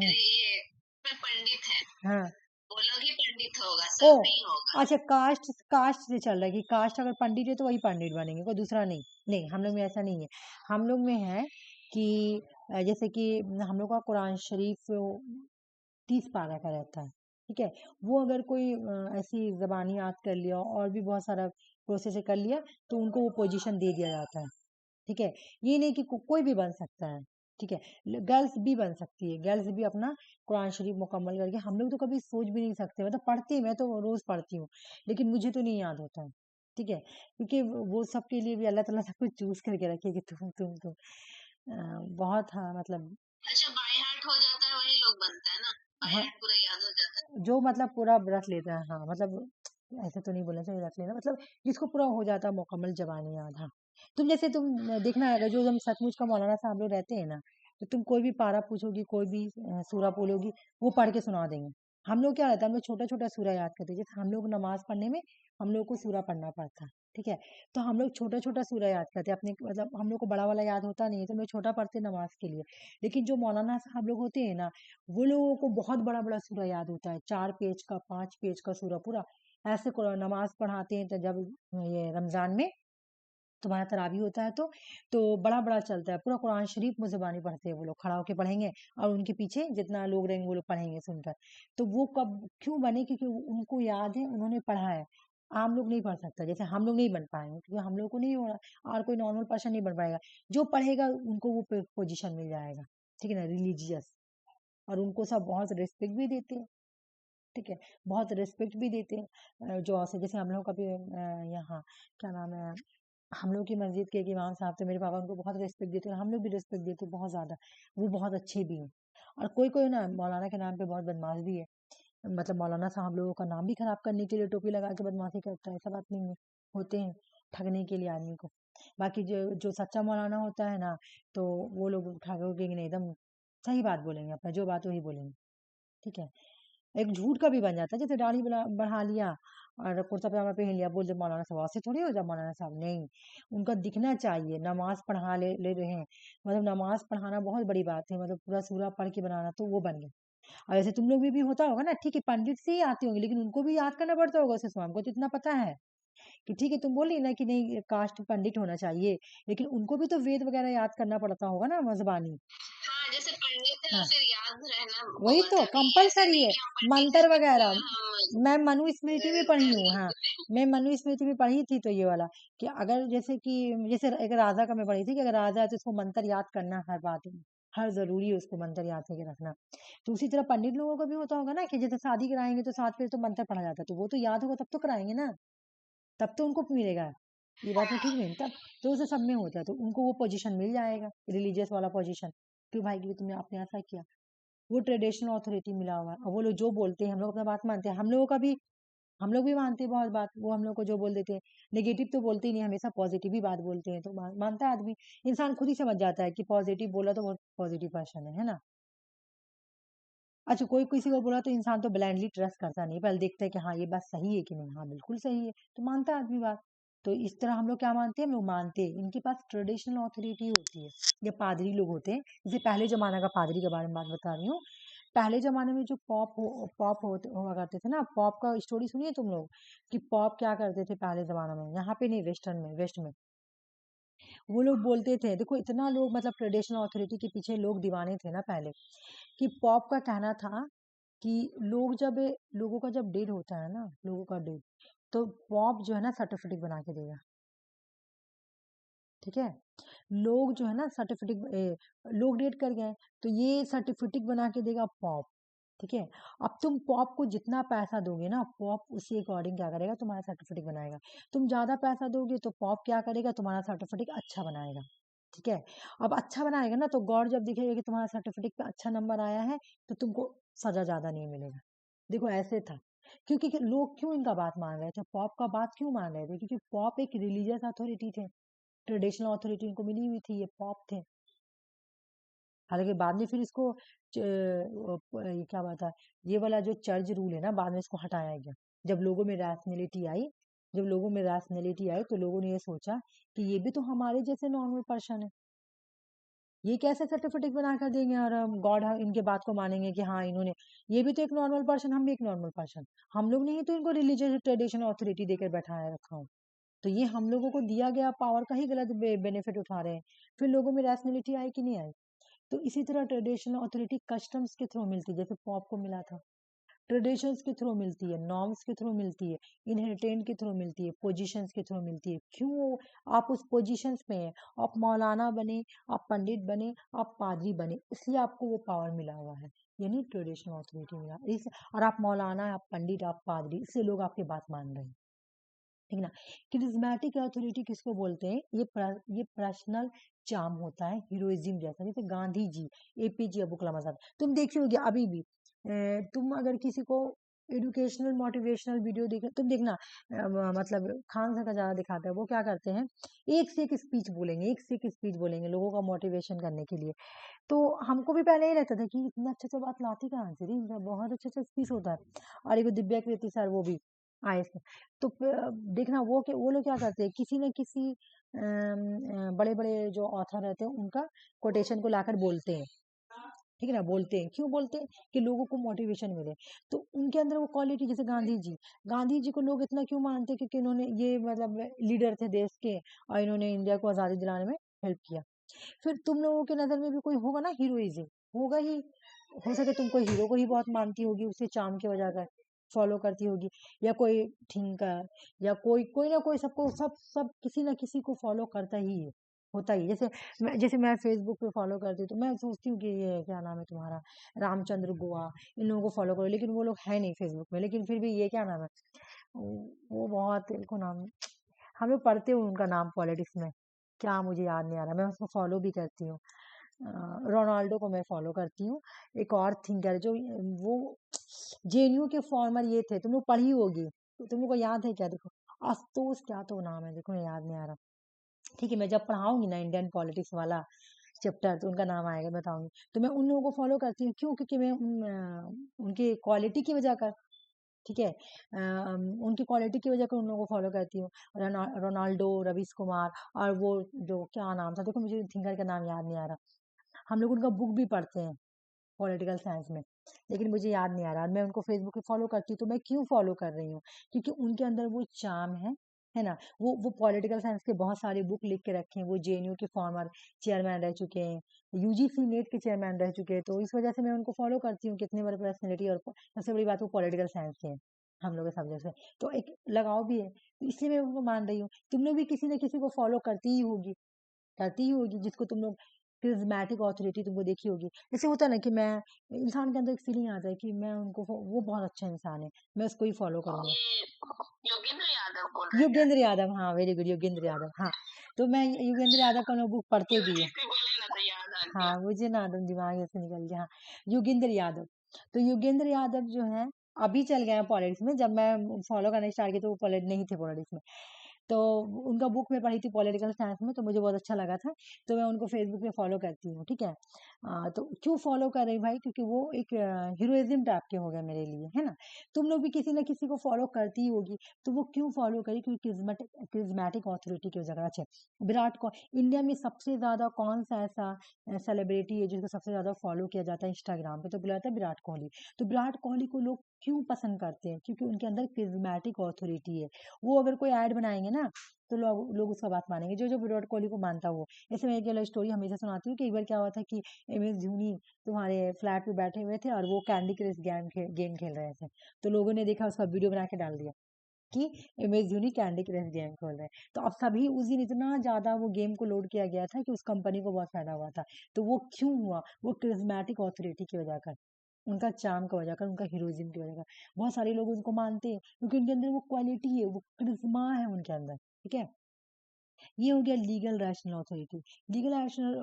ये पंडित है, हाँ, वो लोग ही पंडित होगा, ओ सब नहीं होगा। अच्छा, कास्ट से चल रहा है कि कास्ट अगर पंडित है तो वही पंडित बनेंगे, कोई दूसरा नहीं। नहीं, हम लोग में ऐसा नहीं है। हम लोग में है कि जैसे कि हम लोग का कुरान शरीफ 30 पारा का रहता है, ठीक है। वो अगर कोई ऐसी जबानी याद कर लिया और भी बहुत सारा प्रोसेस कर लिया तो उनको वो पोजीशन दे दिया जाता है, ठीक है। ये नहीं कि कोई भी बन सकता है, ठीक है। गर्ल्स भी बन सकती है, गर्ल्स भी अपना कुरान शरीफ मुकम्मल करके, हम लोग तो कभी सोच भी नहीं सकते, मतलब पढ़ते हैं, मैं तो रोज पढ़ती हूँ, लेकिन मुझे तो नहीं याद होता है, ठीक है। क्योंकि वो सब के लिए भी अल्लाह ताला सब कुछ चूज करके रखे कि तुम बहुत, हाँ मतलब। अच्छा, बाय हार्ट हो जाता है वही लोग बनता है ना, बाय हाँ, हार्ट पूरा याद हो जाता है। जो मतलब पूरा रख लेता है, हाँ मतलब ऐसे तो नहीं बोलना चाहिए रख लेना, मतलब जिसको पूरा हो जाता है मुकम्मल जबानी याद, हाँ। तुम जैसे तुम देखना, अगर जो हम सचमुच का मौलाना साहब लोग रहते हैं ना, तो तुम कोई भी पारा पूछोगी, कोई भी सूरा बोलोगी, वो पढ़ के सुना देंगे। हम लोग क्या रहता है, हम लोग छोटा छोटा सूरा याद करते हैं, जैसे हम लोग नमाज पढ़ने में हम लोग को सूरा पढ़ना पड़ता है, ठीक है। तो हम लोग छोटा छोटा सूरा याद करते हैं अपने, मतलब हम लोग को बड़ा वाला याद होता नहीं है, तो हम लोग छोटा पढ़ते हैं नमाज के लिए। लेकिन जो मौलाना साहब लोग होते हैं ना, वो लोगों को बहुत बड़ा बड़ा सूरा याद होता है, 4 पेज का, 5 पेज का सूरा पूरा, ऐसे नमाज पढ़ाते हैं तो जब ये रमजान में तुम्हारा तरावी होता है तो बड़ा बड़ा चलता है, पूरा कुरान शरीफ मुँह ज़बानी पढ़ते हैं वो लोग, खड़ा होके पढ़ेंगे और उनके पीछे जितना लोग रहेंगे वो लोग पढ़ेंगे सुनकर। तो वो कब क्यों बने? क्योंकि उनको याद है, उन्होंने पढ़ा है। आम लोग नहीं पढ़ सकता, जैसे हम लोग नहीं बन पाएंगे क्योंकि हम लोग को नहीं हो रहा, और कोई नॉर्मल पर्सन नहीं बन पाएगा। जो पढ़ेगा उनको वो पोजीशन मिल जाएगा, ठीक है ना, रिलीजियस। और उनको सब बहुत रिस्पेक्ट भी देते हैं, ठीक है, बहुत रिस्पेक्ट भी देते हैं। जो ऐसे जैसे हम लोग का भी यहाँ क्या नाम है, हम लोग की मस्जिद के एक इमाम साहब थे, मेरे पापा उनको बहुत रिस्पेक्ट देते हैं, हम लोग भी रिस्पेक्ट देते हैं बहुत ज़्यादा। वो बहुत अच्छे भी हैं। और कोई कोई ना मौलाना के नाम पे बहुत बदमाश भी है, मतलब मौलाना साहब लोगों का नाम भी खराब करने के लिए टोपी लगा के बदमाशी करता है, ऐसा बात नहीं है, होते हैं ठगने के लिए आदमी को। बाकी जो जो सच्चा मौलाना होता है ना, तो वो लोग ठगोगे नहीं, एकदम सही बात बोलेंगे, अपना जो बात वही बोलेंगे, ठीक है। एक झूठ का भी बन जाता है, जैसे दाढ़ी बढ़ा लिया और कुर्ता पजामा पहन लिया, बोल दे मौलाना साहब, ऐसे थोड़ी हो जा मौलाना साहब, नहीं। उनका दिखना चाहिए, नमाज पढ़ा ले रहे हैं, मतलब नमाज पढ़ाना बहुत बड़ी बात है, मतलब पूरा सूरा पढ़ के बनाना, तो वो बन गए। और ऐसे तुम लोग भी होता होगा ना, ठीक है, पंडित से ही आते होंगे, लेकिन उनको भी याद करना पड़ता होगा उसे, हमको तो इतना पता है कि ठीक है, तुम बोल रही ना कि नहीं कास्ट पंडित होना चाहिए, लेकिन उनको भी तो वेद वगैरह याद करना पड़ता होगा ना, मजबानी। हाँ, जैसे पंडित है हाँ, फिर याद रहना वही होगा, तो तभी ऐसे कंपलसरी नहीं है, कि हम पंडित हैं मंत्र तो वगैरह। हम मैं मनुस्मृति में पढ़ी कर हूँ, हाँ, लेते हैं। मैं मनुस्मृति में पढ़ी थी, तो ये वाला कि अगर जैसे कि जैसे एक राजा का मैं पढ़ी थी कि अगर राजा है तो उसको मंत्र याद करना हर बात में, हर जरूरी है उसको मंत्र याद करके रखना। तो उसी तरह पंडित लोगों का भी होता होगा ना कि जैसे शादी कराएंगे तो साथ में तो मंत्र पढ़ा जाता है, तो वो तो याद होगा तब तो कराएंगे ना, तब तो उनको मिलेगा। ये बात मैं ठीक नहीं, तब तो उसे सब में होता है, तो उनको वो पोजीशन मिल जाएगा, रिलीजियस वाला पोजीशन। क्यों भाई, कि तुमने आपने ऐसा किया, वो ट्रेडिशनल अथॉरिटी मिला हुआ है। और वो लोग जो बोलते हैं, हम लोग अपना बात मानते हैं, हम लोगों का भी, हम लोग भी मानते हैं बहुत बात, वो हम लोग को जो बोल देते हैं, नेगेटिव तो बोलते ही नहीं, हमेशा पॉजिटिव ही बात बोलते हैं, तो मानता है आदमी। इंसान खुद ही समझ जाता है कि पॉजिटिव बोला तो बहुत पॉजिटिव पर्सन है ना। अच्छा, कोई किसी को बोला तो इंसान तो ब्लाइंडली ट्रस्ट करता नहीं, पहले देखता है कि हाँ ये बात सही है कि नहीं, हाँ बिल्कुल सही है, तो मानता है आदमी बात। तो इस तरह हम लोग क्या मानते हैं, हम लोग मानते हैं इनके पास ट्रेडिशनल ऑथोरिटी होती है। ये पादरी लोग होते हैं, जैसे पहले जमाना का पादरी के बारे में बात बता रही हूँ। पहले जमाने में जो पॉप होते हुआ करते थे ना, पॉप का स्टोरी सुनिए तुम लोग, कि पॉप क्या करते थे पहले जमाने में, यहाँ पे नहीं, वेस्टर्न में, वेस्ट में। वो लोग बोलते थे, देखो इतना लोग मतलब ट्रेडिशनल ऑथोरिटी के पीछे लोग दीवाने थे ना पहले, कि पॉप का कहना था कि लोगों का जब डेड होता है ना, लोगों का डेड, तो पॉप जो है ना सर्टिफिकेट बना के देगा, ठीक है। लोग जो है ना सर्टिफिकेट, लोग डेट कर गए, तो ये सर्टिफिकेट बना के देगा पॉप, ठीक है। अब तुम पॉप को जितना पैसा दोगे ना, पॉप उसी अकॉर्डिंग क्या करेगा, तुम्हारा सर्टिफिकेट बनाएगा। तुम ज्यादा पैसा दोगे तो पॉप क्या करेगा, तुम्हारा सर्टिफिकेट अच्छा बनाएगा, ठीक है। अब अच्छा बनाएगा ना, तो गॉड जब दिखेगा कि तुम्हारा सर्टिफिकेट पे अच्छा नंबर आया है, तो तुमको सजा ज्यादा नहीं मिलेगा। देखो ऐसे था, क्योंकि लोग क्यों इनका बात मान रहे थे, पॉप का बात क्यों मान रहे थे, क्योंकि पॉप एक रिलीजियस अथॉरिटी थे, ट्रेडिशनल अथॉरिटी इनको मिली हुई थी, ये पॉप थे। हालांकि बाद में फिर इसको ये क्या बात है, ये वाला जो चर्च रूल है ना, बाद में इसको हटाया गया। जब लोगों में रैशनैलिटी आई, जब लोगों में रैशनैलिटी आई, तो लोगों ने ये सोचा कि ये भी तो हमारे जैसे नॉर्मल पर्सन है, ये कैसे सर्टिफिकेट बना कर देंगे और हम गॉड इनके बात को मानेंगे कि हाँ इन्होंने, ये भी तो एक नॉर्मल पर्सन, हम भी एक नॉर्मल पर्सन, हम लोग ने ही तो इनको रिलीजियस ट्रेडिशनल अथॉरिटी देकर बैठाया रखा हो, तो ये हम लोगों को दिया गया पावर का ही गलत बेनिफिट उठा रहे हैं। फिर लोगों में रैशनैलिटी आई कि नहीं आई? तो इसी तरह ट्रेडिशनल अथॉरिटी कस्टम्स के थ्रू मिलती है, जैसे पॉप को मिला था, ट्रेडिशंस के थ्रू मिलती है, नॉर्म्स के थ्रू मिलती है, इनहेरिटेंट के थ्रू मिलती है, पोजीशंस के थ्रू मिलती है। क्यों आप उस पोजीशंस में हैं, आप मौलाना बने, आप पंडित बने, आप पादरी बने, इसलिए आपको वो पावर मिला हुआ है, यानी ट्रेडिशनल अथॉरिटी मिला इस। और आप मौलाना, आप पंडित, आप पादरी, इससे लोग आपकी बात मान रहे हैं, ठीक ना। क्रिज्मेटिक अथॉरिटी किसको बोलते हैं, ये पर्सनल चार्म होता है, हीरोइज्म जैसा, जैसे गांधी जी, एपीजे अब्दुल कलाम आजाद, तुम देखी होगी अभी भी। तुम अगर किसी को एजुकेशनल मोटिवेशनल वीडियो देखे, तुम देखना, मतलब खान सर का ज्यादा दिखाता है, वो क्या करते हैं, एक से एक स्पीच बोलेंगे, एक से एक स्पीच बोलेंगे लोगों का मोटिवेशन करने के लिए। तो हमको भी पहले ही रहता था कि इतना अच्छा अच्छा बात लाती कहाँ से रही, इनका बहुत अच्छा अच्छा स्पीच होता है। और एक दिव्या कृति सर, वो भी आए थे। तो देखना वो लोग क्या करते हैं, किसी न किसी बड़े बड़े जो ऑथर रहते हैं उनका कोटेशन को लाकर बोलते हैं, ठीक है ना, बोलते हैं, क्यों बोलते हैं कि लोगों को मोटिवेशन मिले। तो उनके अंदर वो क्वालिटी, जैसे गांधी जी को लोग इतना क्यों मानते हैं, क्योंकि इन्होंने ये मतलब लीडर थे देश के, और इन्होंने इंडिया को आज़ादी दिलाने में हेल्प किया। फिर तुम लोगों के नज़र में भी कोई होगा ना हीरोइज्म, होगा ही। हो सके तुम कोई हीरो को ही बहुत मानती होगी, उससे चार्म की वजह कर फॉलो करती होगी, या कोई थिंकर, या कोई कोई ना कोई, सबको सब सब किसी ना किसी को फॉलो करता ही है, होता ही है। जैसे मैं फेसबुक पे फॉलो करती हूँ, तो मैं सोचती हूँ कि ये क्या नाम है तुम्हारा, रामचंद्र गोवा, इन लोगों को फॉलो करो, लेकिन वो लोग है नहीं फेसबुक में, लेकिन फिर भी ये क्या नाम है, वो बहुत, इनको नाम हम लोग पढ़ते हुए उनका नाम पॉलिटिक्स में, क्या मुझे याद नहीं आ रहा, मैं उसको फॉलो भी करती हूँ। रोनाल्डो को मैं फॉलो करती हूँ। एक और थिंकर जो वो जेएनयू के फॉर्मर ये थे, तुम लोग पढ़ी होगी, तो तुम लोग को याद है क्या, देखो, आशुतोष क्या तो नाम है, देखो याद नहीं आ रहा। ठीक है, मैं जब पढ़ाऊंगी ना इंडियन पॉलिटिक्स वाला चैप्टर, तो उनका नाम आएगा, बताऊंगी। तो मैं उन लोगों को फॉलो करती हूँ, क्यों, क्योंकि मैं उनकी क्वालिटी की वजह कर, ठीक है, उनकी क्वालिटी की वजह कर उन लोगों को फॉलो करती हूँ। रोनाल्डो, रवीश कुमार, और वो जो क्या नाम था, देखो मुझे थिंकर का नाम याद नहीं आ रहा। हम लोग उनका बुक भी पढ़ते हैं पॉलिटिकल साइंस में, लेकिन मुझे याद नहीं आ रहा। मैं उनको फेसबुक पे फॉलो करती हूँ, तो मैं क्यों फॉलो कर रही हूँ, क्योंकि उनके अंदर वो चार्म है ना। वो पॉलिटिकल साइंस के बहुत सारे बुक लिख के रखे हैं, वो जेएनयू के फॉर्मर चेयरमैन रह चुके हैं, यूजीसी नेट के चेयरमैन रह चुके हैं, तो इस वजह से मैं उनको फॉलो करती हूँ, कितने बड़े पर्सनैलिटी, और सबसे बड़ी बात वो पॉलिटिकल साइंस के हैं, हम लोग के सब्जेक्ट में, तो एक लगाव भी है, तो इसलिए मैं उनको मान रही हूँ। तुम लोग भी किसी न किसी को फॉलो करती ही होगी, जिसको तुम लोग, क्रिज्मेटिक ऑथोरिटी तुमको देखी होगी। जैसे होता है ना कि मैं, इंसान के अंदर एक फीलिंग आता है कि मैं उनको वो बहुत अच्छा इंसान है, मैं उसको ही फॉलो करूंगा। ये योगेंद्र यादव बोल रहे हैं। योगेंद्र यादव, हाँ वेरी गुड, योगेंद्र यादव, हाँ। तो मैं योगेंद्र यादव का नोटबुक पढ़ते भी है। यूजीसी बोले ना तो याद आ गया। हाँ, मुझे ना एकदम दिमाग से निकल गया, हाँ। योगेंद्र यादव, तो योगेंद्र यादव जो है, अभी चल गए हैं पॉलिटिक्स में, जब मैं फॉलो करना स्टार्ट किया तो वो पॉलिटिक्स नहीं थे पॉलिटिक्स में। तो उनका बुक मैं पढ़ी थी पॉलिटिकल साइंस में, तो मुझे बहुत अच्छा लगा था, तो मैं उनको फेसबुक पे फॉलो करती हूँ, ठीक है। तो क्यों फॉलो कर रही भाई, क्योंकि वो एक हीरोइज्म टाइप के हो गए मेरे लिए, है ना। तुम लोग भी किसी ना किसी को फॉलो करती ही होगी, तो वो क्यों फॉलो करी, क्योंकि क्रिज्मेटिक ऑथोरिटी की वजह से। विराट कोहली, इंडिया में सबसे ज्यादा कौन सा ऐसा सेलिब्रिटी है जिसको सबसे ज्यादा फॉलो किया जाता है इंस्टाग्राम पे, तो बुलाता है विराट कोहली। तो विराट कोहली को लोग क्यों पसंद करते हैं, क्योंकि उनके अंदर क्रिज्मेटिक ऑथोरिटी है। वो अगर कोई ऐड बनाएंगे ना, तो लोग लोग उसका बात मानेंगे, जो जो विराट कोहली को मानता हो। जैसे मैं एक अलग स्टोरी हमेशा सुनाती हूँ कि एक बार क्या हुआ था कि एम एस धोनी तुम्हारे फ्लैट पे बैठे हुए थे, और वो कैंडी क्रश गेम खेल रहे थे, तो लोगों ने देखा, उसका वीडियो बना के डाल दिया कि M S Dhoni candy crush game खेल रहे हैं। तो अब सभी उस दिन इतना ज्यादा वो गेम को लोड किया गया था कि उस कंपनी को बहुत फायदा हुआ था। तो वो क्यों हुआ, वो क्रिज्मेटिक ऑथोरिटी की वजह कर, उनका चार्म की वजह कर, उनका हीरोइज्म की वजह कर, बहुत सारे लोग उनको मानते हैं, क्योंकि उनके अंदर वो क्वालिटी है, वो क्रिज्मा है उनके अंदर, ठीक है। ये हो गया legal rational authority. Legal rational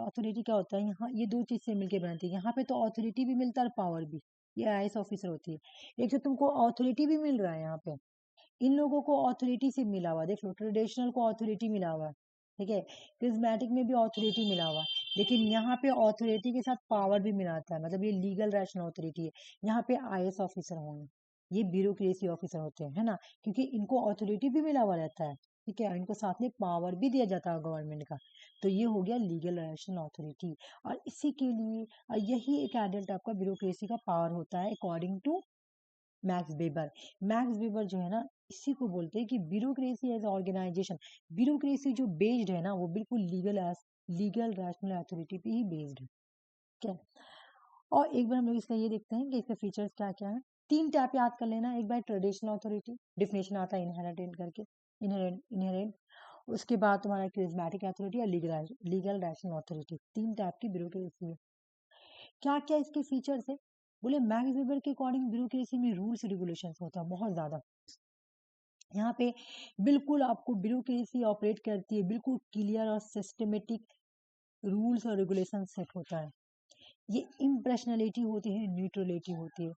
authority क्या होता है, यहाँ ये दो चीज से मिलकर बनती है, यहाँ पे तो अथॉरिटी भी मिलता है और पावर भी। ये आईएएस ऑफिसर होती है, एक तो तुमको अथॉरिटी भी मिल रहा है यहाँ पे, इन लोगों को ऑथोरिटी से मिला हुआ, देख लो, ट्रेडिशनल को ऑथोरिटी मिला हुआ है, ठीक है, क्रिज्मेटिक में भी ऑथोरिटी मिला हुआ है, लेकिन यहाँ पे ऑथोरिटी के साथ पावर भी मिलाता है, मतलब ये लीगल रैशनल ऑथोरिटी है। यहाँ पे आईएएस ऑफिसर होंगे, ये ब्यूरोक्रेसी ऑफिसर होते हैं, है ना, क्योंकि इनको ऑथोरिटी भी मिला हुआ रहता है, ठीक है, इनको साथ में पावर भी दिया जाता है गवर्नमेंट का। तो ये हो गया लीगल रैशनल ऑथोरिटी, और इसी के लिए यही एक एडल्ट आपका ब्यूरोक्रेसी का पावर होता है, according to Max Weber. Max Weber जो है ना, इसी को बोलते हैं कि ब्यूरोक्रेसी एज ऑर्गेनाइजेशन, ब्यूरोक्रेसी जो बेस्ड है ना, वो बिल्कुल लीगल रैशनल अथॉरिटी पे ही बेस्ड है, ठीक है। और एक बार हम लोग इसका ये देखते हैं कि इसके फीचर्स क्या क्या है। तीन टैप याद कर लेना, एक बार ट्रेडिशनल अथॉरिटी, डिफिनेशन आता है इनहेरेंट करके, इनहेरेंट। उसके बाद तुम्हारा क्रिज्मेटिक अथॉरिटी और लीगल रैशनल अथॉरिटी, तीन टैप की ब्यूरोक्रेसी है। क्या क्या इसके फीचर्स है, बोले मैक्स वेबर के अकॉर्डिंग ब्यूरोक्रेसी में रूल्स रेगुलेशंस होता है बहुत ज्यादा। यहाँ पे बिल्कुल आपको ब्यूरोक्रेसी ऑपरेट करती है, बिल्कुल क्लियर और सिस्टमेटिक रूल्स और रेगुलेशन सेट होता है। ये इम्प्रेशनलिटी होती है, न्यूट्रलिटी होती है,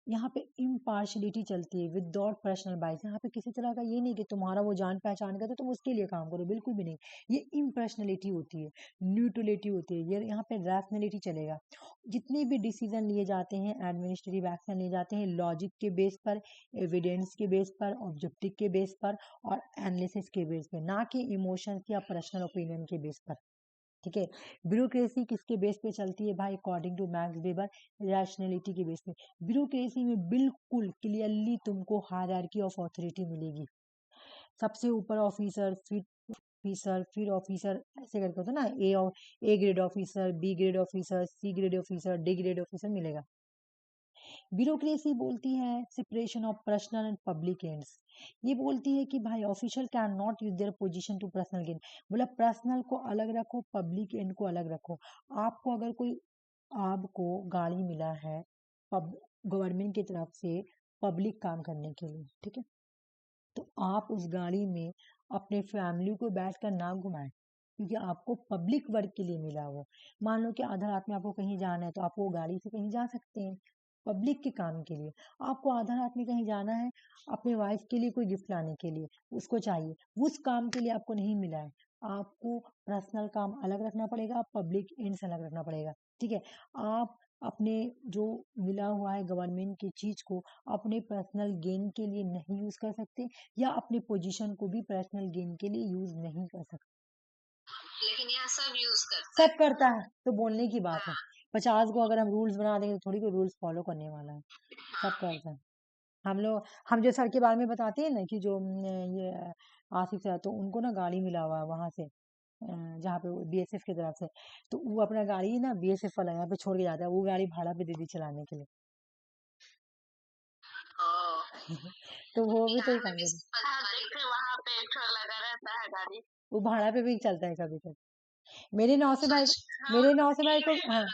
यहाँ पे इम्पार्शलिटी चलती है विदाउट पर्सनल बाइस। यहाँ पे किसी तरह का ये नहीं कि तुम्हारा वो जान पहचान का तो तुम उसके लिए काम करो, बिल्कुल भी नहीं। ये इम्प्रेशनलिटी होती है, न्यूट्रलिटी होती है, ये यहाँ पे रैशनलिटी चलेगा। जितने भी डिसीजन लिए जाते हैं, एडमिनिस्ट्रेटिव एक्शन लिए जाते हैं, लॉजिक के बेस पर, एविडेंस के बेस पर, ऑब्जेक्टिव के बेस पर, और एनालिसिस के बेस पर, ना कि इमोशंस या पर्सनल ओपिनियन के बेस पर। ठीक है। ब्यूरोक्रेसी किसके बेस पे चलती है भाई? According to Max Weber, rationality के बेस पे। ब्यूरोक्रेसी में बिल्कुल क्लियरली तुमको हायरार्की ऑफ अथॉरिटी मिलेगी। सबसे ऊपर ऑफिसर, फिर ऑफिसर, ऐसे करके होता है ना, A grade officer, B grade officer, C grade officer, D grade officer मिलेगा। ब्यूरोक्रेसी बोलती है separation of personal and public ends. ये बोलती है कि भाई official can not use their position to personal gain. बोला पर्सनल को अलग रखो, पब्लिक एंड को अलग रखो। आपको अगर कोई आपको गाड़ी मिला है गवर्नमेंट की तरफ से पब्लिक काम करने के लिए, ठीक है, तो आप उस गाड़ी में अपने फैमिली को बैठकर ना घुमाएं, क्योंकि आपको पब्लिक वर्क के लिए मिला वो। मान लो कि आधा रात में आपको कहीं जाना है तो आप वो गाड़ी से कहीं जा सकते हैं पब्लिक के काम के लिए। आपको आधा रात में कहीं जाना है अपने वाइफ के लिए कोई गिफ्ट लाने के लिए, उसको चाहिए, उस काम के लिए आपको नहीं मिला है। आपको पर्सनल काम अलग रखना पड़ेगा, पब्लिक एंड्स अलग रखना पड़ेगा। ठीक है। आप अपने जो मिला हुआ है गवर्नमेंट की चीज को अपने पर्सनल गेन के लिए नहीं यूज कर सकते, या अपनी पोजीशन को भी पर्सनल गेन के लिए यूज नहीं कर सकते। लेकिन यहाँ सब यूज करता सब करता है, तो बोलने की बात है। 50 को अगर हम रूल्स बना देंगे तो थोड़ी कोई रूल्स फॉलो करने वाला है। सब करता है। हम जो सर के बारे में बताते हैं ना कि जो ये आसिफ है, तो उनको ना गाड़ी मिला हुआ है वहां से, जहाँ पे बीएसएफ की तरफ से। तो वो अपना गाड़ी ना बीएसएफ वाला यहाँ पे छोड़ के जाता है, वो गाड़ी भाड़ा पे दे दी चलाने के लिए। तो वो भी तो ही काम कर वहाँ पे लगा रहता है गाड़ी, वो भाड़ा पे भी चलता है कभी कभी। मेरे नौसे भाई को, हाँ,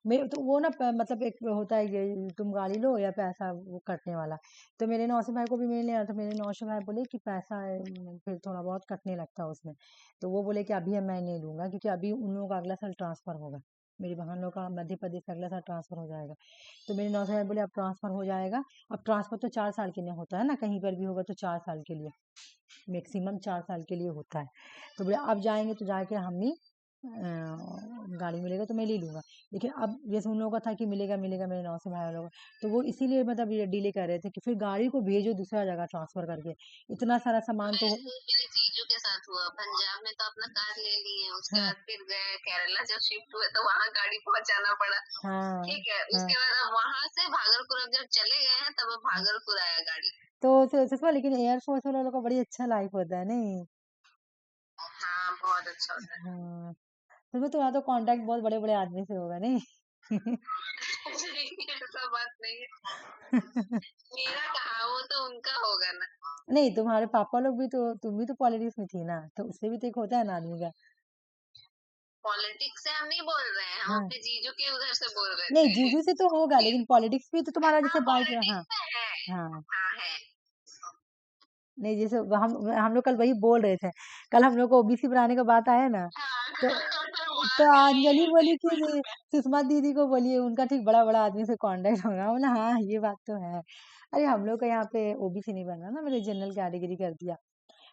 तो वो ना मतलब एक होता है कि तुम गाड़ी लो या पैसा वो कटने वाला। तो मेरे नौसे भाई को भी मैंने लिया, तो मेरे नौसे भाई बोले कि पैसा फिर थोड़ा बहुत कटने लगता है उसमें। तो वो बोले कि अभी मैं नहीं लूंगा, क्योंकि अभी उन लोगों का अगला साल ट्रांसफर होगा, मेरी बहन लोग का मध्य प्रदेश का अगला साल ट्रांसफर हो जाएगा। तो मेरे नौसे भाई बोले अब ट्रांसफर हो जाएगा। अब ट्रांसफर तो 4 साल के लिए होता है ना, कहीं पर भी होगा तो 4 साल के लिए, मैक्सिमम 4 साल के लिए होता है। तो बोले अब जाएंगे तो जाके हम ही गाड़ी मिलेगा तो मैं ले लूंगा। लेकिन अब जैसे उन लोगों का था कि मिलेगा मिलेगा, मेरे नौ से भाई लोग, तो वो इसीलिए मतलब ये डिले कर रहे थे कि फिर गाड़ी को भेजो दूसरा जगह ट्रांसफर करके, इतना सारा सामान तो। मेरे जीजू के साथ हुआ पंजाब में, तो अपना कार ले लिए, उसके हाँ बाद फिर गए केरला, जब शिफ्ट हुए तो वहाँ गाड़ी पहुंचाना पड़ा। हाँ ठीक है, हाँ उसके बाद अब वहाँ से भागलपुर अब जब चले गए हैं तब अब भागलपुर आया गाड़ी। तो सुषमा, लेकिन एयरफोर्स वाले लोग का बड़ी अच्छा लाइफ होता है नहीं? हाँ बहुत अच्छा होता है। हाँ, सुषमा तुम्हारा तो कांटेक्ट बहुत बड़े बड़े आदमी से होगा नहीं? ऐसा बात नहीं है, मेरा कहा, वो तो उनका होगा ना। नहीं, तुम्हारे पापा लोग भी तो, तुम भी तो पॉलिटिक्स में थी ना, तो उससे भी तो एक होता है ना आदमी का। पॉलिटिक्स से हम नहीं बोल रहे हैं, हम हाँ, अपने जीजू के उधर से बोल रहे नहीं थे। जीजू से तो होगा, लेकिन पॉलिटिक्स भी तो तुम्हारा जैसे बाइक। हाँ पॉलिटिक्स में है। हाँ। हाँ है। नहीं, जैसे हम लोग कल वही बोल रहे थे, कल हम लोग को ओबीसी बनाने का बात आया ना, तो अंजलि बोली कि सुषमा दीदी को बोलिए, उनका ठीक बड़ा बड़ा आदमी से कांटेक्ट होगा। बोला हाँ ये बात तो है। अरे हम लोग का यहाँ पे ओबीसी नहीं बन रहा ना, मेरे जनरल कैटेगरी कर दिया।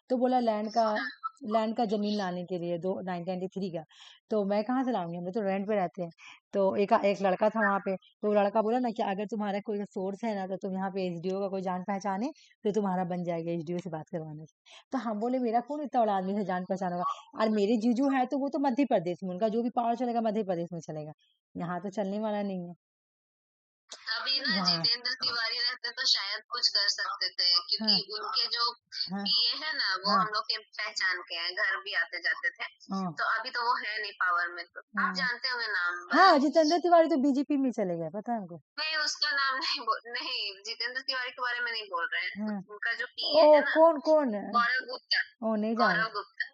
तो बोला लैंड का जमीन लाने के लिए, 1993 का। तो मैं कहाँ से लाऊंगी, हम लोग तो रेंट पे रहते हैं। तो एक लड़का था वहां पे, तो वो लड़का बोला ना कि अगर तुम्हारा कोई सोर्स है ना, तो तुम यहाँ पे एसडीओ का कोई जान पहचान है तो तुम्हारा बन जाएगा एसडीओ से बात करवाने से। तो हम बोले मेरा कौन इतना बड़ा आदमी से जान पहचान होगा, और मेरे जीजू है तो वो तो मध्य प्रदेश में, उनका जो भी पावर चलेगा मध्य प्रदेश में चलेगा, यहाँ तो चलने वाला नहीं है। अभी ना हाँ जितेंद्र तिवारी रहते तो शायद कुछ कर सकते थे, क्योंकि हाँ उनके जो हाँ पीए है ना, वो हाँ हम लोग के पहचान के हैं, घर भी आते जाते थे। हाँ तो अभी तो वो है नहीं पावर में, तो आप हाँ जानते होंगे नाम हाँ, जितेंद्र तिवारी तो बीजेपी में चले गए, पता है हमको। नहीं, उसका नाम नहीं, जितेंद्र तिवारी के बारे में नहीं बोल रहे हैं, हाँ। उनका जो ओ, पीए है ना, कौन कौन है? गौरव गुप्ता। ओ नहीं जान। गौरव गुप्ता।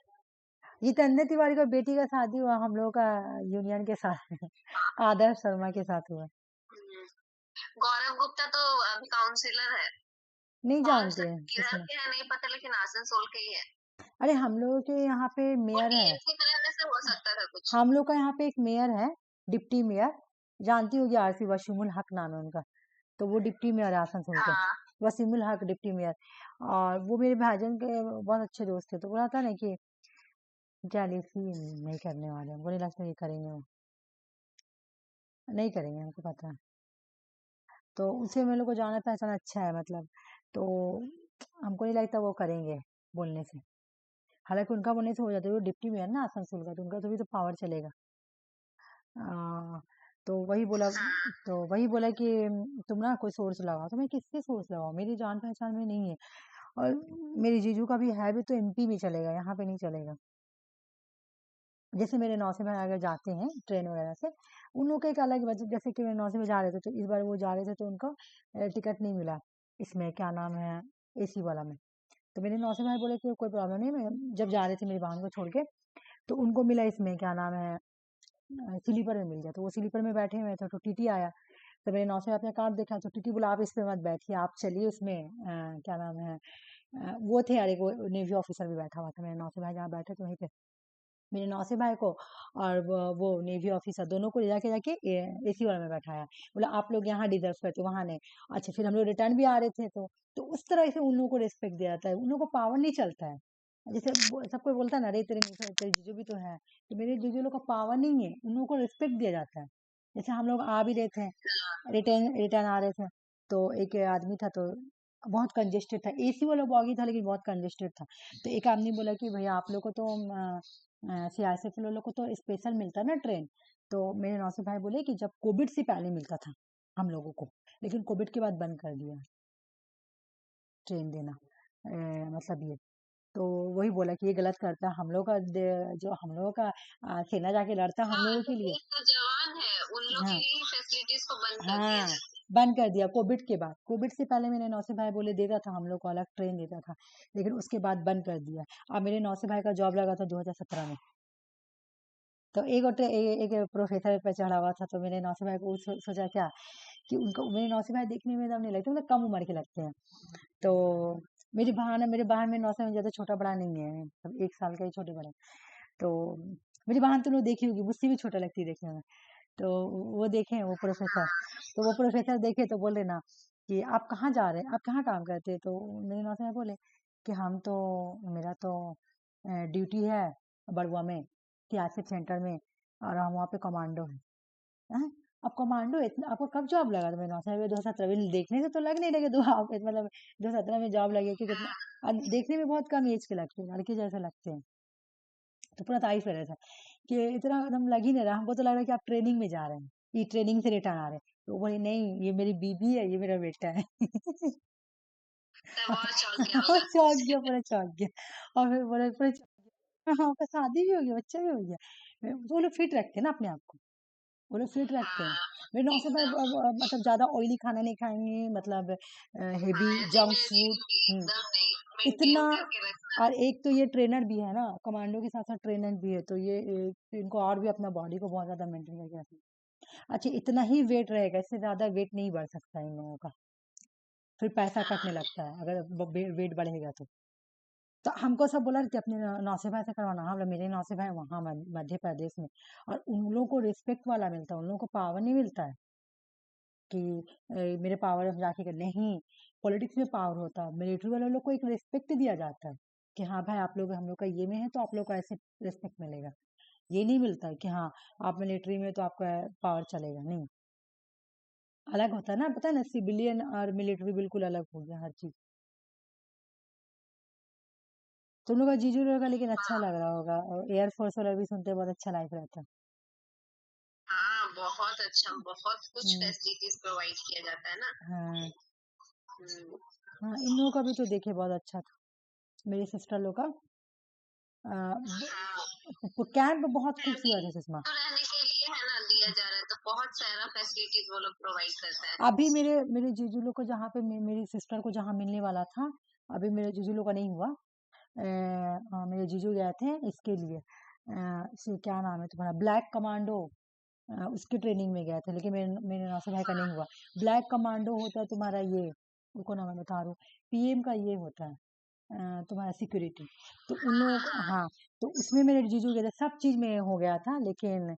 जितेंद्र तिवारी का बेटी का शादी हुआ हम लोग का यूनियन के साथ आदर्श शर्मा के साथ हुआ। गौरव गुप्ता तो अभी काउंसिलर है। नहीं कौन जानते सा हैं किधर सुषमा। के है नहीं पता, लेकिन आसनसोल के ही है। अरे हम लोगों के यहाँ पे वो मेयर है। टीएमसी में रहने से हो सकता था कुछ। हम लोग का यहाँ पे एक मेयर है, डिप्टी मेयर, जानती होगी, आरसी वसीमुल हक नाम है उनका। तो वो डिप्टी मेयर है आसनसोल के, हाँ वसीमुल हक डिप्टी मेयर। और वो मेरे भाईजान के बहुत अच्छे दोस्त थे, तो बोला था ना कि जेलिसी नहीं करने वाले, हमको नहीं लगता ये करेंगे, वो नहीं करेंगे, हमको पता है। तो उसे हम लोग को जाना पहचाना अच्छा है मतलब, तो हमको नहीं लगता वो करेंगे बोलने से। हालांकि उनका बोलने से हो जाता है, वो डिप्टी मेयर ना आसनसोल का, तो उनका तो भी तो पावर चलेगा। तो वही बोला, कि तुम ना कोई सोर्स लगाओ। तो मैं किसके सोर्स लगाऊं, मेरी जान पहचान में नहीं है। और मेरी जीजू का भी है भी तो एमपी में चलेगा, यहाँ पे नहीं चलेगा। जैसे मेरे नौसे भाई अगर जाते हैं ट्रेन वगैरह से, उन लोग का एक अलग वजह, जैसे कि मेरे नौसे में जा रहे थे, तो इस बार वो जा रहे थे तो उनको टिकट नहीं मिला, इसमें क्या नाम है, एसी वाला में। तो मेरे नौसे भाई बोले कि कोई प्रॉब्लम नहीं, मैं जब जा रहे थे मेरी बहन को छोड़ के, तो उनको मिला इसमें क्या नाम है, स्लीपर में मिल गया। तो वो स्लीपर में बैठे हुए थे, तो टीटी आया। तो मेरे नौसे भाई अपने कार्ड देखा, तो टीटी बोला आप इस पे मत बैठिए, आप चलिए उसमें, क्या नाम है, वो थे यार, एक वो नेवी ऑफिसर भी बैठा हुआ था। मेरे नौसे भाई जहाँ बैठे थे वहीं पे मेरे नौसे भाई को और वो नेवी ऑफिसर दोनों को ले जाके जाके एसी वाला में बैठाया। बोला आप लोग यहाँ डिजर्व करते, वहां नहीं। अच्छा, फिर हम लोग रिटर्न भी आ रहे थे, तो उस तरह से उन लोगों को रिस्पेक्ट दिया जाता है, उन लोगों को पावर नहीं चलता है। जैसे सब कोई बोलता है ना, अरे तेरे तेरे जीजू भी तो है, तो मेरे जीजू लोग का पावर नहीं है, उन लोगों को रिस्पेक्ट दिया जाता है। जैसे हम लोग आ भी रहे थे, रिटर्न रिटर्न आ रहे थे, तो एक आदमी था, तो बहुत कंजेस्टेड था, एसी वाला बॉगी था लेकिन बहुत कंजेस्टेड था। तो एक आदमी बोला कि भैया आप लोग को तो सीआईएसएफ लोग को तो स्पेशल मिलता है ना ट्रेन। तो मेरे नौसिफ भाई बोले कि जब कोविड से पहले मिलता था हम लोगों को, लेकिन कोविड के बाद बंद कर दिया ट्रेन देना, मतलब ये। तो वही बोला कि ये गलत करता है, हम लोग का जो हम लोगों का सेना जाके लड़ता है हम हाँ, लोगों के जो लिए। देश का जवान है उन लोग के हाँ, लिए ही फैसिलिटीज को बंद कर दिया हाँ, जाए। बंद कर दिया कोविड के बाद। कोविड से पहले मेरे नौसे भाई बोले देता था हम लोग को, अलग ट्रेन देता था, लेकिन उसके बाद बंद कर दिया। अब मेरे नौसे भाई का जॉब लगा था 2017 में। तो एक प्रोफेसर पे चढ़ा हुआ था, तो मेरे नौसे भाई को सोचा क्या कि उनको, मेरे नौसे भाई देखने में एकदम नहीं लगते, मतलब कम उम्र के लगते हैं। तो मेरी बहन मेरे नौसे में ज्यादा छोटा बड़ा नहीं है, सब 1 साल का ही छोटे बड़े। तो मेरी बहन तो लोग देखी होगी, मुझसे भी छोटा लगती है देखने में। तो वो देखे वो प्रोफेसर, तो वो प्रोफेसर देखे तो बोले ना कि आप कहाँ जा रहे हैं, आप कहाँ काम करते हैं। तो मेरे नौसे में बोले कि हम तो, मेरा तो ड्यूटी है बड़ुआ में, सियासत सेंटर में, और हम वहाँ पे कमांडो है। हैं? अब कमांडो इतना, आपको कब जॉब लगा? तो मैंने नौसे में 2017 में, देखने से तो लग नहीं लगे तो आप मतलब 2017 में जॉब लगे कि कितना, और देखने में बहुत कम एज के लगते हैं, लड़के जैसे लगते हैं। तो पूरा तारीफ कर रहे थे कि इतना एकदम लग ही नहीं रहा, हमको तो लग रहा है कि आप ट्रेनिंग में जा रहे हैं, ये ट्रेनिंग से रिटर्न आ रहे हैं। तो बोले नहीं, ये मेरी बीबी है, ये मेरा बेटा है। तब और चौंक गया और होगा। चौंक गया, पूरा चौंक गया। और फिर बोले पूरे हाँ, उनका शादी भी हो गया, बच्चा भी हो गया। तो वो लोग फिट रखते हैं ना अपने आप को, वो लोग फिट रखते हैं। हाँ, मेरे नौसे भाई एकदम। मतलब ज्यादा ऑयली खाना नहीं खाएंगे, मतलब हेवी हाँ, ऐसे जंक मेरे फूड। जीजू भी हम्म एकदम नहीं, इतना। मेंटेन करके रखना। और एक तो ये ट्रेनर भी है ना, कमांडो के साथ साथ ट्रेनर भी है, तो ये इनको और भी अपना बॉडी को बहुत ज्यादा मेंटेन करके रखना। अच्छा, इतना ही वेट रहेगा, इससे ज्यादा वेट नहीं बढ़ सकता इन लोगों का, फिर पैसा कटने हाँ, लगता है अगर वेट बढ़ेगा तो हमको सब बोला कि अपने नौसे भाई से करवाना। हम लोग, मेरे नौसे भाई वहाँ मध्य प्रदेश में, और उन लोगों को रिस्पेक्ट वाला मिलता है, उन लोगों को पावर नहीं मिलता है कि मेरे पावर है जाके कर, नहीं। पॉलिटिक्स में पावर होता है, मिलिट्री वाले लोग को एक रिस्पेक्ट दिया जाता है कि हाँ भाई आप लोग हम लोग का ये में है, तो आप लोग को ऐसे रिस्पेक्ट मिलेगा। ये नहीं मिलता है कि हाँ आप मिलिट्री में तो आपका पावर चलेगा, नहीं। अलग होता है ना, पता है ना, सिविलियन और मिलिट्री बिल्कुल अलग हो गया हर चीज। तुम लोग का जीजू लोग का लेकिन अच्छा हाँ, लग रहा होगा, और एयरफोर्स वाला भी सुनते बहुत अच्छा लाइफ रहता है। हाँ, बहुत अच्छा, बहुत कुछ हम्म, फैसिलिटीज प्रोवाइड किया जाता है ना। हाँ, हम्म, हाँ, इन लोगों का भी तो देखे बहुत अच्छा था, मेरी सिस्टर लोग का हाँ, कैंप बहुत अभी खूबसूरत है सुषमा। तो रहने के लिए है ना दिया जा रहा है, तो बहुत सारा फैसिलिटीज वो लोग प्रोवाइड करता है। अभी मेरे मेरे जीजू लोग को जहाँ पे मेरी सिस्टर को जहाँ मिलने वाला था, अभी मेरे जीजू लोग का नहीं हुआ। मेरे जीजू गए थे इसके लिए, क्या नाम है तुम्हारा, ब्लैक कमांडो, उसकी ट्रेनिंग में गए थे, लेकिन मेरे मेरे नासिर भाई का नहीं हुआ। ब्लैक कमांडो होता है तुम्हारा ये, उनको नाम मैं बता रहा हूँ, पीएम का ये होता है तुम्हारा सिक्योरिटी। तो उन लोगों को, हाँ, तो उसमें मेरे जीजू गए थे, सब चीज में हो गया था, लेकिन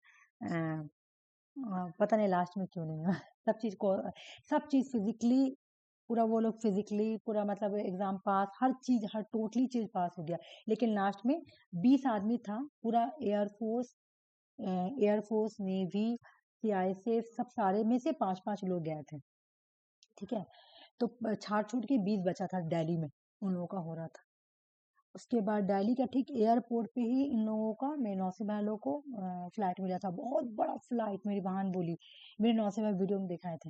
पता नहीं लास्ट में क्यों नहीं हुआ। सब चीज को, सब चीज फिजिकली, पूरा वो लोग फिजिकली पूरा मतलब एग्जाम पास, हर चीज, हर टोटली चीज पास हो गया। लेकिन लास्ट में 20 आदमी था पूरा, एयरफोर्स नेवी सीआईएसएफ सब सारे में से 5-5 लोग गए थे, ठीक है। तो छाट छूट के 20 बचा था दिल्ली में, उन लोगों का हो रहा था। उसके बाद दिल्ली का ठीक एयरपोर्ट पे ही इन लोगों का, मेरे नौसे भाई लोगों को फ्लाइट मिला था। बहुत बड़ा फ्लाइट, मेरी बहन बोली, मेरे नौसे भाई वीडियो में दिखाए थे,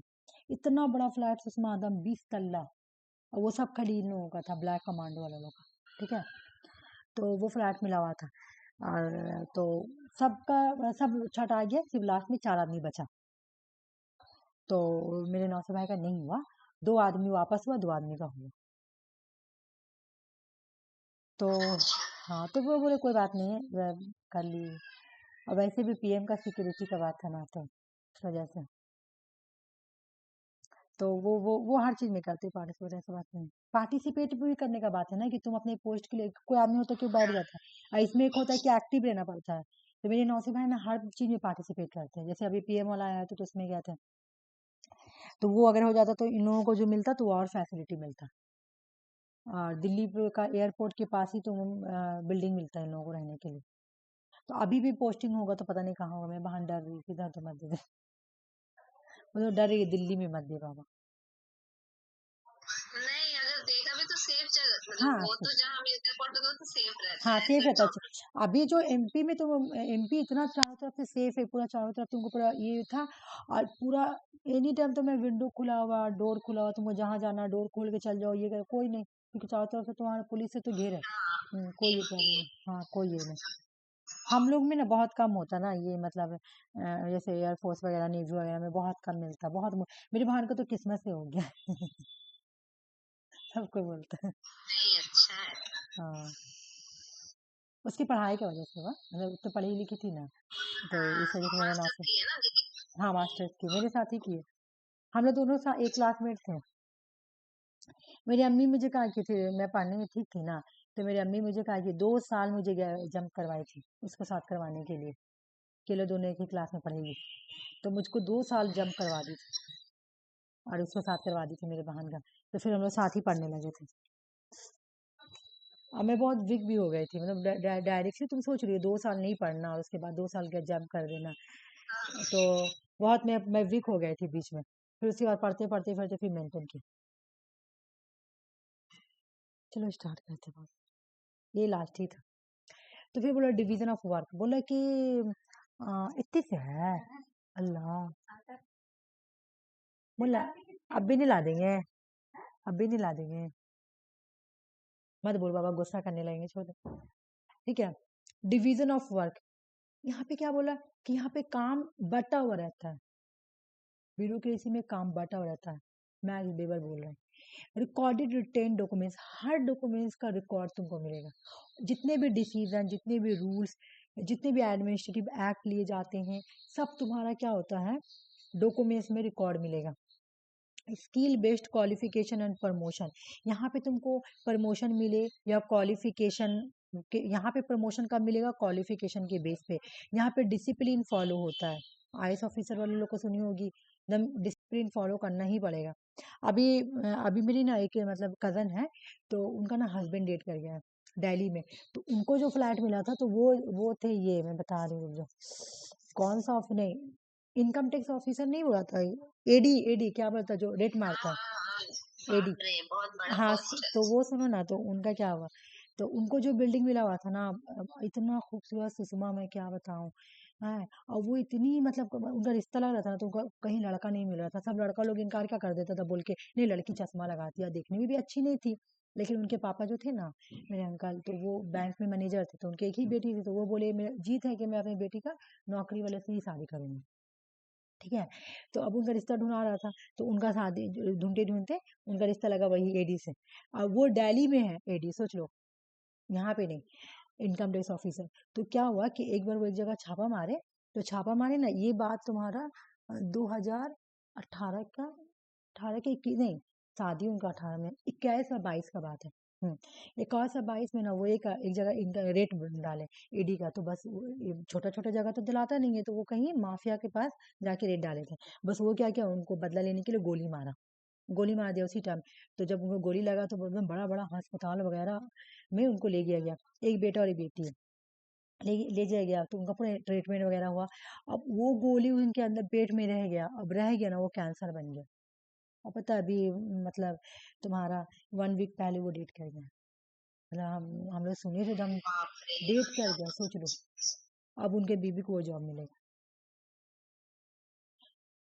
इतना बड़ा फ्लाइट सुषमा आदम, 20 तल्ला। और वो सब खाली इन लोगों का था, ब्लैक कमांडो वाले लोग का, ठीक है। तो वो फ्लैट मिला हुआ था। और तो सबका सब छठ आ गया, सिर्फ लास्ट में 4 आदमी बचा। तो मेरे नौसे भाई का नहीं हुआ, 2 आदमी वापस हुआ, 2 आदमी का हुआ। तो हाँ, तो वो बोले कोई बात नहीं है, कर ली। और वैसे भी पीएम का सिक्योरिटी का बात था ना, तो इस वजह से तो वो हर चीज में करते पार्टिसिपेट, ऐसा बात नहीं। पार्टिसिपेट भी करने का बात है ना, कि तुम अपने पोस्ट के लिए, कोई आदमी होता है क्यों बैठ जाता है, और इसमें एक होता है कि एक्टिव रहना पड़ता है। तो मेरे नौसे भाई ना हर चीज में पार्टिसिपेट करते हैं। जैसे अभी पीएम वाला आया था, तो उसमें गया था, तो वो अगर हो जाता तो इन लोगों को जो मिलता तो वो और फैसिलिटी मिलता। और दिल्ली का एयरपोर्ट के पास ही तो बिल्डिंग मिलता है इन लोगों को रहने के लिए। तो अभी भी पोस्टिंग होगा तो पता नहीं कहाँ होगा, मैं बहन डर रही थी, इधर तो मत दे दे। वो तो डर रही है, दिल्ली में मत दे बाबा। नहीं, अगर देगा भी तो सेफ जगह, मतलब हाँ वो तो जहाँ भी एयरपोर्ट होगा तो सेफ रहता हाँ, है, सेफ ऐसा रहता है। प्रॉब्लम। अभी जो एमपी में, तो एमपी इतना चारों तरफ से सेफ है, पूरा चारों तरफ तुमको पूरा ये था। और पूरा एनी टाइम तुम्हें विंडो खुला हुआ, डोर खुला हुआ, तुमको जहाँ जाना डोर खोल के चल जाओ, ये कर, कोई नहीं, क्योंकि चारों तरफ से तुम्हारा पुलिस से तो घेर है। हाँ, कोई ये सेफ्टी है। प्रॉब्लम, हाँ कोई ये नहीं। हम लोग में ना बहुत कम होता ना ये, मतलब जैसे एयरफोर्स वगैरह, नेवी वगैरह में बहुत कम मिलता, मेरी बहन को तो किस्मत से हो गया। सबको बोलता है। नहीं, अच्छा है। हाँ, उसकी पढ़ाई की वजह से हुआ, मतलब तो पढ़ी लिखी थी ना, तो हाँ, इस वजह से मेरा मास्टर नाम। की है ना दीदी। हाँ, मास्टर्स की मेरे साथ ही की है। हम लोग दोनों एक क्लासमेट थे। मेरी अम्मी मुझे कहा की थी, मैं पढ़ने में ठीक थी ना, तो मेरी अम्मी मुझे कहा कि 2 साल मुझे जंप करवाई थी उसको साथ करवाने के लिए, कि लोग दोनों एक ही क्लास में पढ़ेंगे। तो मुझको 2 साल जंप करवा दी थी, और उसको साथ करवा दी थी मेरे बहन का। तो फिर हम लोग साथ ही पढ़ने लगे थे। और मैं बहुत वीक भी हो गई थी, मतलब डायरेक्टली तुम सोच रही हो 2 साल नहीं पढ़ना और उसके बाद 2 साल का जंप कर देना, तो बहुत मैं वीक हो गई थी बीच में। फिर उसके बाद पढ़ते पढ़ते पढ़ते फिर मेंटेन की। चलो स्टार्ट करते हैं, ये लास्ट ही था। तो फिर बोला डिवीजन ऑफ वर्क, बोला कि इतने से है, अल्लाह, बोला अब भी नहीं ला देंगे, अब भी नहीं ला देंगे, मत बोल बाबा, गुस्सा करने लगेंगे, छोड़ दे। ठीक है, डिवीजन ऑफ वर्क, यहाँ पे क्या बोला कि यहाँ पे काम बटा हुआ रहता है, ब्यूरोक्रेसी में काम बटा हुआ रहता है। मैक्स बेबर बोल रहे हैं, रिकॉर्डेड रिटेन डॉक्यूमेंट्स, हर डॉक्यूमेंट्स का रिकॉर्ड तुमको मिलेगा। जितने भी डिसीजन, जितने भी रूल्स, जितने भी एडमिनिस्ट्रेटिव एक्ट लिए जाते हैं, सब तुम्हारा क्या होता है, डॉक्यूमेंट्स में रिकॉर्ड मिलेगा। Skill based qualification and promotion, यहाँ पे तुमको प्रमोशन मिले या क्वालिफिकेशन के, यहाँ पे प्रमोशन कब मिलेगा, क्वालिफिकेशन के बेस पे। यहाँ पे डिसिप्लिन फॉलो होता है, आईएएस ऑफिसर वाले लोग को सुनी होगी, एकदम डिसिप्लिन फॉलो करना ही पड़ेगा। अभी अभी मेरी ना एक मतलब कजन है, तो उनका ना हस्बैंड डेट कर गया है दिल्ली में। तो उनको जो फ्लैट मिला था, तो वो थे, ये मैं बता रही हूँ जो, कौन सा ऑफ नहीं, इनकम टैक्स ऑफिसर नहीं हुआ था, एडी, एडी क्या बोलता जो रेट मारता हाँ, है, हाँ, एडी। बाप रे, बहुत बड़ा हाँ, पोस्ट है। तो वो सुनो ना, तो उनका क्या हुआ, तो उनको जो बिल्डिंग मिला हुआ था ना, इतना खूबसूरत सुषमा, मैं क्या बताऊं है। और वो इतनी, मतलब उनका रिश्ता लग रहा था ना, तो उनका कहीं लड़का नहीं मिल रहा था। सब लड़का लोग इनकार क्या कर देता था, बोल के नहीं, लड़की चश्मा लगाती है, देखने में भी अच्छी नहीं थी। लेकिन उनके पापा जो थे ना, मेरे अंकल, तो वो बैंक में मैनेजर थे, तो उनकी एक ही बेटी थी, तो वो बोले मेरा जीत है कि मैं अपनी बेटी का नौकरी वाले से ही शादी करूंगी। ठीक है, तो अब उनका रिश्ता ढूंढा रहा था, तो उनका शादी ढूंढते ढूंढते उनका रिश्ता लगा वही एडी से। अब वो दिल्ली में है एडी, सोच लो, यहाँ पे नहीं, इनकम टैक्स ऑफिसर। तो क्या हुआ कि एक बार वो एक जगह छापा मारे, तो छापा मारे ना, ये बात तुम्हारा 2018 का, 18 के 21 नहीं, शादी उनका 18 में, 21 और 22 का बात है। 21 और 22 में ना, वो एक जगह इनका रेट डाले ईडी का, तो बस छोटा छोटा जगह तो दिलाता नहीं है, तो वो कहीं माफिया के पास जाके रेट डाले थे। बस वो क्या किया, उनको बदला लेने के लिए गोली मारा, गोली मार दिया उसी टाइम। तो जब उनको गोली लगा, तो एकदम बड़ा बड़ा अस्पताल वगैरह में उनको ले गया गया, एक बेटा और एक बेटी है, ले जाया गया, तो उनका पूरा ट्रीटमेंट वगैरह हुआ। अब वो गोली उनके अंदर पेट में रह गया, अब रह गया ना, वो कैंसर बन गया। अब पता है अभी, मतलब तुम्हारा 1 वीक पहले वो डेट कर गया। मतलब हम लोग सुने थे, हम डेट कर गया, सोच लो। अब उनके बीबी को वो जॉब मिलेगा।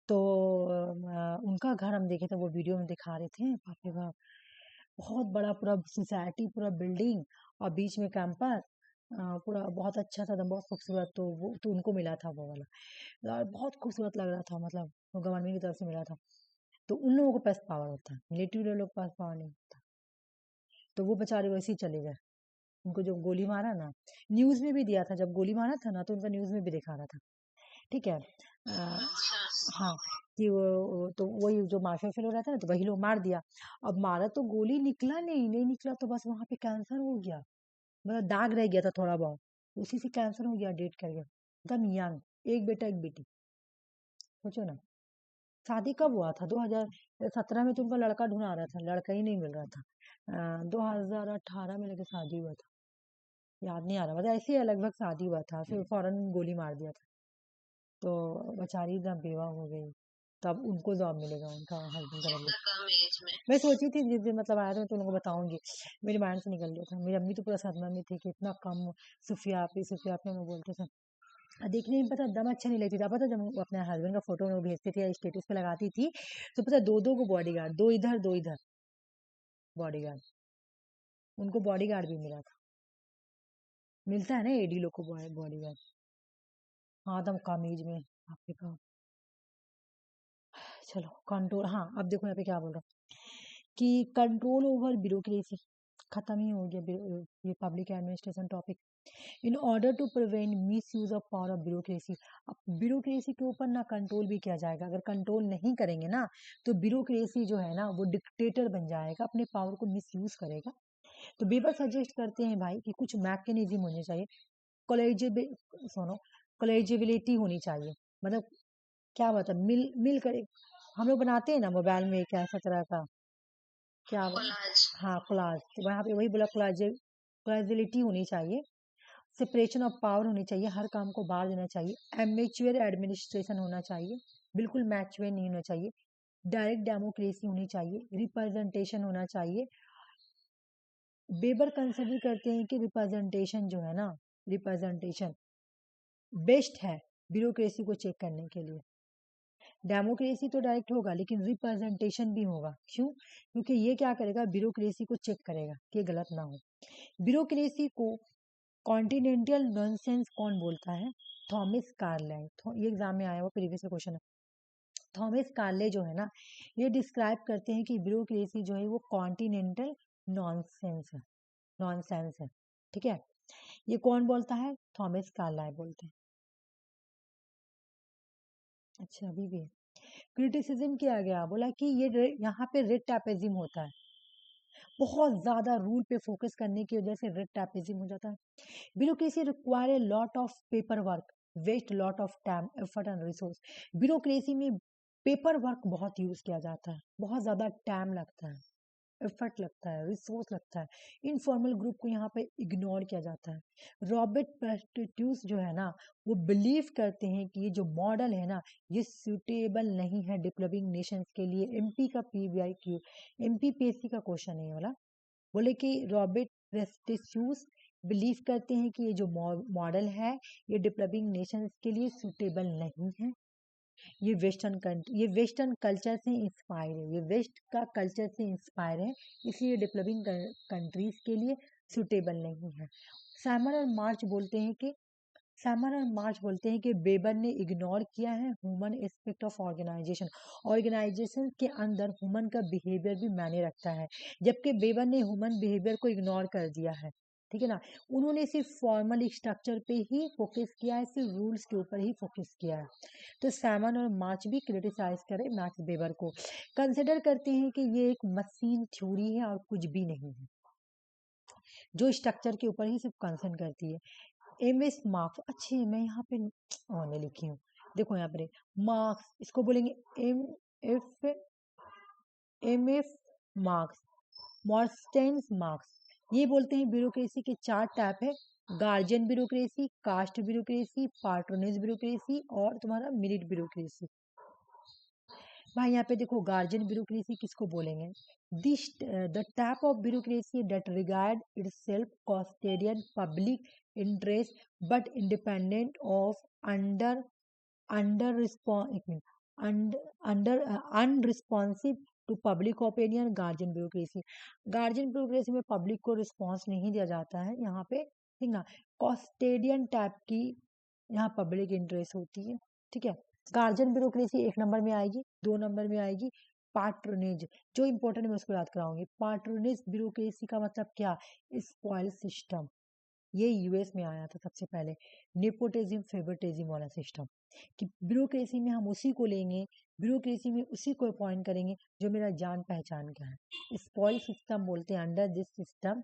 तो उनका घर हम देखे थे, वो वीडियो में दिखा रहे थे, बाप रे बाप, बहुत बड़ा पूरा सोसाइटी, पूरा बिल्डिंग और बीच में कैंपस, पूरा बहुत अच्छा था, बहुत खूबसूरत। तो वो तो उनको मिला था वो वाला, और बहुत खूबसूरत लग रहा था, मतलब वो गवर्नमेंट की तरफ से मिला था। तो उन लोगों को पास पावर होता है, मिलिट्री लोग के पास पावर नहीं होता। तो वो बेचारे वैसे ही चले गए। उनको जो गोली मारा ना, न्यूज में भी दिया था, जब गोली मारा था ना तो उनका न्यूज में भी दिखा रहा था, ठीक है। हाँ, कि वो तो वही जो माफिया फेलो रहता है ना, तो वही लोग मार दिया। अब मारा तो गोली निकला नहीं निकला, तो बस वहां पे कैंसर हो गया, मतलब दाग रह गया था थोड़ा बहुत, उसी से कैंसर हो गया, डेट कर गया एकदम यंग। एक बेटा एक बेटी, सोचो ना। शादी कब हुआ था? 2017 में तो उनका लड़का ढूंढा रहा था, लड़का ही नहीं मिल रहा था। 2018 में लेके शादी हुआ था, याद नहीं आ रहा, मतलब ऐसे ही लगभग शादी हुआ था, फिर फौरन गोली मार दिया था। तो बेचारी एकदम बेवा हो गई। तब उनको जॉब मिलेगा, उनका हस्बैंड का मतलब। कम एज में। मैं सोची थी जिस दिन मतलब आया था, मैं तुम लोगों को बताऊंगी, मेरे माइंड से निकल गया था। मेरी अम्मी तो पूरा सदमा में थी कि इतना कम सुफिया पे में बोलते थे। और देखने में पता दम अच्छा नहीं लगती था, पता जब वो अपने हस्बैंड का फोटो में भेजती थी या स्टेटस पे लगाती थी, तो पता दो दो को बॉडीगार्ड, दो इधर बॉडीगार्ड, उनको बॉडीगार्ड भी मिला था। मिलता है ना एडी लोग को बॉडीगार्ड। हाँ, दम कमीज में, आपके पास। चलो कंट्रोल, हाँ अब देखो यहाँ पे क्या बोल रहा हूँ कि कंट्रोल ओवर ब्यूरोक्रेसी, खत्म ही हो गया ये public administration topic. In order to prevent misuse of power of bureaucracy. अब ब्यूरोक्रेसी के ऊपर ना कंट्रोल भी किया जाएगा, अगर कंट्रोल नहीं करेंगे ना तो ब्यूरोक्रेसी जो है ना वो डिक्टेटर बन जाएगा, अपने पावर को मिस यूज करेगा। तो बेबर सजेस्ट करते हैं भाई कि कुछ मैकेनिज्म होने चाहिए, कॉलेजिबल, सुनो, कॉलेजिबिलिटी होनी चाहिए, मतलब क्या मतलब मिल कर हम लोग बनाते हैं ना मोबाइल में एक ऐसा तरह का, क्या हाँ कोलाज, तो वहाँ पे वही बोला, कोलाजिबिलिटी होनी चाहिए, सेपरेशन ऑफ पावर होनी चाहिए, हर काम को बांट देना चाहिए, एमेच्योर एडमिनिस्ट्रेशन होना चाहिए, बिल्कुल मैच्योर नहीं होना चाहिए, डायरेक्ट डेमोक्रेसी होनी चाहिए, रिप्रेजेंटेशन होना चाहिए। बेबर कंसिडर करते हैं कि रिप्रेजेंटेशन जो है ना, रिप्रेजेंटेशन बेस्ट है ब्यूरोक्रेसी को चेक करने के लिए। डेमोक्रेसी तो डायरेक्ट होगा, लेकिन रिप्रेजेंटेशन भी होगा, क्यों? क्योंकि ये क्या करेगा, ब्यूरोक्रेसी को चेक करेगा कि गलत ना हो। ब्यूरोक्रेसी को कॉन्टिनेंटल नॉनसेंस कौन बोलता है? थॉमस कार्ले। ये एग्जाम में आया हुआ प्रीवियस क्वेश्चन है। थॉमस कार्ले जो है ना, ये डिस्क्राइब करते हैं कि ब्यूरोक्रेसी जो है वो कॉन्टिनेंटल नॉनसेंस है, नॉनसेंस है, ठीक है। ये कौन बोलता है? थॉमस कार्लाइल बोलते हैं। अच्छा, अभी भी क्रिटिसिज्म किया गया, बोला कि ये यहाँ पे रेड टैपेजिम होता है, बहुत ज्यादा रूल पे फोकस करने की वजह से रेड टैपेजिम हो जाता है। Bureaucracy require a lot of paper work, waste lot of time effort and resource. Bureaucracy में पेपर वर्क बहुत यूज किया जाता है, बहुत ज्यादा टाइम लगता है, एफर्ट लगता है, रिसोर्स लगता है। इनफॉर्मल ग्रुप को यहाँ पे इग्नोर किया जाता है। रॉबर्ट पेस्टिट्यूस जो है ना, वो बिलीव करते हैं कि ये जो मॉडल है ना, ये सुटेबल नहीं है डेवलपिंग नेशंस के लिए। एमपी का पीवीआईक्यू, एमपीपीएससी का क्वेश्चन है ये वाला। बोले कि रॉबर्ट पेस्टिट्यूस बिलीव करते हैं कि ये जो मॉडल है ये डेवलपिंग नेशंस के लिए सुटेबल नहीं है। ये वेस्टर्न कल्चर से इंस्पायर है, ये वेस्ट का कल्चर से इंस्पायर है, इसलिए डेवलपिंग कंट्रीज के लिए सुटेबल नहीं है। सैमर और मार्च बोलते हैं कि बेबर ने इग्नोर किया है human aspect of organization. Organization के अंदर ह्यूमन का बिहेवियर भी मायने रखता है, जबकि बेबर ने ह्यूमन बिहेवियर को इग्नोर कर दिया है, ठीक है ना। उन्होंने सिर्फ फॉर्मल स्ट्रक्चर पे ही फोकस किया है, सिर्फ रूल्स के ऊपर ही फोकस किया है। तो सैमन और मार्च भी क्रिटिसाइज करे मैक्स वेबर को, कंसिडर करते हैं कि ये एक मशीन थ्योरी है और कुछ भी नहीं है, जो स्ट्रक्चर के ऊपर ही सिर्फ कंसर्न करती है। एम एस मार्क्स, अच्छे मैं यहाँ पे मैं लिखी हूँ, देखो यहाँ पर मार्क्स, इसको बोलेंगे F M F Marx, Morstein's Marx. ये बोलते हैं ब्यूरोक्रेसी के 4 टाइप है, guardian bureaucracy, caste bureaucracy, patronage bureaucracy और तुम्हारा मिलिट ब्यूरोक्रेसी। भाई यहाँ पे देखो गार्जियन ब्यूरोक्रेसी किसको बोलेंगे? This the type of bureaucracy that regard itself custodian public interest but independent of under under response under unresponsive to public opinion. Guardian bureaucracy में public को रिस्पॉन्स नहीं दिया जाता है यहाँ पे, ठीक ना। कॉस्टेडियन टाइप की यहाँ पब्लिक इंटरेस्ट होती है, ठीक है। गार्जियन ब्यूरोक्रेसी 1 नंबर में आएगी। 2 नंबर में आएगी पैट्रोनेज, जो इंपॉर्टेंट मैं उसको याद कराऊंगी। पैट्रोनेज ब्यूरोक्रेसी का मतलब क्या? Spoil system. ये यूएस में आया था सबसे पहले, नेपोटिज्म फेवरेटिज्म वाला सिस्टम, कि ब्यूरोक्रेसी में हम उसी को लेंगे, ब्यूरोक्रेसी में उसी को अपॉइंट करेंगे जो मेरा जान पहचान का है। स्पॉइल सिस्टम बोलते हैं। अंडर दिस सिस्टम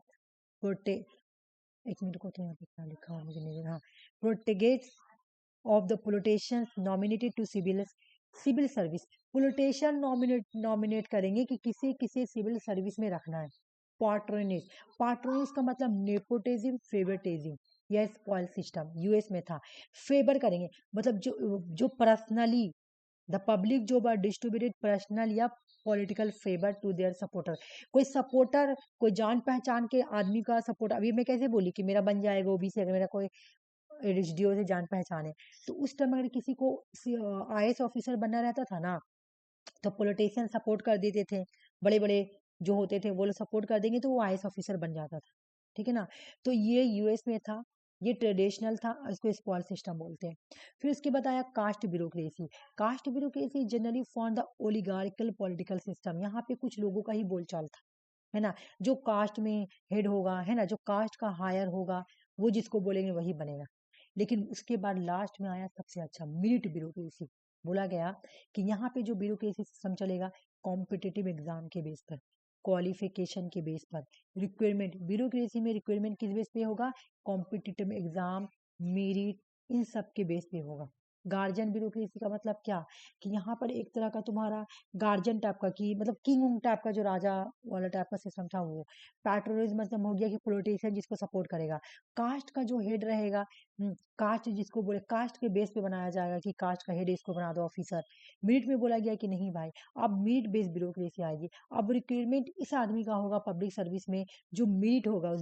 प्रोटे एक मिनट को, तो यहाँ पे क्या लिखा हुआ मुझे नहीं, हाँ, proteges of the politicians nominated to civil service. Politician nominate करेंगे कि किसी किसी सिविल सर्विस में रखना है। पैट्रोनेज का मतलब नेपोटिज्म फेवरेटिज्म, यह स्पॉइल सिस्टम यूएस में था। फेवर करेंगे मतलब जो पर्सनली द पब्लिक जो डिस्ट्रीब्यूटेड पर्सनल या political favour to their supporter. कोई सपोर्टर, कोई जान पहचान के आदमी का सपोर्ट, अभी मैं कैसे बोली कि मेरा बन जाएगा ओबीसी, अगर मेरा कोई एसडीओ से जान पहचान है, तो उस टाइम अगर किसी को आईएएस ऑफिसर बनना रहता था ना, तो पॉलिटिशियन सपोर्ट कर देते थे, बड़े बड़े जो होते थे वो लोग सपोर्ट कर देंगे तो वो आईएएस ऑफिसर बन जाता था, ठीक है ना। तो ये यूएस में था, ये ट्रेडिशनल था, इसको स्पॉइल सिस्टम बोलते हैं। फिर उसके बाद आया caste bureaucracy. Caste bureaucracy generally for the oligarchical political system. यहाँ पे कुछ लोगों का ही बोलचाल था, है ना। जो कास्ट में हेड होगा, है ना, जो कास्ट का हायर होगा, वो जिसको बोलेंगे वही बनेगा। लेकिन उसके बाद लास्ट में आया सबसे अच्छा, मेरिट ब्यूरोक्रेसी। बोला गया कि यहाँ पे जो ब्यूरोक्रेसी सिस्टम चलेगा कॉम्पिटिटिव एग्जाम के बेस पर, क्वालिफिकेशन के बेस पर, रिक्वायरमेंट। ब्यूरोक्रेसी में रिक्वायरमेंट किस बेस पे होगा? कॉम्पिटिटिव एग्जाम, मेरिट, इन सब के बेस पे होगा। गार्जियन ब्यूरोक्रेसी का मतलब क्या? कि यहाँ पर एक तरह का तुम्हारा गार्जियन टाइप का, कि मतलब किंग टाइप का, जो राजा वाला टाइप का सिस्टम था वो। पैट्रोनिज मतलब हो गया कि पॉलिटिशियन जिसको सपोर्ट करेगा। कास्ट का जो हेड रहेगा, कास्ट जिसको बोले, कास्ट के बेस पे बनाया जाएगा कि कास्ट का हेड इसको बना दो ऑफिसर। मेरिट में बोला गया कि नहीं भाई, अब मेरिट बेस्ड ब्यूरोक्रेसी आएगी। अब रिक्वायरमेंट इस आदमी का होगा पब्लिक सर्विस में, जो मेरिट होगा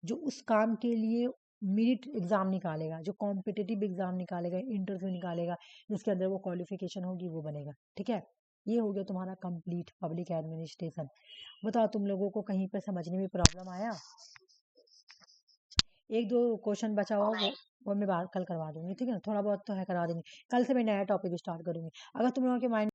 जो उस काम के लिए मेरिट एग्जाम निकालेगा, जो कॉम्पिटिटिव एग्जाम निकालेगा, इंटरव्यू निकालेगा, जिसके अंदर वो क्वालिफिकेशन होगी वो बनेगा, ठीक है। ये हो गया तुम्हारा कंप्लीट पब्लिक एडमिनिस्ट्रेशन। बताओ तुम लोगों को कहीं पर समझने में प्रॉब्लम आया? 1-2 क्वेश्चन बचा हुआ वो मैं बाहर कल करवा दूंगी, ठीक है ना। थोड़ा बहुत तो है, करवा देंगे। कल से मैं नया टॉपिक स्टार्ट करूंगी। अगर तुम लोगों के माइंड